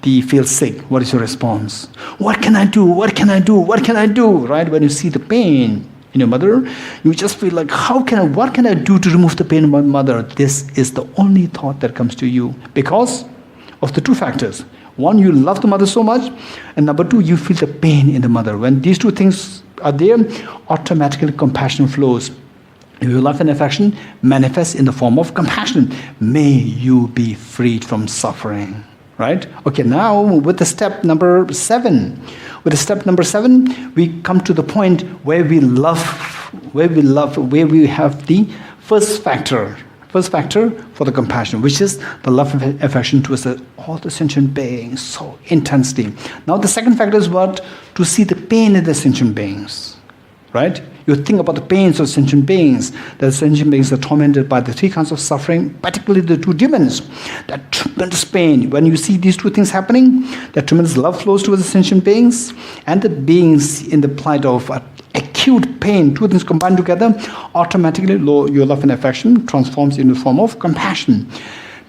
feels sick. What is your response? What can I do? What can I do? What can I do? Right? When you see the pain in your mother, you just feel like, what can I do to remove the pain in my mother? This is the only thought that comes to you because of the two factors. One, you love the mother so much, and number two, you feel the pain in the mother. When these two things are there, automatically compassion flows. Your love and affection manifests in the form of compassion. May you be freed from suffering. Right? Okay, now with the step number 7. With the step number 7, we come to the point where we have the first factor for the compassion, which is the love and affection towards all the sentient beings so intensely. Now the second factor is what? To see the pain in the sentient beings. Right? You think about the pains of sentient beings. The sentient beings are tormented by the 3 kinds of suffering, particularly the 2 demons. That tremendous pain. When you see these 2 things happening, that tremendous love flows towards the sentient beings, and the beings in the plight of acute pain, 2 things combined together, automatically your love and affection transforms into the form of compassion.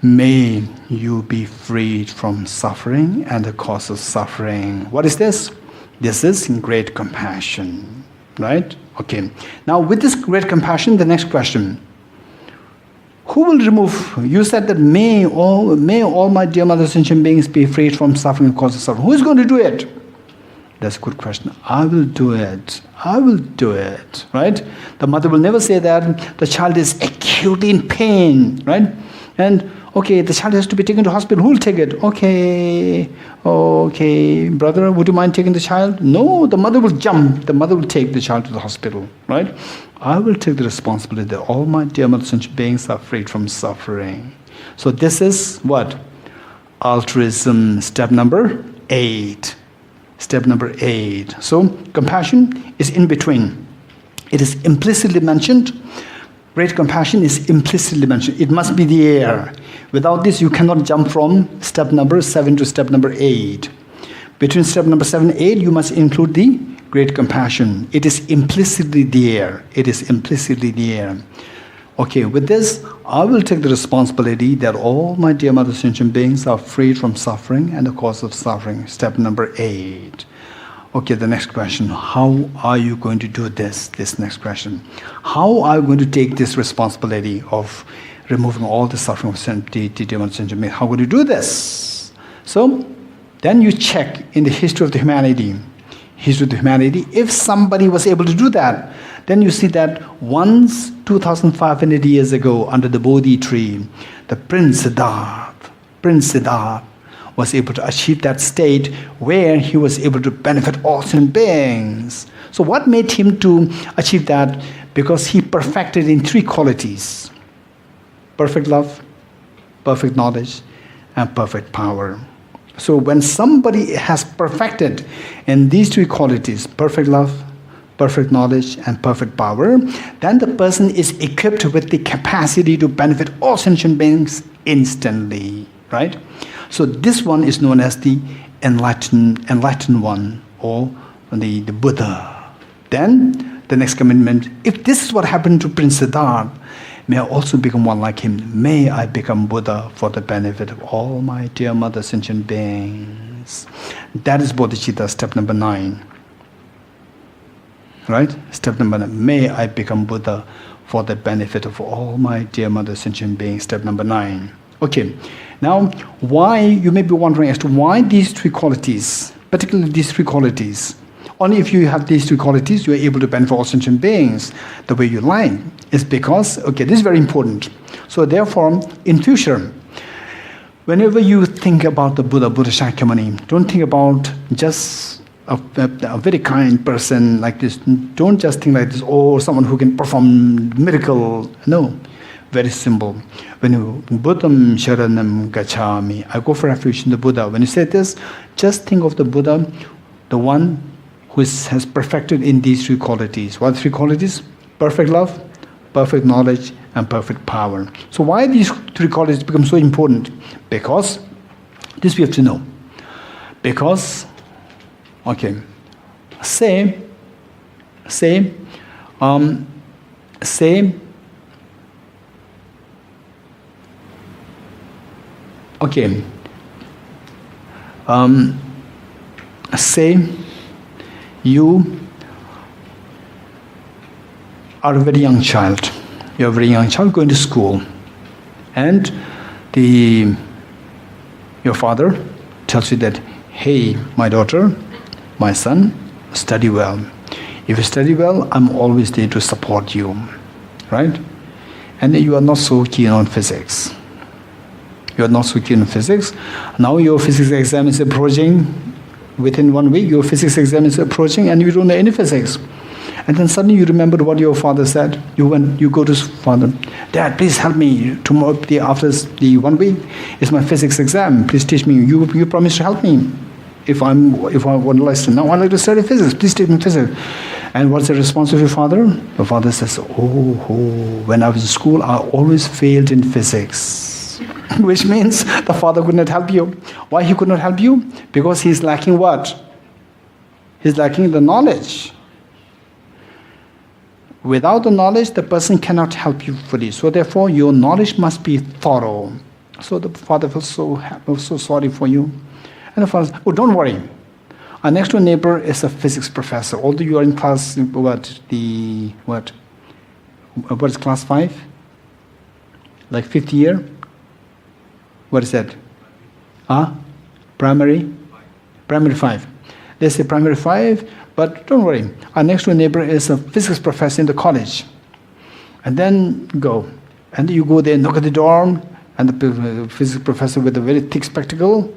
May you be freed from suffering and the cause of suffering. What is this? This is great compassion. Right? Okay. Now, with this great compassion, the next question. Who will remove? You said that may all my dear mother sentient beings be freed from suffering and cause of suffering. Who is going to do it? That's a good question. I will do it. I will do it. Right? The mother will never say that the child is acutely in pain. Right? And okay, the child has to be taken to hospital. Who will take it? Okay, brother, would you mind taking the child? No, the mother will jump. The mother will take the child to the hospital, right? I will take the responsibility that all my dear mother sentient beings are freed from suffering. So this is what? Altruism, step number 8. Step number 8. So compassion is in between. It is implicitly mentioned. Great compassion is implicitly mentioned. It must be there. Without this, you cannot jump from step number 7 to step number 8. Between step number 7 and 8, you must include the great compassion. It is implicitly there. It is implicitly there. Okay, with this, I will take the responsibility that all my dear mother sentient beings are freed from suffering and the cause of suffering. Step number 8. Okay, the next question. How are you going to do this? This next question. How are you going to take this responsibility of removing all the suffering of the dear mother sentient beings? How would you do this? So, then you check in the history of the humanity. If somebody was able to do that, then you see that once 2,500 years ago under the Bodhi tree, the Prince Siddhartha was able to achieve that state where he was able to benefit all sentient beings. So what made him to achieve that? Because he perfected in 3 qualities: perfect love, perfect knowledge, and perfect power. So when somebody has perfected in these 3 qualities, perfect love, perfect knowledge, and perfect power, then the person is equipped with the capacity to benefit all sentient beings instantly, right? So this one is known as the enlightened one, or the Buddha. Then the next commitment, if this is what happened to Prince Siddhartha, may I also become one like him. May I become Buddha for the benefit of all my dear mother sentient beings. That is Bodhicitta, step number 9. Right? Step number 9. May I become Buddha for the benefit of all my dear mother sentient beings. Step number 9. Okay. Now, why, you may be wondering as to why these 3 qualities, particularly these 3 qualities. Only if you have these 3 qualities, you are able to benefit all sentient beings the way you like. It's because, okay, this is very important. So therefore, in future, whenever you think about the Buddha Shakyamuni, don't think about just a very kind person like this. Don't just think like this, or someone who can perform miracle. No. Very simple. When you Buddham Sharanam Gacchami, I go for refuge in the Buddha. When you say this, just think of the Buddha, the one who has perfected in these 3 qualities. What are the 3 qualities? Perfect love, perfect knowledge, and perfect power. So why these 3 qualities become so important? Because, this we have to know. Because, okay, say, Okay. Say you are a very young child. You're a very young child going to school, and your father tells you that, hey, my daughter, my son, study well. If you study well, I'm always there to support you, right? And you are not so keen on physics. You are not so keen on physics. Now your physics exam is approaching. Within 1 week, your physics exam is approaching, and you don't know any physics. And then suddenly you remember what your father said. You go to his father, Dad, please help me. Tomorrow, after the 1 week, is my physics exam. Please teach me. You promised to help me. If I want to listen, now I like to study physics. Please teach me physics. And what's the response of your father? Your father says, when I was in school, I always failed in physics. Which means the father could not help you. Why he could not help you? Because he's lacking what? He's lacking the knowledge. Without the knowledge, the person cannot help you fully. So therefore, your knowledge must be thorough. So the father feels so sorry for you. And the father says, oh, don't worry. Our next door neighbor is a physics professor. Although you are in class, what is class 5? Like 5th year? What is that? Primary 5. They say primary 5, but don't worry. Our next door neighbor is a physics professor in the college. And then go. And you go there, knock at the door, and the physics professor with a very thick spectacle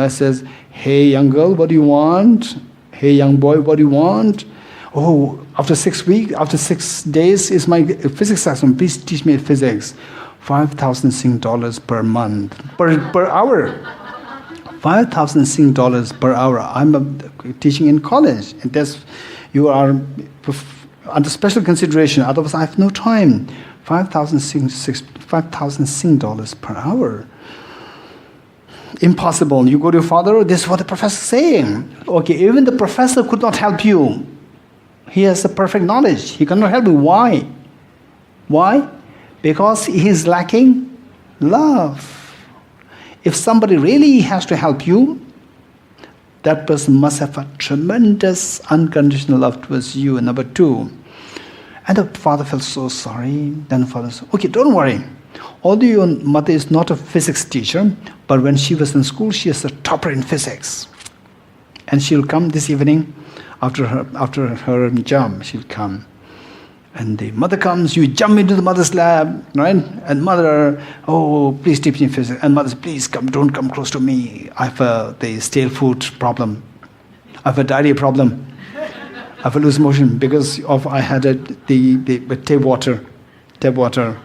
says, hey, young girl, what do you want? Hey, young boy, what do you want? Oh, after 6 days is my physics lesson. Please teach me physics. 5,000 Sing dollars per month, per hour. 5,000 Sing dollars per hour. I'm teaching in college, and you are under special consideration. Otherwise, I have no time. 5,000 Sing dollars per hour. Impossible. You go to your father. This is what the professor is saying. Okay, even the professor could not help you. He has the perfect knowledge. He cannot help you. Why? Why? Because he is lacking love. If somebody really has to help you, that person must have a tremendous unconditional love towards you. And number 2. And the father felt so sorry. Then the father said, okay, don't worry. Although your mother is not a physics teacher, but when she was in school, she is a topper in physics. And she'll come this evening after her job. She'll come. And the mother comes, you jump into the mother's lap, right? And mother, oh, please teach me physics. And mother says, please don't come close to me. I have the stale food problem. I have a diarrhea problem. I have a loose motion because I had the tap water,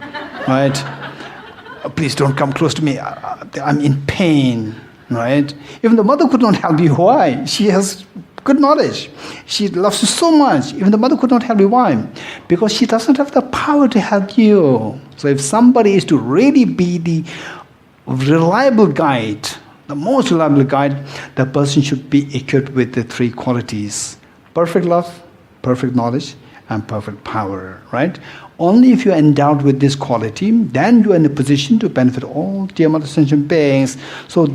right? Please don't come close to me. I'm in pain, right? Even the mother could not help you. Why? She has good knowledge. She loves you so much. Even the mother could not help you. Why? Because she doesn't have the power to help you. So if somebody is to really be the reliable guide, the most reliable guide, the person should be equipped with the 3 qualities: perfect love, perfect knowledge, and perfect power, right? Only if you are endowed with this quality, then you are in a position to benefit all dear mother sentient beings. So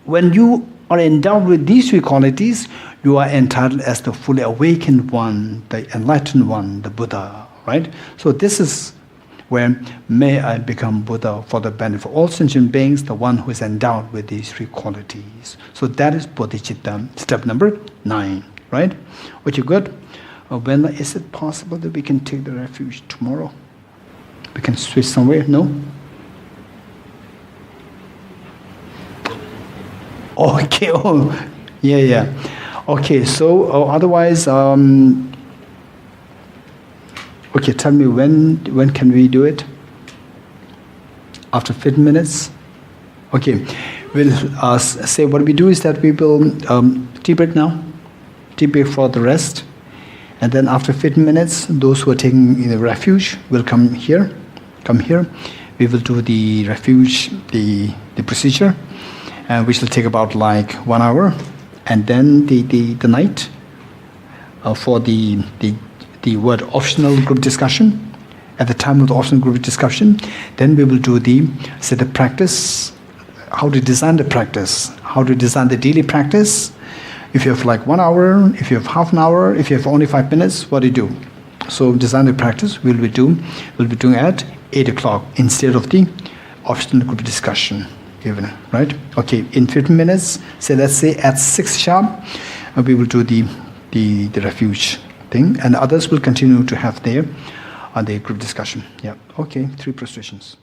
when you are endowed with these 3 qualities, you are entitled as the fully awakened one, the enlightened one, the Buddha, right? So this is where may I become Buddha for the benefit of all sentient beings, the one who is endowed with these 3 qualities. So that is Bodhicitta, step number 9, right? Okay, good. When is it possible that we can take the refuge tomorrow? We can switch somewhere? No? Okay. Oh, yeah. Okay. So otherwise, okay. Tell me when can we do it? After 15 minutes. Okay. We'll say what we do is that we will tea break now. Tea break for the rest. And then after 15 minutes, those who are taking the refuge will come here. We will do the refuge, the procedure, which will take about like 1 hour. And then the night for the word optional group discussion. At the time of the optional group discussion, then we will do the practice how to design the practice, how to design the daily practice. If you have like 1 hour, if you have half an hour, if you have only 5 minutes, what do you do? So design the practice we'll be doing at 8 o'clock instead of the optional group discussion given, right? Okay, in 15 minutes, let's say at 6 sharp, we will do the refuge thing, and others will continue to have their group discussion. Yeah. Okay, 3 prostrations.